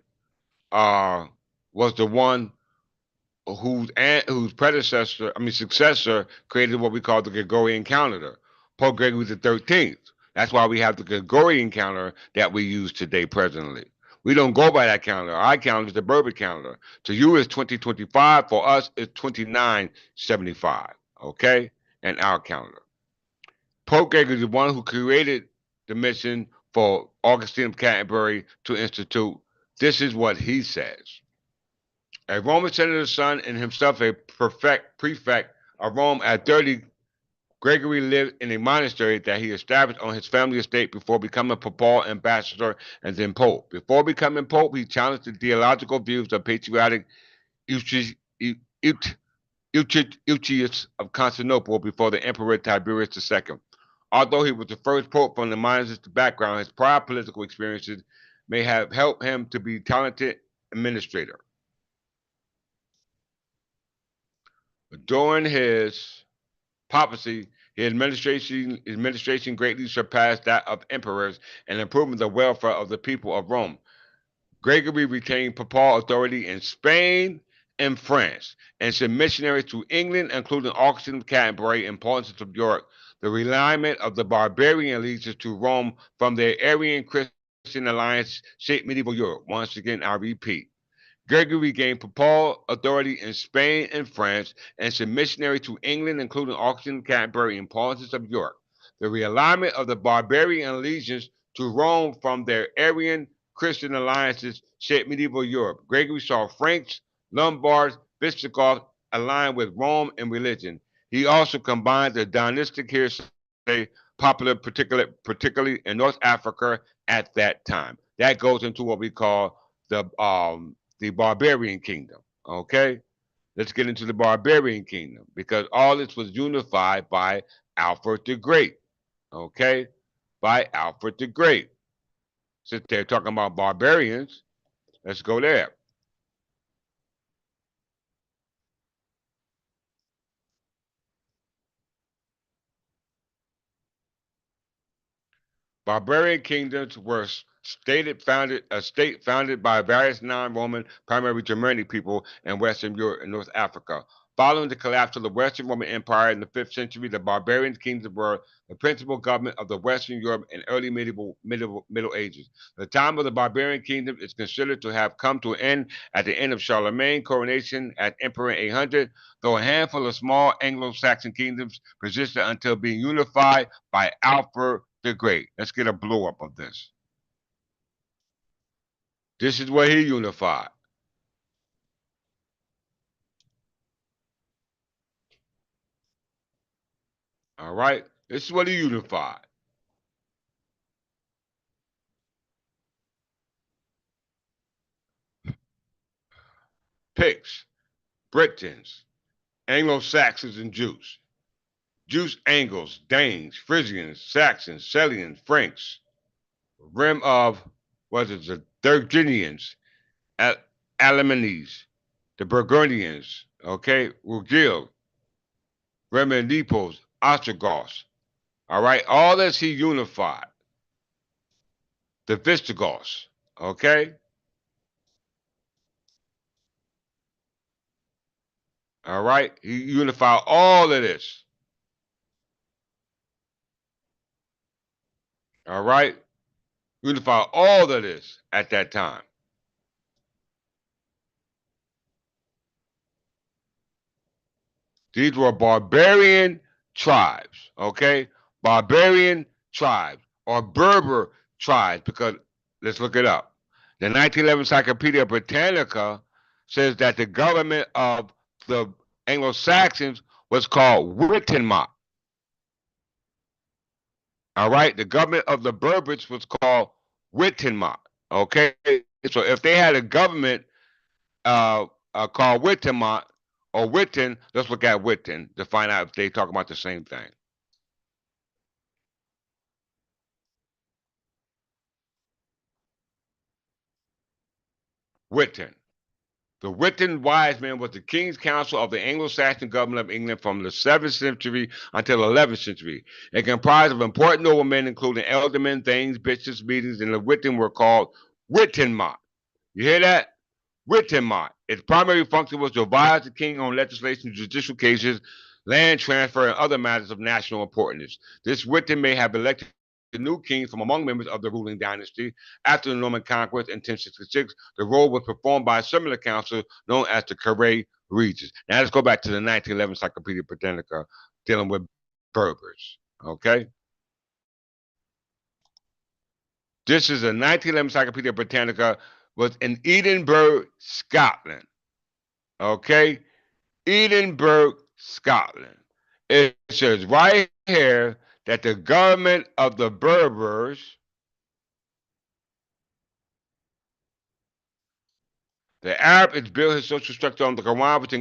uh, was the one whose successor, created what we call the Gregorian calendar, Pope Gregory the 13th. That's why we have the Gregorian calendar that we use today presently. We don't go by that calendar. Our calendar is the Berber calendar. To you, it's 2025. For us, it's 2975. Okay, and our calendar. Pope Gregory is the one who created the mission for Augustine of Canterbury to institute. This is what he says. A Roman senator's son and himself a prefect of Rome at 30, Gregory lived in a monastery that he established on his family estate before becoming papal ambassador and then pope. Before becoming pope, he challenged the theological views of patriotic Eutychius of Constantinople before the Emperor Tiberius II. Although he was the first pope from the monastic background, his prior political experiences may have helped him to be a talented administrator. During his papacy, his administration greatly surpassed that of emperors and improved the welfare of the people of Rome. Gregory retained papal authority in Spain and France and sent missionaries to England, including Augustine of Canterbury and Paulus of York. The realignment of the barbarian allegiance to Rome from their Arian Christian alliance shaped medieval Europe. Once again, I repeat. Gregory gained papal authority in Spain and France and sent missionaries to England, including Augustine of Canterbury and Paulus of York. The realignment of the barbarian allegiance to Rome from their Arian Christian alliances shaped medieval Europe. Gregory saw Franks, Lombards, Visigoths aligned with Rome in religion. He also combined the dynastic hearsay popular particularly in North Africa at that time. That goes into what we call the barbarian kingdom. Okay, let's get into the barbarian kingdom because all this was unified by Alfred the Great. Okay, by Alfred the Great. Since they're talking about barbarians, let's go there. Barbarian kingdoms were a state founded by various non-Roman, primarily Germanic people in Western Europe and North Africa. Following the collapse of the Western Roman Empire in the 5th century, the barbarian kingdoms were the principal government of the Western Europe in early Middle Ages. The time of the barbarian kingdom is considered to have come to an end at the end of Charlemagne's coronation as Emperor in 800, though a handful of small Anglo-Saxon kingdoms persisted until being unified by Alfred the Great. Let's get a blow up of this. This is where he unified. All right? This is what he unified. Picts, Britons, Anglo-Saxons, and Jews. Jews, Angles, Danes, Frisians, Saxons, Salians, Franks. Rim of, what is it, the Thurginians, Alemanese, the Burgundians, okay, Rugil, Remendipos, Ostrogoths. All right, all this he unified. The Visigoths, okay? All right, he unified all of this. All right, unified all of this at that time. These were barbarian tribes, okay? Barbarian tribes or Berber tribes, because let's look it up. The 1911 Encyclopedia Britannica says that the government of the Anglo-Saxons was called Wittenmot. All right, the government of the Berbers was called Wittenmot. Okay, so if they had a government called Wittenmot or Witten, let's look at Witten to find out if they talk about the same thing. Witten. The Witten wise men was the king's council of the Anglo-Saxon government of England from the 7th century until the 11th century. It comprised of important noblemen, including aldermen, thanes, bishops, meetings, and the Witten were called Wittenmot. You hear that? Wittenmot. Its primary function was to advise the king on legislation, judicial cases, land transfer, and other matters of national importance. This Witten may have elected the new king from among members of the ruling dynasty. After the Norman conquest in 1066, the role was performed by a similar council known as the Carré Regis. Now let's go back to the 1911 Encyclopedia Britannica dealing with Berbers. Okay? This is a 1911 Encyclopedia Britannica, was in Edinburgh, Scotland. Okay? Edinburgh, Scotland. It says right here that the government of the Berbers, the Arab is built his social structure on the Quran, which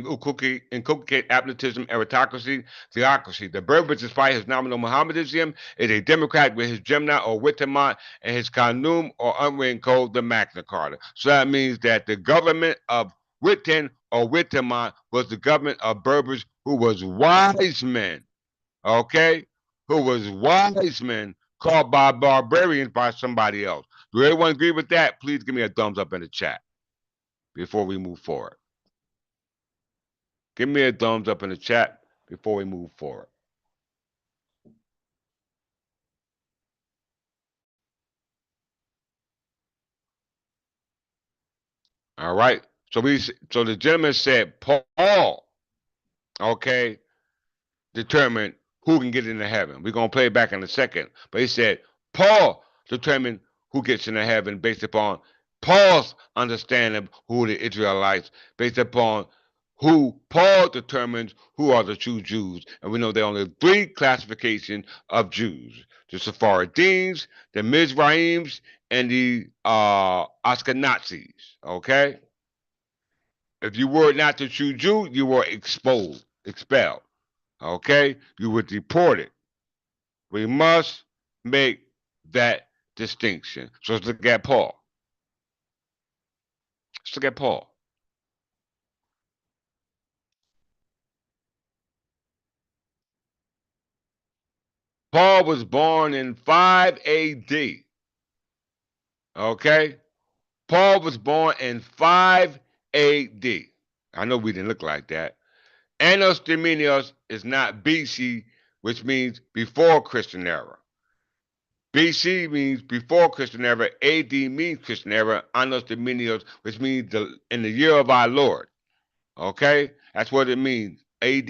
inculcate absolutism, aristocracy, theocracy. The Berbers, despite his nominal Mohammedanism, is a democrat with his Jemna or Wittemot and his Qanun or unwritten code, the Magna Carta. So that means that the government of Witten or Wittemot was the government of Berbers who was wise men, okay? Who was wise men called by barbarians by somebody else. Do everyone agree with that? Please give me a thumbs up in the chat before we move forward. Give me a thumbs up in the chat before we move forward. All right. So the gentleman said Paul, okay, determined who can get into heaven. We're gonna play it back in a second. But he said Paul determined who gets into heaven based upon Paul's understanding of who the Israelites, based upon who Paul determines who are the true Jews. And we know there are only 3 classifications of Jews: the Sephardims, the Mizrahims, and the Ashkenazis. Okay? If you were not the true Jew, you were expelled. Okay? You were deported. We must make that distinction. So let's look at Paul. Let's look at Paul. Paul was born in 5 AD. Okay? Paul was born in 5 AD. I know we didn't look like that. Annos Dominius is not BC, which means before Christian era. BC means before Christian era. AD means Christian era. Annos Dominius, which means in the year of our Lord. Okay? That's what it means. AD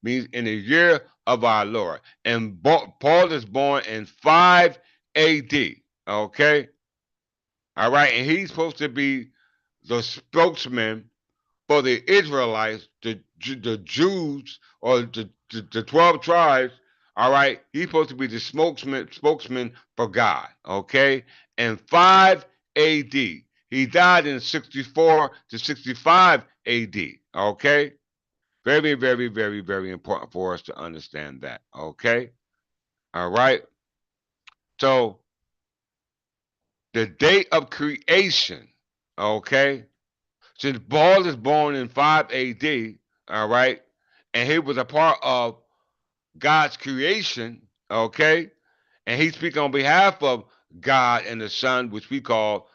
means in the year of our Lord. And Paul is born in 5 AD. Okay? All right? And he's supposed to be the spokesman for the Israelites, the Jews, or the 12 tribes. All right? He's supposed to be the spokesman for God. Okay? In 5 AD. He died in 64 to 65 AD. Okay? Very, very, very, very important for us to understand that. Okay? All right? So, the date of creation, okay? Since Paul is born in 5 AD, all right, and he was a part of God's creation, okay, and he speaks on behalf of God and the Son, which we call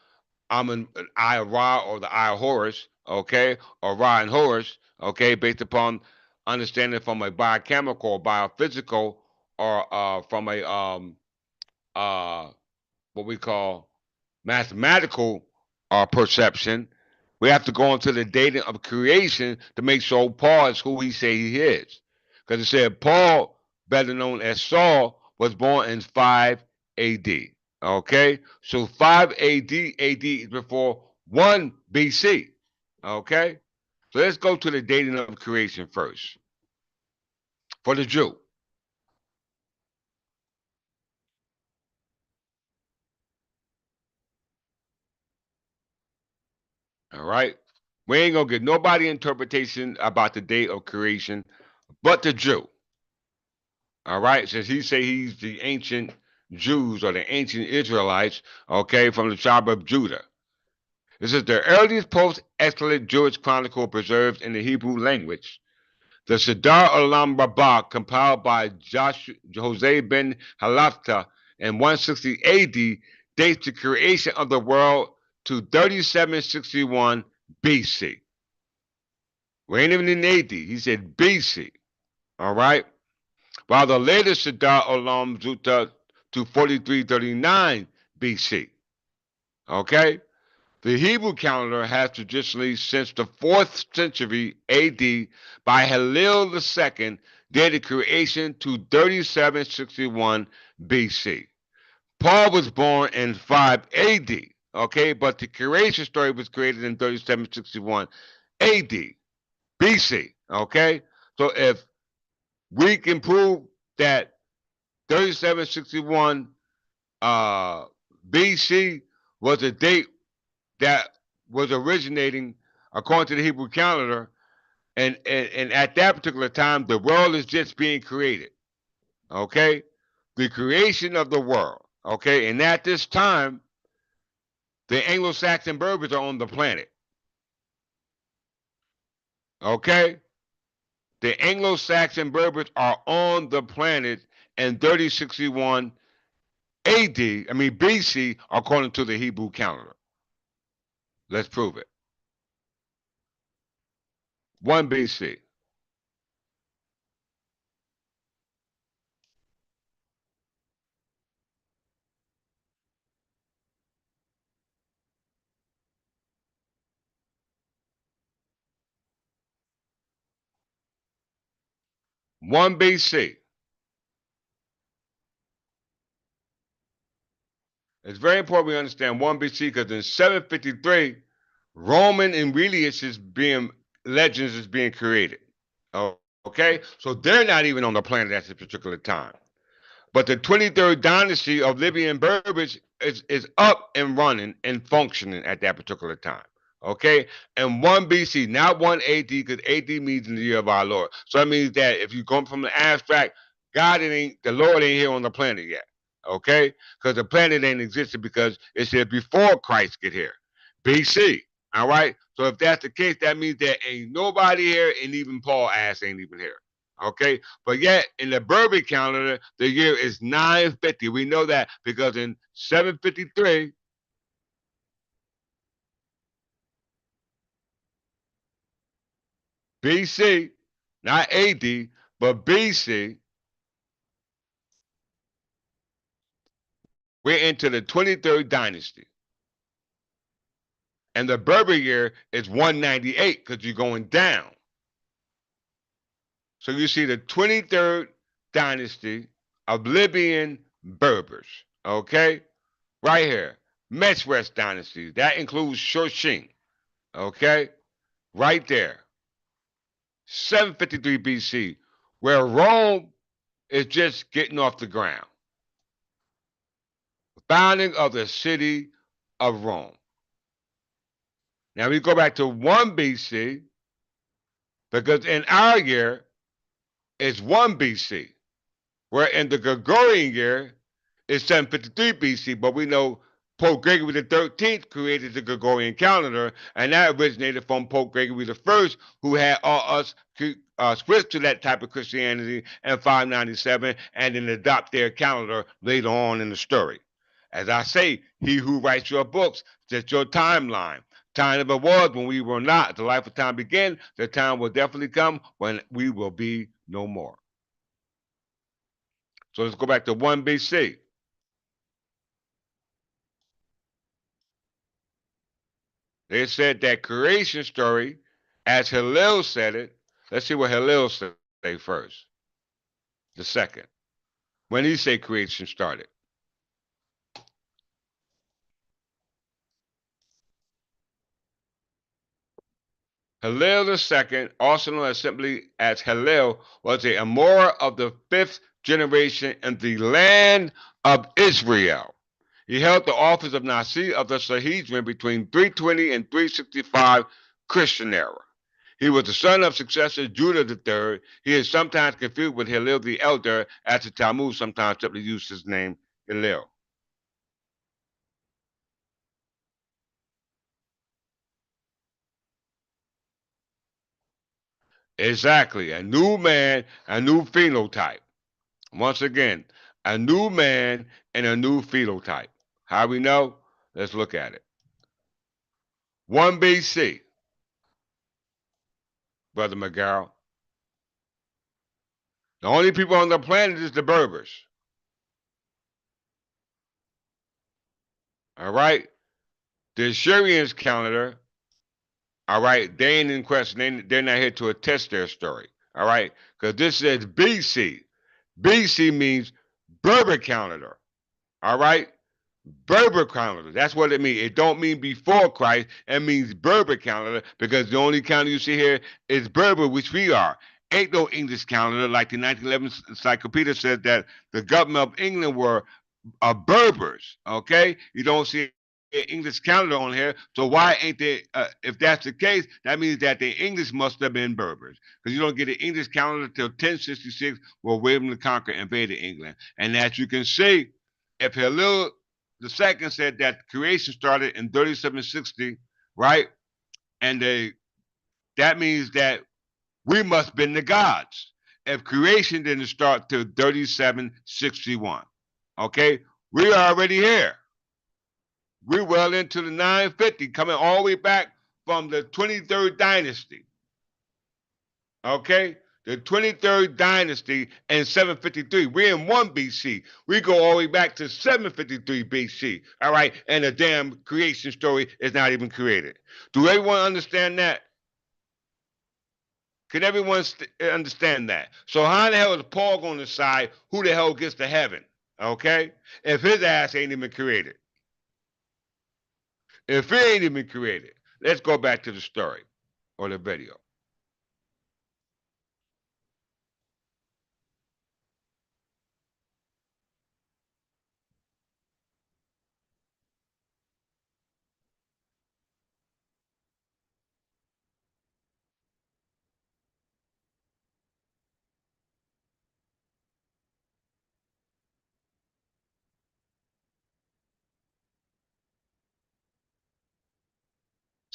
Amun I Ra or the I Horus, okay, or Ra and Horus, okay, based upon understanding from a biochemical or biophysical or from a uh what we call mathematical perception. We have to go into the dating of creation to make sure Paul is who he say he is. Because it said Paul, better known as Saul, was born in 5 AD. Okay? So 5 AD, AD is before 1 BC. Okay? So let's go to the dating of creation first. For the Jew. All right? We ain't gonna get nobody interpretation about the date of creation but the Jew. All right, since he say he's the ancient Jews or the ancient Israelites, okay, from the tribe of Judah. This is the earliest post-exilic Jewish chronicle preserved in the Hebrew language. The Siddur Olam Rabbah, compiled by Jose ben Halafta in 160 AD, dates the creation of the world to 3761 BC. We ain't even in AD. He said BC. All right? While the later Siddur Olam Zuta to 4339 BC. Okay? The Hebrew calendar has traditionally, since the 4th century AD, by Hillel II, dated creation to 3761 BC. Paul was born in 5 AD, okay, but the creation story was created in 3761 AD, BC, okay? So if we can prove that 3761 BC was a date that was originating according to the Hebrew calendar, and at that particular time, the world is just being created. Okay? The creation of the world. Okay? And at this time, the Anglo-Saxon Berbers are on the planet. Okay? The Anglo-Saxon Berbers are on the planet in 3061 BC, according to the Hebrew calendar. Let's prove it. 1 BC. One BC. It's very important we understand 1 BC because in 753, Roman Aurelius is being legends is being created. Okay, so they're not even on the planet at this particular time. But the 23rd dynasty of Libyan Berbers is up and running and functioning at that particular time. Okay, and 1 BC, not 1 AD, because AD means in the year of our Lord. So that means that if you come from the abstract, God ain't the Lord ain't here on the planet yet. okay? Because the planet ain't existed because it said before Christ get here, BC. All right. So if that's the case, that means there ain't nobody here, and even Paul ass ain't even here. Okay. But yet in the Berber calendar, the year is 950. We know that because in 753 BC, not AD, but BC, we're into the 23rd dynasty. And the Berber year is 198 because you're going down. So you see the 23rd dynasty of Libyan Berbers. Okay? Right here. Mesres dynasty. That includes Shoshin. Okay? Right there. 753 BC, where Rome is just getting off the ground. Founding of the city of Rome. Now we go back to 1 BC because in our year it's 1 BC, where in the Gregorian year is 753 BC, but we know Pope Gregory the 13th created the Gregorian calendar, and that originated from Pope Gregory the First, who had us switch to that type of Christianity in 597, and then adopt their calendar later on in the story. As I say, he who writes your books sets your timeline. Time never was when we were not. The life of time began. The time will definitely come when we will be no more. So let's go back to 1 BC. They said that creation story, as Hillel said it. Let's see what Hillel say first. The second, when he say creation started. Hillel the second, also known as simply as Hillel, was a Amora of the fifth generation in the land of Israel. He held the office of Nasi of the Sanhedrin between 320 and 365 Christian era. He was the son of successor Judah III. He is sometimes confused with Hillel the Elder, as the Talmud sometimes simply uses his name Hillel. Exactly, a new man, a new phenotype. Once again, a new man and a new phenotype. How we know? Let's look at it. 1 BC, Brother McGarrell. The only people on the planet is the Berbers. All right? The Assyrians calendar, all right, they ain't in question. They're not here to attest their story. All right? Because this says BC. BC means Berber calendar. All right? Berber calendar. That's what it means. It don't mean before Christ. It means Berber calendar because the only calendar you see here is Berber, which we are. Ain't no English calendar like the 1911 encyclopedia said that the government of England were Berbers. Okay, you don't see an English calendar on here, so why ain't they? If that's the case, that means that the English must have been Berbers because you don't get an English calendar till 1066, where William the Conqueror invaded England. And as you can see, if Hillel the second said that creation started in 3760, right? And that means that we must have been the gods. If creation didn't start till 3761, okay? We're already here. We're well into the 950, coming all the way back from the 23rd dynasty, okay? The 23rd dynasty in 753. We're in 1 BC. We go all the way back to 753 BC. All right. And the damn creation story is not even created. Do everyone understand that? Can everyone understand that? So how the hell is Paul going to decide who the hell gets to heaven? Okay. If his ass ain't even created. If it ain't even created. Let's go back to the story or the video.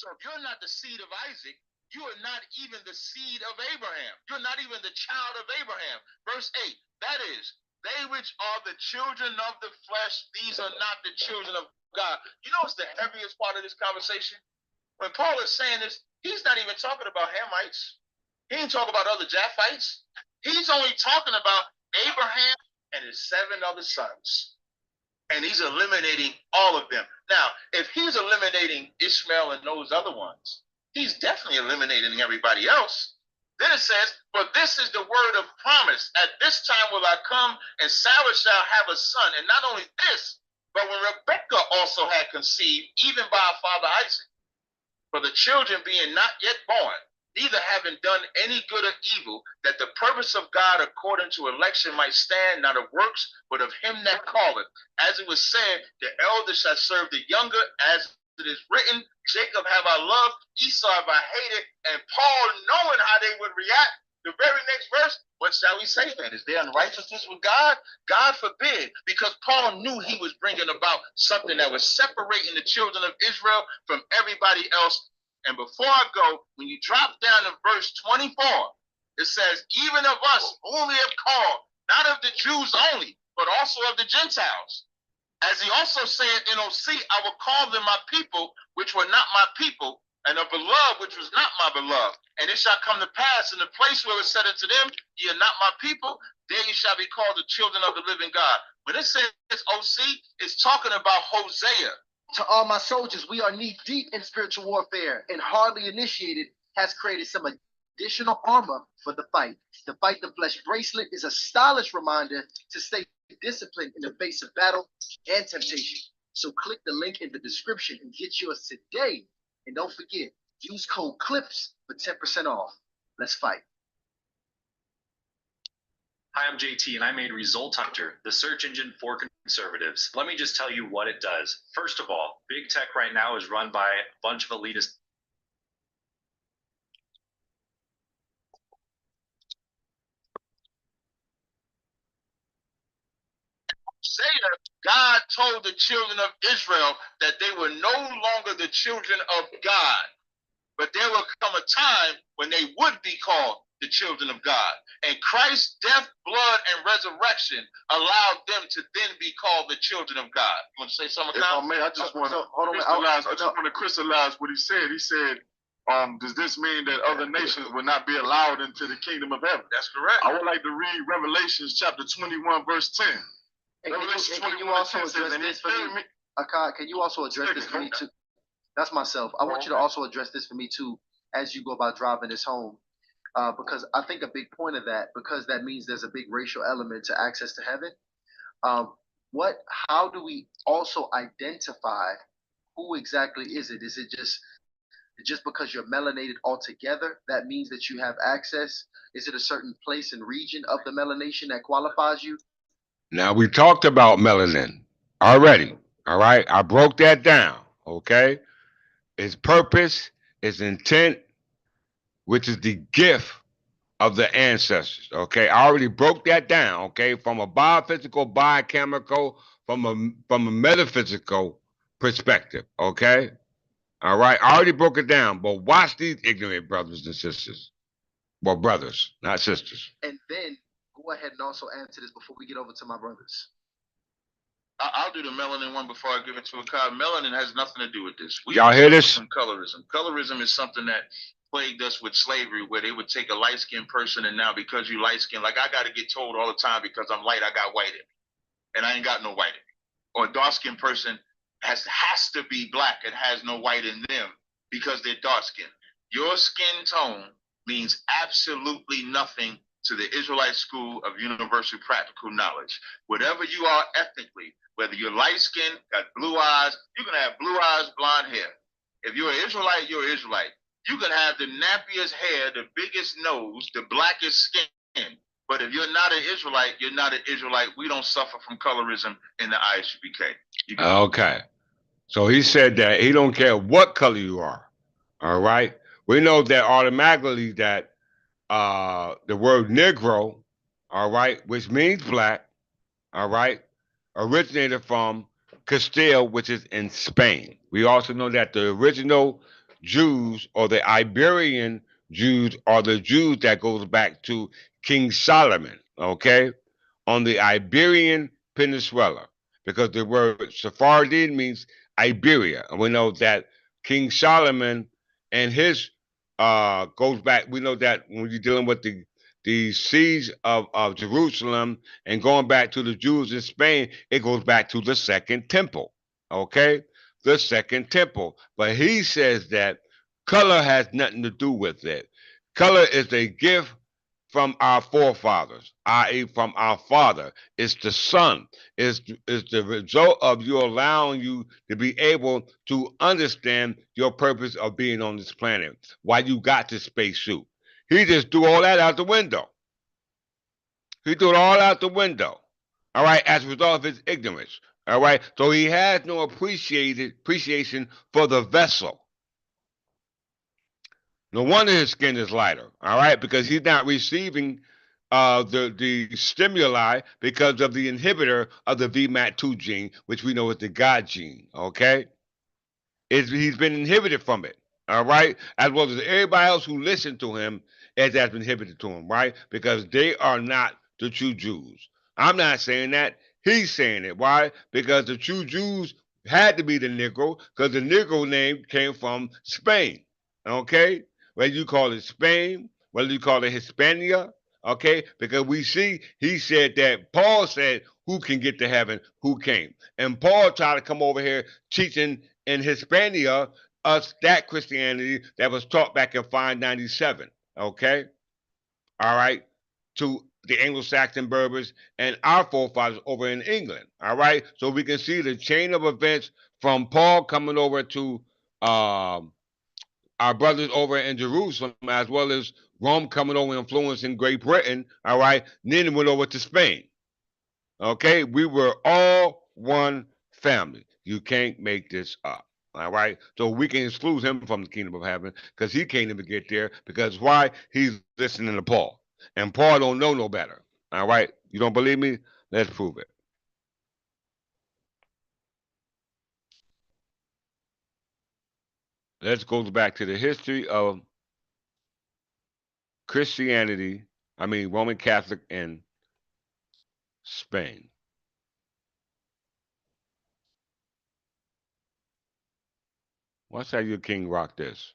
So if you're not the seed of Isaac, you are not even the seed of Abraham. You're not even the child of Abraham. Verse 8, that is, they which are the children of the flesh, these are not the children of God. You know what's the heaviest part of this conversation? When Paul is saying this, he's not even talking about Hamites. He ain't talking about other Japhites. He's only talking about Abraham and his 7 other sons. And he's eliminating all of them. Now, if he's eliminating Ishmael and those other ones, he's definitely eliminating everybody else. Then it says, but this is the word of promise. At this time will I come, and Sarah shall have a son. And not only this, but when Rebekah also had conceived, even by her father Isaac, for the children being not yet born, neither having done any good or evil, that the purpose of God according to election might stand, not of works, but of him that calleth. As it was said, the elder shall serve the younger, as it is written, Jacob have I loved, Esau have I hated. And Paul, knowing how they would react, the very next verse, what shall we say then? Is there unrighteousness with God? God forbid, because Paul knew he was bringing about something that was separating the children of Israel from everybody else. And before I go, when you drop down to verse 24, it says, even of us whom we have called, not of the Jews only, but also of the Gentiles. As he also said in OC, I will call them my people, which were not my people, and a beloved, which was not my beloved. And it shall come to pass in the place where it said unto them, ye are not my people, there ye shall be called the children of the living God. When it says OC, it's talking about Hosea. To all my soldiers, we are knee deep in spiritual warfare, and hardly initiated has created some additional armor for the fight. The Fight the Flesh bracelet is a stylish reminder to stay disciplined in the face of battle and temptation. So click the link in the description and get yours today. And don't forget, use code CLIPS for 10% off. Let's fight. Hi, I'm JT, and I made Result Hunter, the search engine for conservatives. Let me just tell you what it does. First of all, big tech right now is run by a bunch of elitist. God told the children of Israel that they were no longer the children of God, but there will come a time when they would be called the children of God. And Christ's death, blood, and resurrection allowed them to then be called the children of God. You want to say something? If I may, I just want to crystallize what he said. He said, does this mean that other nations will not be allowed into the kingdom of heaven? That's correct. I would like to read Revelations chapter 21, verse 10. Can you also address this for me? Akkad, can you also address this for me too? That's myself. I want you to also address this for me too as you go about driving this home. Because I think a big point of that, because that means there's a big racial element to access to heaven. How do we also identify who exactly is it? Is it just because you're melanated altogether, that means that you have access? Is it a certain place and region of the melanation that qualifies you? Now, we talked about melanin already. All right. I broke that down. Okay. Its purpose, its intent, which is the gift of the ancestors. Okay. I already broke that down. Okay. From a biophysical, biochemical, from a metaphysical perspective. Okay. All right. I already broke it down. But watch these ignorant brothers and sisters. Well, brothers, not sisters. And then go ahead and also answer this before we get over to my brothers. I'll do the melanin one before I give it to Akkad. Melanin has nothing to do with this. Y'all hear this? From colorism. Colorism is something that plagued us with slavery, where they would take a light-skinned person, and now because you light-skinned, like I got to get told all the time because I'm light, I got white in me, and I ain't got no white in me. Or a dark-skinned person has to be black and has no white in them because they're dark-skinned. Your skin tone means absolutely nothing to the Israelite school of universal practical knowledge. Whatever you are ethnically, whether you're light-skinned, got blue eyes, you can have blue eyes, blonde hair. If you're an Israelite, you're an Israelite. You can have the nappiest hair, the biggest nose, the blackest skin. But if you're not an Israelite, you're not an Israelite. We don't suffer from colorism in the ISUPK. Okay. So he said that he don't care what color you are. All right. We know that automatically that the word Negro, all right, which means black, all right, originated from Castile, which is in Spain. We also know that the original Jews or the Iberian Jews are the Jews that goes back to King Solomon, okay, on the Iberian Peninsula, because the word Sephardim means Iberia. And we know that King Solomon and his goes back, we know that when you're dealing with the siege of Jerusalem and going back to the Jews in Spain, it goes back to the Second Temple, okay? The Second Temple. But he says that color has nothing to do with it. Color is a gift from our forefathers, i.e., from our Father. It's the Son. It's the result of you allowing you to be able to understand your purpose of being on this planet. Why you got this spacesuit. He just threw all that out the window. He threw it all out the window. All right, as a result of his ignorance. All right, so he has no appreciation for the vessel. No wonder his skin is lighter, all right, because he's not receiving the stimuli because of the inhibitor of the VMAT2 gene, which we know is the God gene, okay? He's been inhibited from it, all right? As well as everybody else who listened to him has been inhibited to him, right? Because they are not the true Jews. I'm not saying that. He's saying it. Why? Because the true Jews had to be the Negro, because the Negro name came from Spain, okay? Whether you call it Spain, whether you call it Hispania, okay? Because we see, he said that Paul said, who can get to heaven, who came. And Paul tried to come over here teaching in Hispania us that Christianity that was taught back in 597, okay? All right? To the Anglo-Saxon Berbers and our forefathers over in England, all right? So we can see the chain of events from Paul coming over to our brothers over in Jerusalem, as well as Rome coming over influencing Great Britain, all right? And then it went over to Spain, okay? We were all one family. You can't make this up. All right. So we can exclude him from the kingdom of heaven because he can't even get there. Because why? He's listening to Paul. And Paul don't know no better. All right. You don't believe me? Let's prove it. Let's go back to the history of Christianity. I mean Roman Catholic in Spain. What's how your king rock this?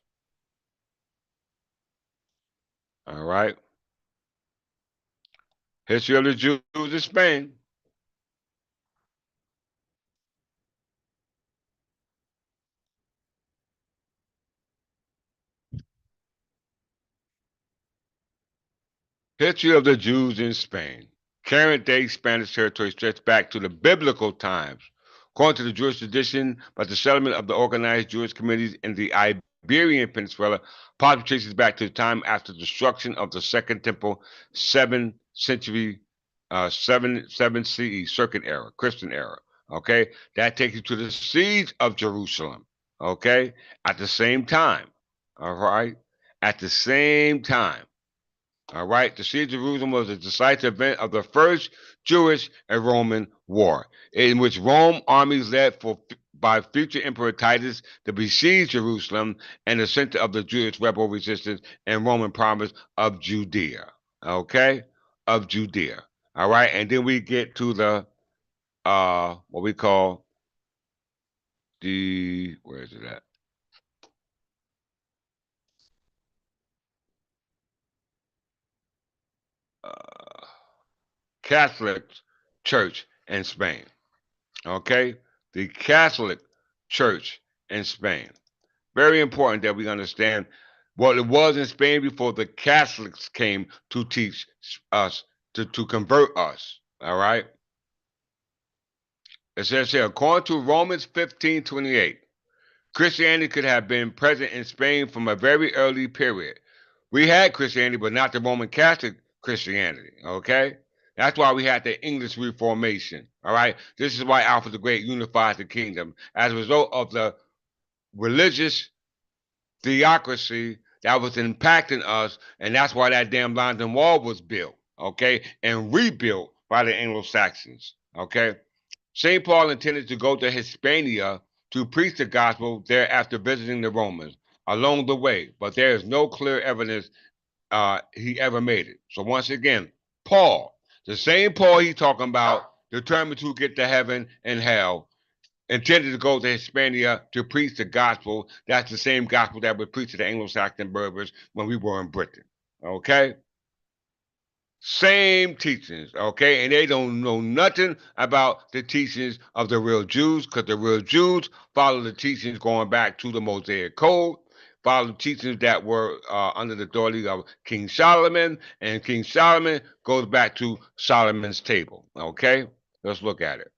All right. History of the Jews in Spain. History of the Jews in Spain. Current day Spanish territory stretched back to the biblical times. According to the Jewish tradition, by the settlement of the organized Jewish communities in the Iberian Peninsula, possibly traces back to the time after the destruction of the Second Temple, 7th century, 7 CE, Circuit era, Christian era. Okay, that takes you to the siege of Jerusalem. Okay, at the same time. All right, at the same time. All right, the siege of Jerusalem was a decisive event of the First Jewish and Roman War, in which Rome armies led by future Emperor Titus to besiege Jerusalem and the center of the Jewish rebel resistance and Roman promise of Judea. Okay, of Judea. All right, and then we get to the what we call the where is it at? Catholic Church in Spain. Okay, the Catholic Church in Spain. Very important that we understand what it was in Spain before the Catholics came to teach us, to convert us. All right. It says here, according to Romans 15:28, Christianity could have been present in Spain from a very early period. We had Christianity, but not the Roman Catholic Christianity. Okay. That's why we had the English Reformation. All right. This is why Alfred the Great unified the kingdom as a result of the religious theocracy that was impacting us, and that's why that damn London Wall was built, okay, and rebuilt by the Anglo-Saxons, okay. St. Paul intended to go to Hispania to preach the gospel there after visiting the Romans. along the way, but there is no clear evidence he ever made it. So once again, Paul, the same Paul he's talking about, determined to get to heaven and hell, intended to go to Hispania to preach the gospel. That's the same gospel that we preached to the Anglo-Saxon Berbers when we were in Britain. Okay? Same teachings, okay? And they don't know nothing about the teachings of the real Jews, because the real Jews follow the teachings going back to the Mosaic Code, follow the teachings that were under the authority of King Solomon, and King Solomon goes back to Solomon's table, okay? Let's look at it.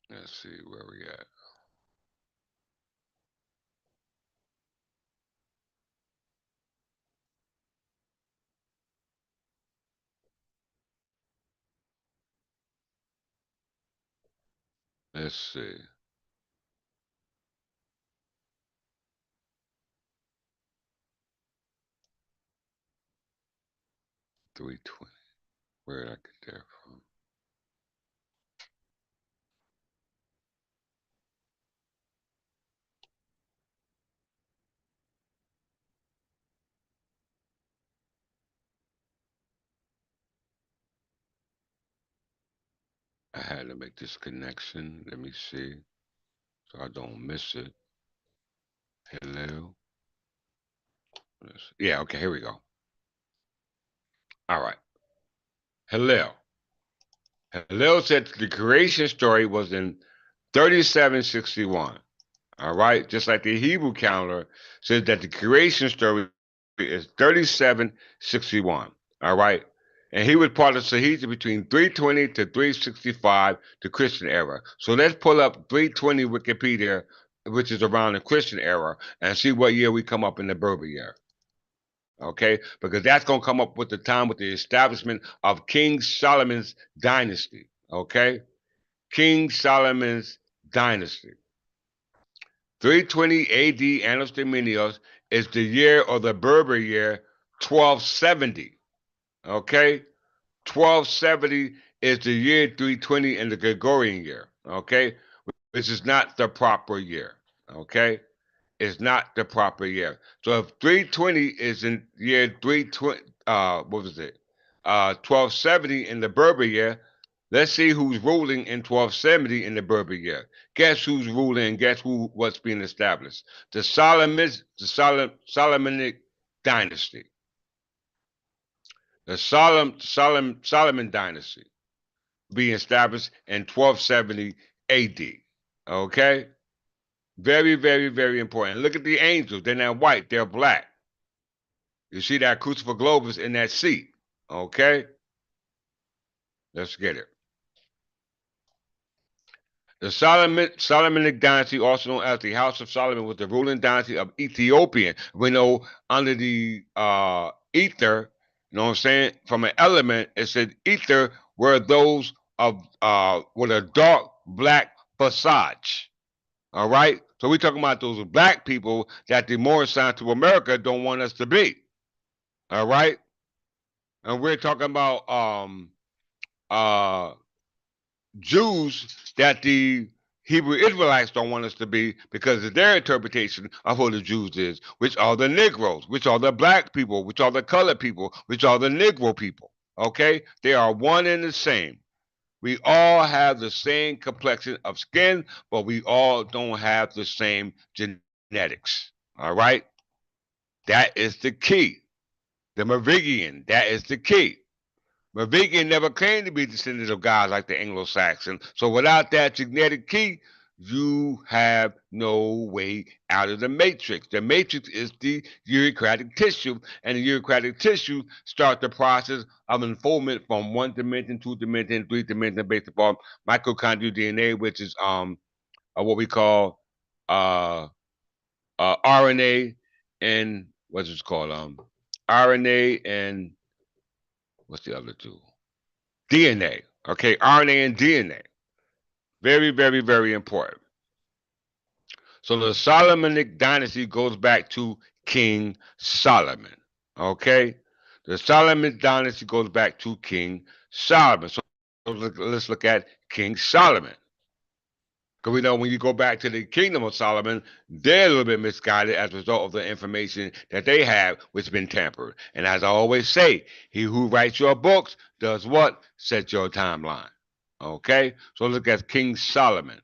Let's see where we at. Let's see. $3.20. Where did I get that from? I had to make this connection. Let me see, so I don't miss it. Hello. Yeah, okay, here we go. All right. Hillel. Hillel said the creation story was in 3761. All right. Just like the Hebrew calendar says that the creation story is 3761. All right. And he was part of Sahita between 320 to 365, the Christian era. So let's pull up 320 Wikipedia, which is around the Christian era, and see what year we come up in the Berber year. Okay, because that's going to come up with the time with the establishment of King Solomon's dynasty. Okay, King Solomon's dynasty. 320 AD Annus Dominios is the year of the Berber year 1270. Okay, 1270 is the year 320 in the Gregorian year. Okay, which is not the proper year. Okay, is not the proper year. So if 320 is in year 320, what was it? 1270 in the Berber year. Let's see who's ruling in 1270 in the Berber year. Guess who's ruling? Guess what's being established? The Solomonic dynasty. The Solomon dynasty being established in 1270 AD. Okay? Very, very, very important. Look at the angels. They're not white, they're black. You see that crucifer globus in that seat. Okay? Let's get it. The Solomonic dynasty, also known as the House of Solomon, was the ruling dynasty of Ethiopian. We know under the ether, you know what I'm saying? From an element, it said ether were those of with a dark black visage. All right? So we're talking about those black people that the Moor assigned to America don't want us to be. All right? And we're talking about Jews that the Hebrew Israelites don't want us to be because of their interpretation of who the Jews is, which are the Negroes, which are the black people, which are the colored people, which are the Negro people. Okay? They are one and the same. We all have the same complexion of skin, but we all don't have the same genetics. All right? That is the key. The Merovingian, that is the key. Merovingian never claimed to be descendants of God like the Anglo-Saxon. So without that genetic key, you have no way out of the matrix. The matrix is the eukaryotic tissue, and the eukaryotic tissue starts the process of unfoldment from 1 dimension, 2 dimension, 3 dimension based upon mitochondrial DNA, which is what we call RNA and what's it called? RNA and what's the other two? DNA. Okay, RNA and DNA. Very, very, very important. So the Solomonic dynasty goes back to King Solomon. Okay? The Solomon dynasty goes back to King Solomon. So let's look at King Solomon. Because we know when you go back to the kingdom of Solomon, they're a little bit misguided as a result of the information that they have, which has been tampered. And as I always say, he who writes your books does what? Sets your timeline. Okay? So look at King Solomon.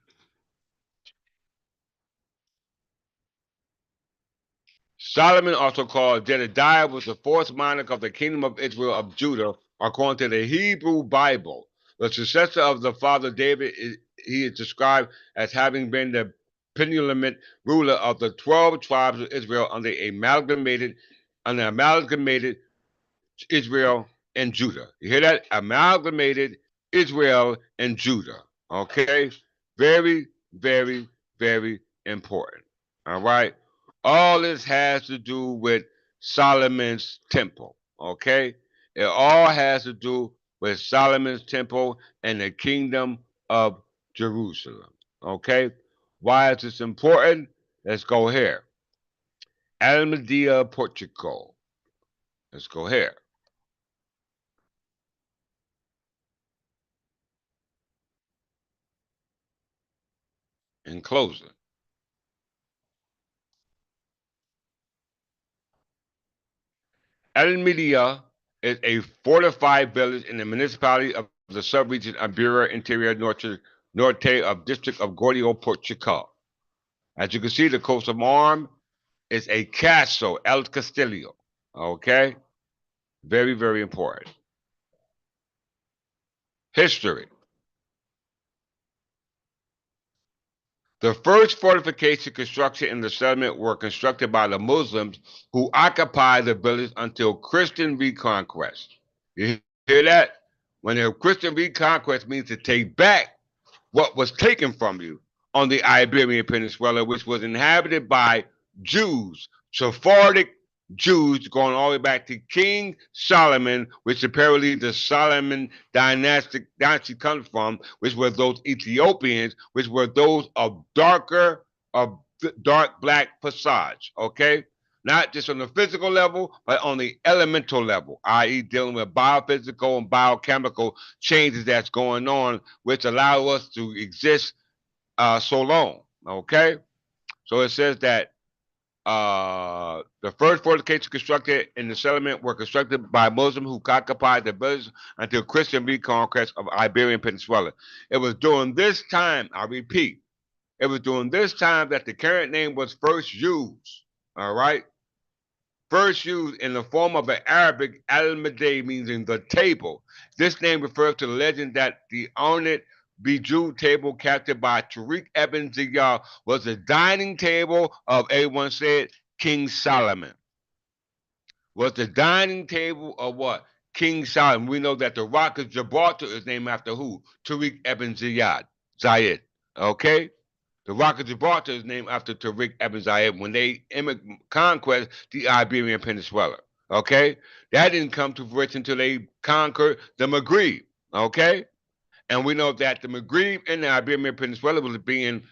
Solomon, also called Jedediah, was the fourth monarch of the kingdom of Israel of Judah, according to the Hebrew Bible. The successor of the father David, he is described as having been the penultimate ruler of the 12 tribes of Israel under amalgamated Israel and Judah. You hear that? Amalgamated Israel and Judah. Okay? Very, very, very important. All right? All this has to do with Solomon's temple. Okay? It all has to do with Solomon's temple and the kingdom of Jerusalem. Okay? Why is this important? Let's go here. Almeida, Portugal. Let's go here. In closing, Almeida is a fortified village in the municipality of the subregion Iberia Interior Norte of District of Guardia, Portugal. As you can see, the coat of arms is a castle, El Castillo. Okay? Very, very important. History. The first fortification construction in the settlement were constructed by the Muslims who occupied the village until Christian reconquest. You hear that? When a Christian reconquest means to take back what was taken from you on the Iberian Peninsula, which was inhabited by Jews, Sephardic Jews, going all the way back to King Solomon, which apparently the Solomon dynasty comes from, which were those Ethiopians, which were those of dark black passage. Okay, not just on the physical level, but on the elemental level, i.e., dealing with biophysical and biochemical changes that's going on, which allow us to exist so long. Okay, so it says that the first fortifications constructed in the settlement were constructed by Muslims who occupied the village until Christian reconquest of Iberian Peninsula. It was during this time, I repeat, it was during this time that the current name was first used. All right, first used in the form of an Arabic al-Madai, meaning the table. This name refers to the legend that the ornate bejeweled table captured by Tariq ibn Ziyad was the dining table of, everyone said, King Solomon. Was the dining table of what? King Solomon. We know that the Rock of Gibraltar is named after who? Tariq ibn Ziyad. Zayed. Okay? The Rock of Gibraltar is named after Tariq ibn Ziyad when they conquered the Iberian Peninsula. Okay? That didn't come to fruition until they conquered the Maghreb. Okay? And we know that the Maghreb and the Iberian Peninsula was being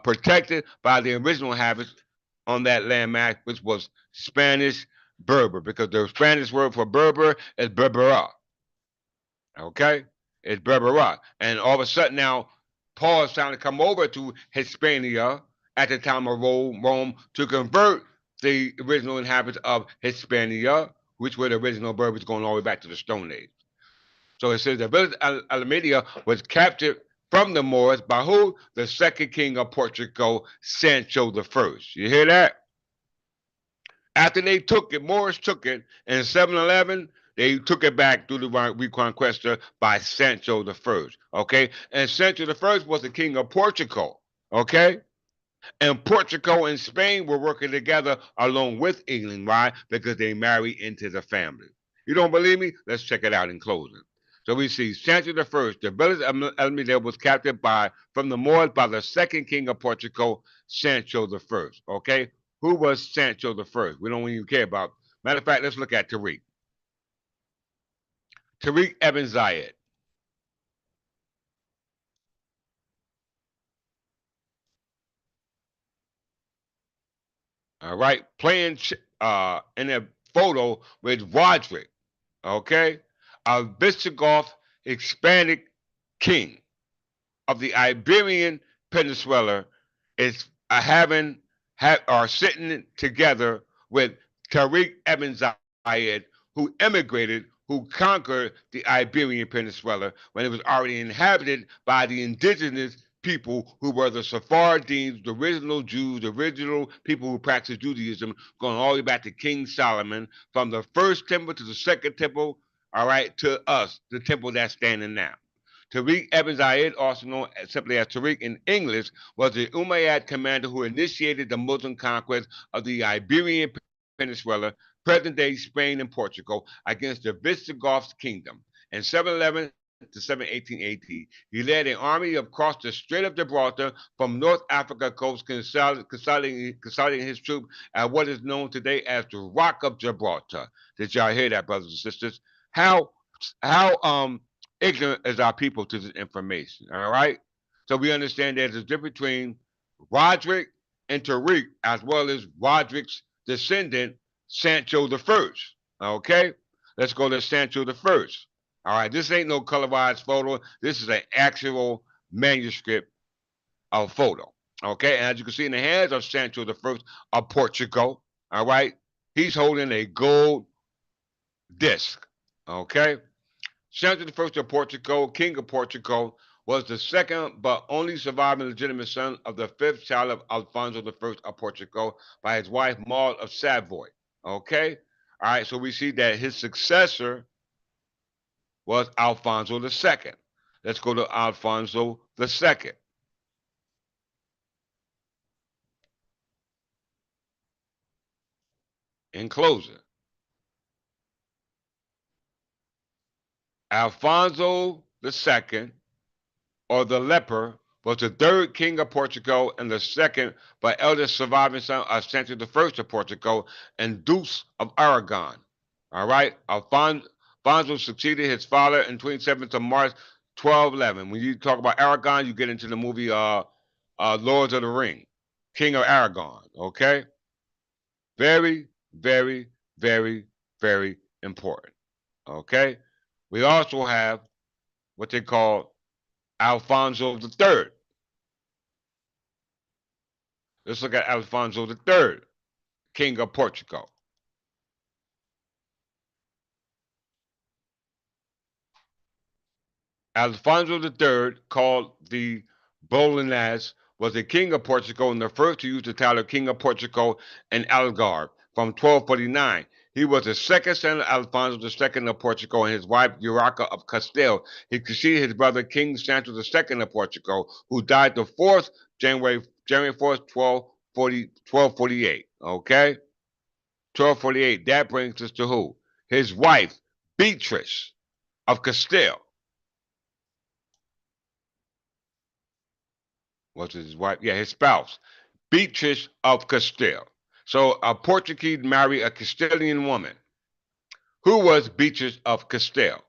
protected by the original inhabitants on that landmass, which was Spanish Berber, because the Spanish word for Berber is Berbera. Okay? It's Berbera. And all of a sudden now, Paul is trying to come over to Hispania at the time of Rome to convert the original inhabitants of Hispania, which were the original Berbers going all the way back to the Stone Age. So it says the village of Almeida was captured from the Moors by who? The second king of Portugal, Sancho I. You hear that? After they took it, Moors took it in 711. They took it back through the reconquista by Sancho I. Okay, and Sancho I was the king of Portugal. Okay, and Portugal and Spain were working together along with England. Why? Because they marry into the family. You don't believe me? Let's check it out in closing. So we see Sancho I, the village of Almeida was captured from the Moors by the second king of Portugal, Sancho I. Okay, who was Sancho I? We don't even care about. Matter of fact, let's look at Tariq. Tariq ibn Zayed. all right, playing in a photo with Roderick, okay, a Visigoth Hispanic king of the Iberian Peninsula is are sitting together with Tariq Ibn Zayed, who immigrated, who conquered the Iberian Peninsula when it was already inhabited by the indigenous people who were the Sephardims, the original Jews, the original people who practiced Judaism, going all the way back to King Solomon, from the first temple to the second temple, all right, to us, the temple that's standing now. Tariq Ibn Zayed, also known simply as Tariq in English, was the Umayyad commander who initiated the Muslim conquest of the Iberian Peninsula, present-day Spain and Portugal, against the Visigoths kingdom. In 711 to 718 AD, he led an army across the Strait of Gibraltar from North Africa coast, consolidating his troops at what is known today as the Rock of Gibraltar. Did y'all hear that, brothers and sisters? How how ignorant is our people to this information? All right. So we understand there's a difference between Roderick and Tariq, as well as Roderick's descendant, Sancho the First. Okay. Let's go to Sancho the First. All right. This ain't no colorized photo. This is an actual manuscript of photo. Okay. And as you can see in the hands of Sancho the First of Portugal, all right, he's holding a gold disc. Okay. Sancho the First of Portugal, King of Portugal, was the second but only surviving legitimate son of the fifth child of Alfonso the First of Portugal by his wife Maud of Savoy. Okay? All right, so we see that his successor was Alfonso the Second. Let's go to Alfonso the Second. In closing, Alfonso the Second, or the leper, was the third king of Portugal and the second but eldest surviving son of Sancho the First of Portugal and Dukes of Aragon. All right, Alfonso succeeded his father in 27th of March 1211. When you talk about Aragon, you get into the movie Lords of the Ring, King of Aragon. Okay, very, very, very, very important. Okay, we also have what they call Alfonso the Third. Let's look at Alfonso the Third, King of Portugal. Alfonso the Third, called the Bolinas, was the king of Portugal and the first to use the title King of Portugal and Algarve from 1249. He was the second son of Alfonso II of Portugal and his wife Uraca of Castile. He succeeded his brother King Sancho II of Portugal, who died the 4th January 4th, 1248. Okay? 1248. That brings us to who? His wife, Beatrice of Castile. Was his wife? Yeah, his spouse, Beatrice of Castile. So a Portuguese married a Castilian woman. Who was Beatrice of Castile?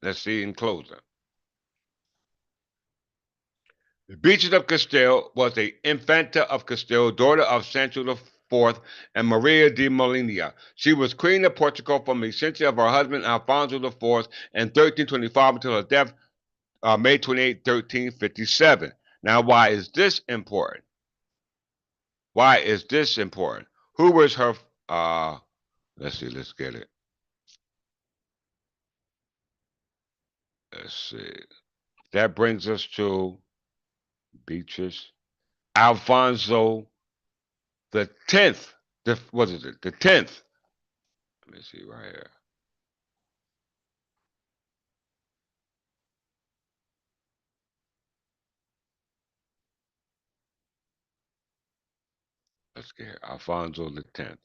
Let's see in closing. Beatrice of Castile was the Infanta of Castile, daughter of Sancho IV and Maria de Molina. She was Queen of Portugal from the century of her husband Alfonso IV in 1325 until her death May 28, 1357. Now, why is this important? Why is this important? Who was her? Let's see. Let's get it. Let's see. That brings us to Beatrice, Alfonso the 10th. What is it? The 10th. Let me see right here. Let's get here. Alfonso the 10th.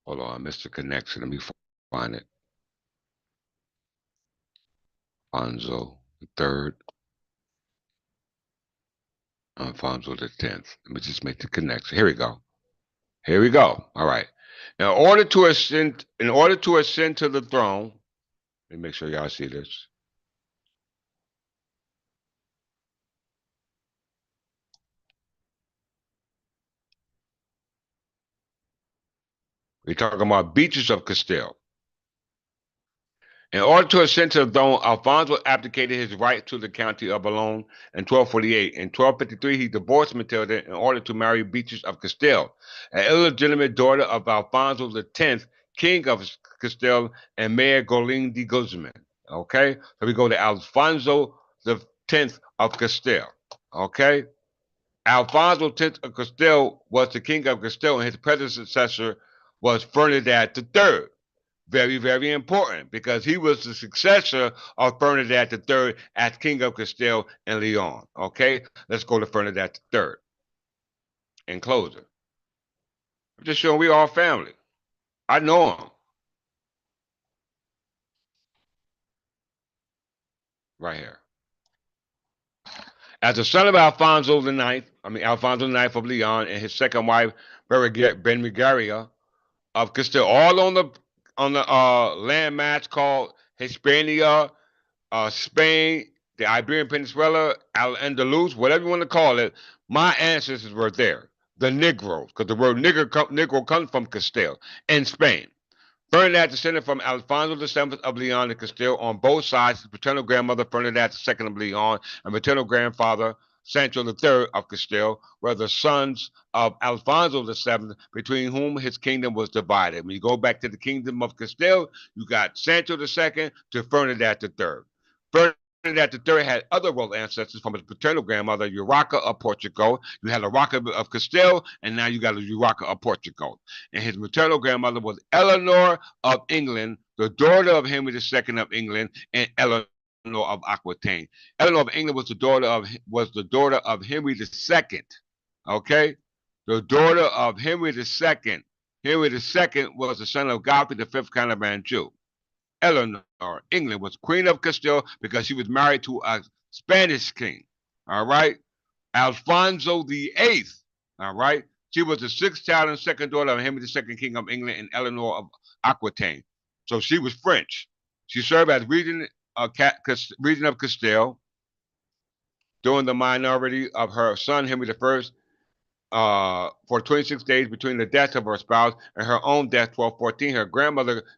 Hold on, I missed the connection. Let me find it. Alfonso the 3rd. Alfonso the 10th. Let me just make the connection. Here we go. Here we go. All right. In order to ascend to the throne, let me make sure y'all see this. We're talking about Beaches of Castile. In order to ascend to the throne, Alfonso abdicated his right to the county of Boulogne in 1248. In 1253, he divorced Matilda in order to marry Beatrice of Castile, an illegitimate daughter of Alfonso X, King of Castile, and Mayor Golin de Guzman. Okay, so we go to Alfonso X of Castile. Okay, Alfonso X of Castile was the King of Castile, and his predecessor was Ferdinand III. Very, very important because he was the successor of Ferdinand III as King of Castile and Leon. Okay, let's go to Ferdinand III in closing. I'm just showing we all family. I know him right here. As the son of Alfonso IX of Leon and his second wife, Berengaria of Castile, all on the land match called Hispania, Spain, the Iberian Peninsula, Al-Andalus, whatever you want to call it, my ancestors were there. The Negroes, because the word Negro comes from Castile, in Spain. Ferdinand descended from Alfonso VII of Leon and Castile on both sides. His paternal grandmother, Ferdinand II of Leon, and maternal grandfather, Sancho III of Castile, were the sons of Alfonso VII, between whom his kingdom was divided. When you go back to the kingdom of Castile, you got Sancho II to Ferdinand III. Ferdinand III had other royal ancestors from his paternal grandmother, Urraca of Portugal. You had Urraca of Castile, and now you got a Urraca of Portugal. And his maternal grandmother was Eleanor of England, the daughter of Henry II of England, and Eleanor of Aquitaine. Eleanor of England was the daughter of Henry II. Okay, the daughter of Henry II. Henry II was the son of Godfrey the Fifth, Count of Anjou. Eleanor, England, was Queen of Castile because she was married to a Spanish king. All right, Alfonso VIII. All right, she was the sixth child and second daughter of Henry II, King of England, and Eleanor of Aquitaine. So she was French. She served as regent of Castile during the minority of her son Henry I, for 26 days between the death of her spouse and her own death, 1214. Her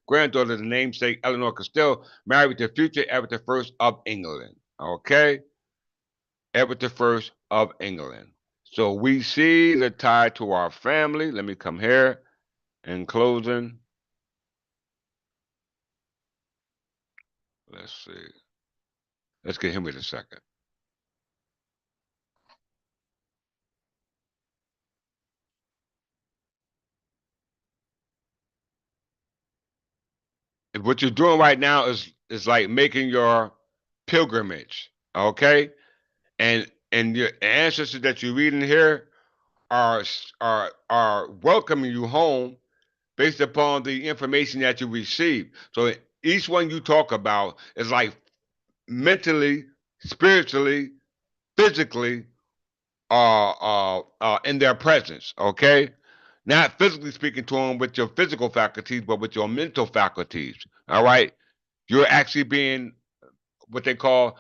granddaughter, the namesake Eleanor Castile, married the future Edward I of England. Okay? Edward I of England. So we see the tie to our family. Let me come here in closing. Let's see. Let's get Henry II. What you're doing right now is like making your pilgrimage, okay? And your ancestors that you're reading here are welcoming you home based upon the information that you receive. So each one you talk about is like mentally, spiritually, physically, in their presence. Okay, not physically speaking to them with your physical faculties, but with your mental faculties. All right, you're actually being what they call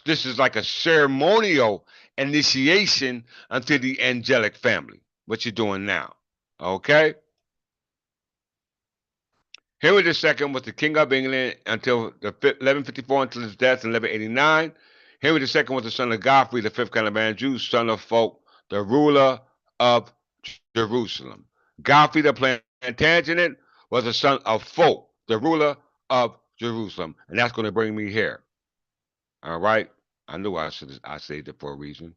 this is like a ceremonial initiation into the angelic family. What you're doing now. Okay. Henry II was the king of England until 1154 until his death in 1189. Henry II was the son of Godfrey, the fifth Count of Anjou, son of Folk, the ruler of Jerusalem. Godfrey the Plantagenet was the son of Folk, the ruler of Jerusalem. And that's going to bring me here. All right? I knew I saved it for a reason.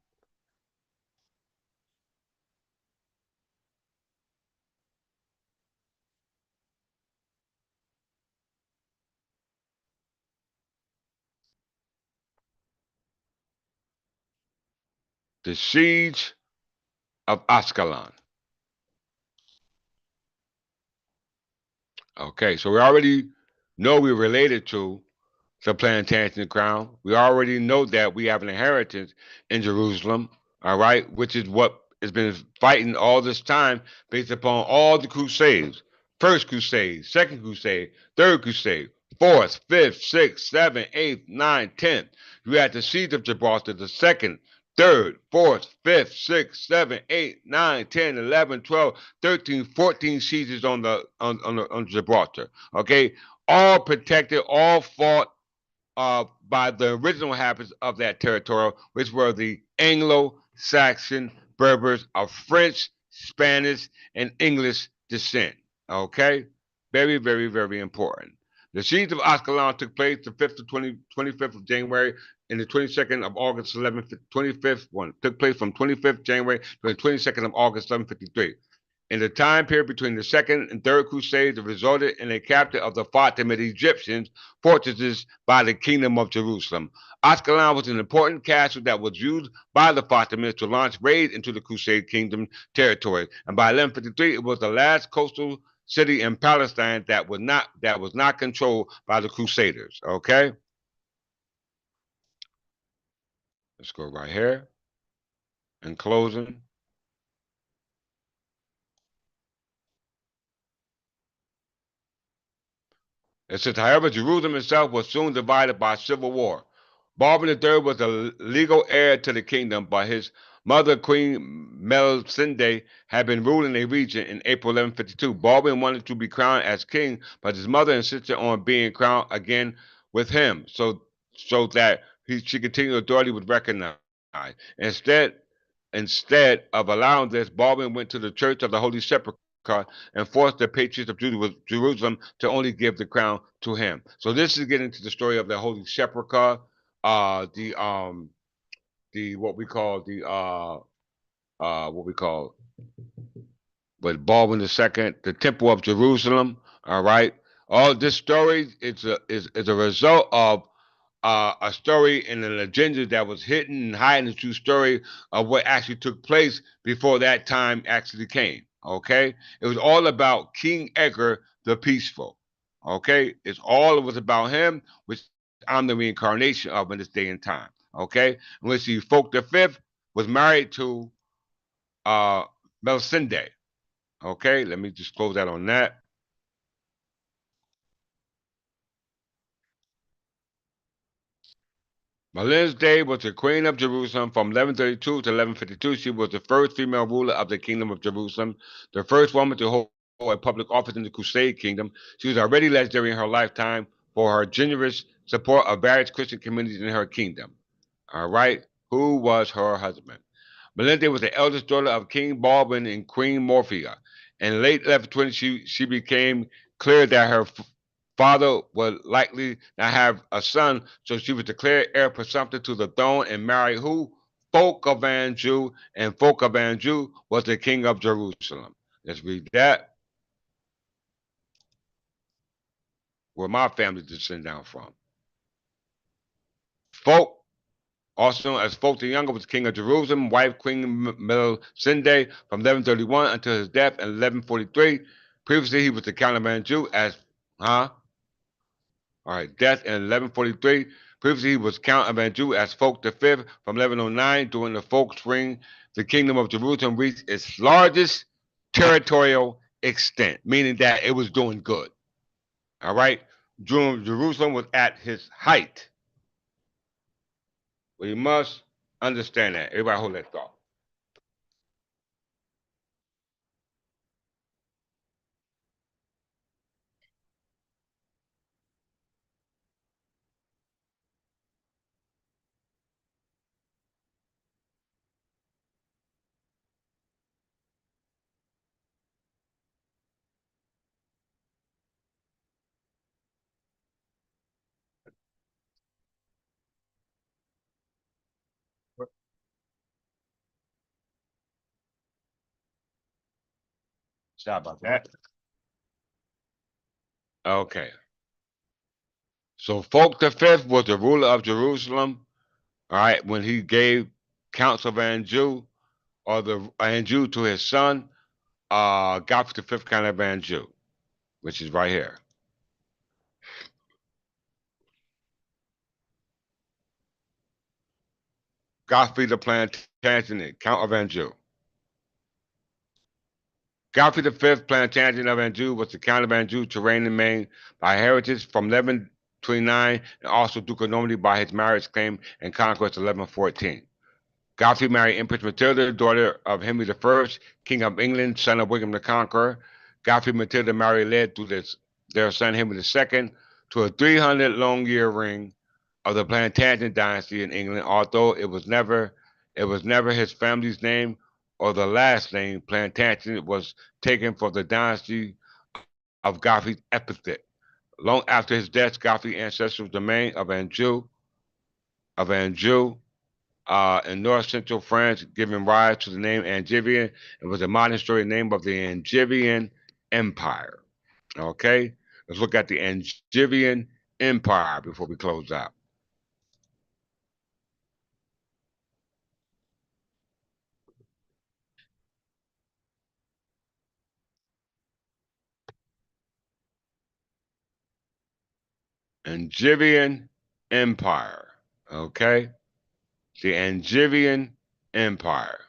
The siege of Ascalon. Okay, so we already know we're related to the Plantagenet crown. We already know that we have an inheritance in Jerusalem. all right, which is what has been fighting all this time based upon all the crusades. First crusade, second crusade, third crusade, fourth, fifth, sixth, seventh, eighth, ninth, tenth. You had the siege of Gibraltar, the second, third, fourth, fifth, sixth, seventh, eighth, nine, 10, 11, 12, 13, 14 sieges on Gibraltar. Okay, all protected, all fought by the original inhabitants of that territory, which were the Anglo-Saxon Berbers of French, Spanish, and English descent. Okay, very, very, very important. The siege of Ascalon took place the 5th to 25th of January and the 22nd of August 25th one took place from 25th January to the 22nd of August 1153. In the time period between the Second and Third Crusades, it resulted in a capture of the Fatimid Egyptians fortresses by the Kingdom of Jerusalem. Ascalon was an important castle that was used by the Fatimids to launch raids into the Crusade Kingdom territory, and by 1153 it was the last coastal city in Palestine that was not controlled by the Crusaders. Okay, let's go right here. In closing, it says, however, Jerusalem itself was soon divided by civil war. Baldwin III was the legal heir to the kingdom, but his mother, Queen Melisende, had been ruling a region in April 1152. Baldwin wanted to be crowned as king, but his mother insisted on being crowned again with him, so that she continued authority was recognized. Instead, Instead of allowing this, Baldwin went to the Church of the Holy Sepulchre and forced the patriots of Jerusalem to only give the crown to him. So this is getting to the story of the Holy Sepulchre, the what we call the what we call with Baldwin II, the Temple of Jerusalem. All right, all this story is a result of a story and an agenda that was hidden and hiding the true story of what actually took place before that time actually came. Okay, it was all about King Edgar the Peaceful. Okay, it was about him, which I'm the reincarnation of in this day and time. Okay, and we see Folk the Fifth was married to uh Melisende. Okay, let me just close that on that. Melisende was the queen of Jerusalem from 1132 to 1152. She was the first female ruler of the kingdom of Jerusalem, the first woman to hold a public office in the Crusade kingdom. She was already legendary in her lifetime for her generous support of various Christian communities in her kingdom. All right, who was her husband? Melinda was the eldest daughter of King Baldwin and Queen Morphia. In late 1120, she became clear that her father would likely not have a son, so she was declared heir presumptive to the throne and married who? Folk of Anjou, and Folk of Anjou was the king of Jerusalem. Let's read that. Where my family descend down from. Folk, also known as Folk the Younger, was king of Jerusalem, wife Queen Melisende from 1131 until his death in 1143. Previously, he was the Count of Anjou as, huh? All right, death in 1143. Previously, he was Count of Anjou as Folk V from 1109. During the Folk's reign, the kingdom of Jerusalem reached its largest territorial extent, meaning that it was doing good. All right, Jerusalem was at his height. We must understand that. Everybody hold that thought. Sorry about that. Okay. So Folk V was the ruler of Jerusalem, all right, when he gave counts of Anjou or the Anjou to his son, Godfrey V, Count of Anjou, which is right here. Godfrey the Plantagenet, Count of Anjou. Godfrey V Plantagenet of Anjou was the Count of Anjou to reign in Maine by heritage from 1129 and also Duke of Normandy by his marriage claim and conquest 1114. Godfrey married Empress Matilda, daughter of Henry I, King of England, son of William the Conqueror. Godfrey and Matilda married led through their son Henry II to a 300-long-year reign of the Plantagenet dynasty in England, although it was never his family's name or the last name. Plantagenet was taken for the dynasty of Godfrey's epithet. Long after his death, Godfrey's ancestral domain of Anjou in north-central France, giving rise to the name Angevin. It was a modern story name of the Angevin Empire. Okay, let's look at the Angevin Empire before we close out. Angevin Empire. Okay, the Angevin Empire.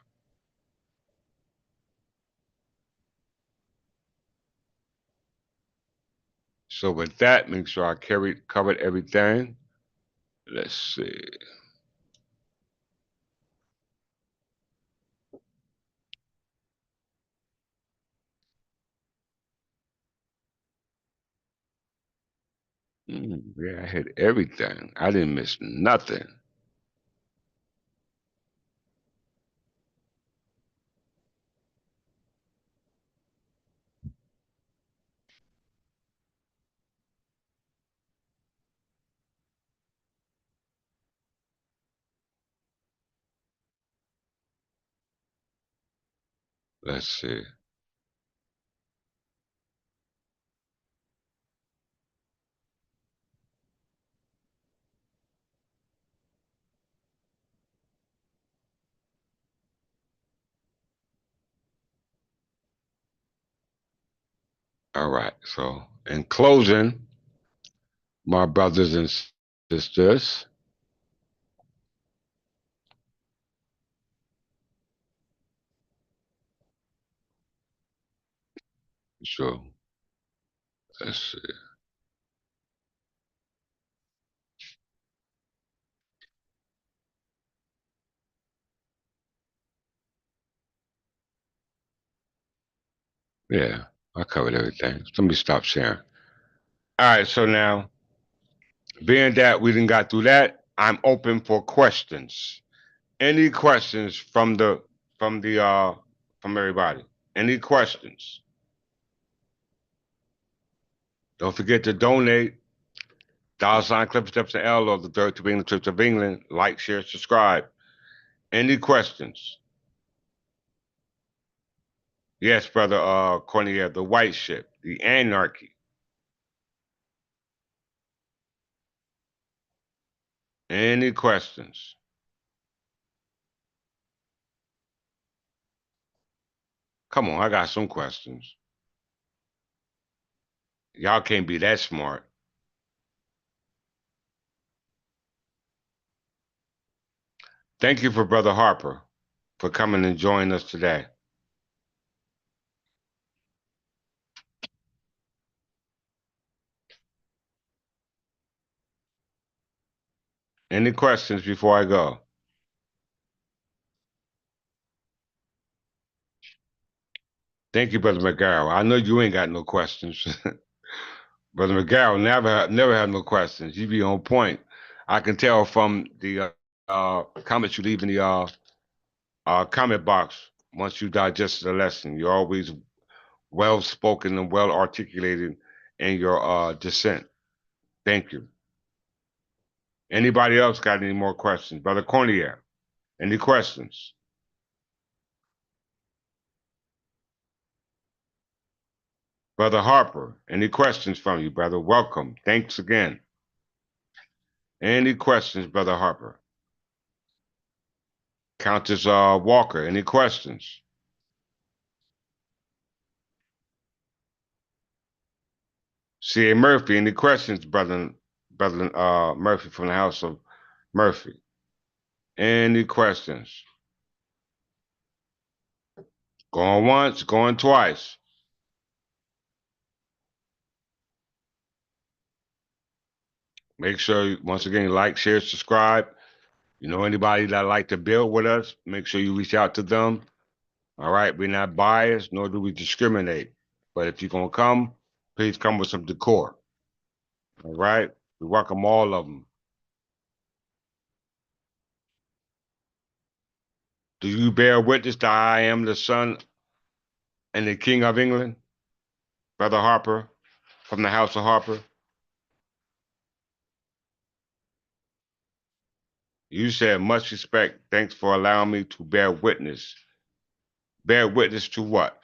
So with that, make sure I covered everything. Let's see. Yeah, I hit everything. I didn't miss nothing. Let's see. All right. So in closing, my brothers and sisters, so let's see. Yeah, I covered everything. Somebody stop sharing. All right. So now, being that we didn't got through that, I'm open for questions. Any questions from everybody? Any questions? Don't forget to donate. $ Cliff Steps and L or the Third to England Church of England. Like, share, subscribe. Any questions? Yes, brother Cornelia, the white ship, the anarchy. Any questions? Come on, I got some questions. Y'all can't be that smart. Thank you for Brother Harper for coming and joining us today. Any questions before I go? Thank you, Brother McGarrell. I know you ain't got no questions. Brother McGarrell never have no questions. You be on point. I can tell from the comments you leave in the comment box once you digest the lesson. You're always well spoken and well articulated in your dissent. Thank you. Anybody else got any more questions? Brother Cornier, any questions? Brother Harper, any questions from you, brother? Welcome. Thanks again. Any questions, Brother Harper? Countess Walker, any questions? C.A. Murphy, any questions, brother Murphy from the House of Murphy? Any questions? Going once, going twice. Make sure, once again, you like, share, subscribe. You know anybody that like to build with us, make sure you reach out to them. All right, we're not biased, nor do we discriminate. But if you're going to come, please come with some decor. All right, we welcome all of them. Do you bear witness that I am the son and the king of England? Brother Harper, from the House of Harper? You said, much respect. Thanks for allowing me to bear witness. Bear witness to what?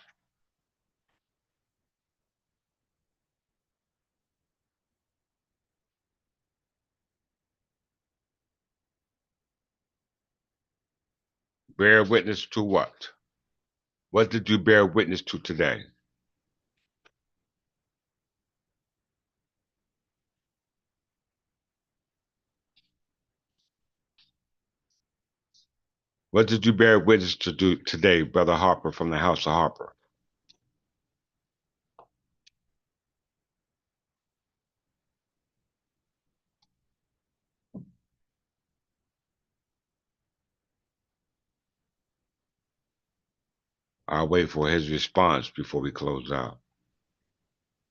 Bear witness to what? What did you bear witness to today? What did you bear witness to do today, Brother Harper, from the House of Harper? I'll wait for his response before we close out.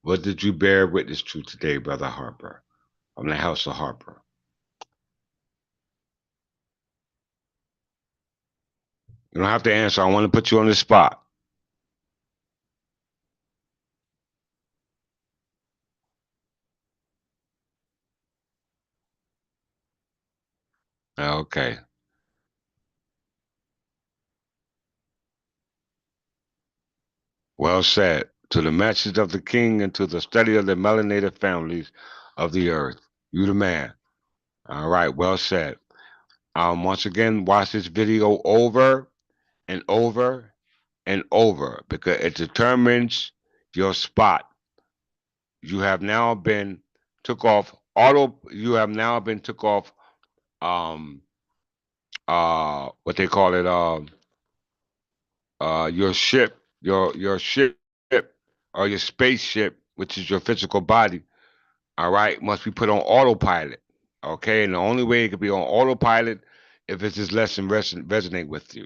What did you bear witness to today, Brother Harper, from the House of Harper? You don't have to answer. I want to put you on the spot. Okay. Well said. To the message of the king and to the study of the melanated families of the earth. You the man. All right. Well said. Once again, watch this video over and over and over because it determines your spot. You have now been took off you have now been took off what they call it your ship your ship or your spaceship, which is your physical body, all right, must be put on autopilot. Okay, and the only way it could be on autopilot if it's this lesson resonate with you.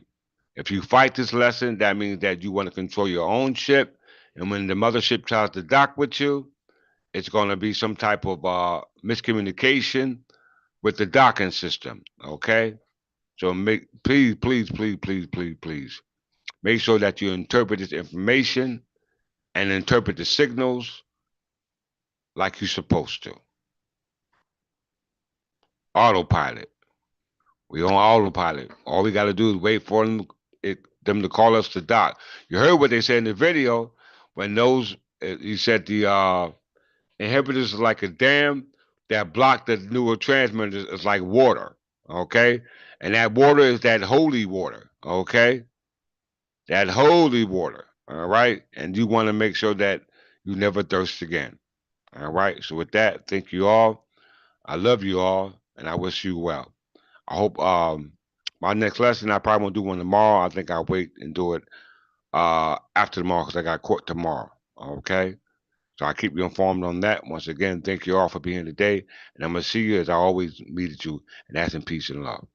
If you fight this lesson, that means that you want to control your own ship, and when the mothership tries to dock with you, it's going to be some type of miscommunication with the docking system. Okay, so please make sure that you interpret this information and interpret the signals like you're supposed to. Autopilot. We on autopilot. All we got to do is wait for them to call us to dock. You heard what they said in the video when those. You said the inhibitors are like a dam that block the neurotransmitters. It's like water. Okay, and that water is that holy water. Okay, that holy water. All right, and you want to make sure that you never thirst again. All right. So with that, thank you all. I love you all, and I wish you well. I hope my next lesson, I probably won't do one tomorrow. I think I'll wait and do it after tomorrow because I got court tomorrow. Okay? So I'll keep you informed on that. Once again, thank you all for being here today. And I'm going to see you as I always meet you, and that's in peace and love.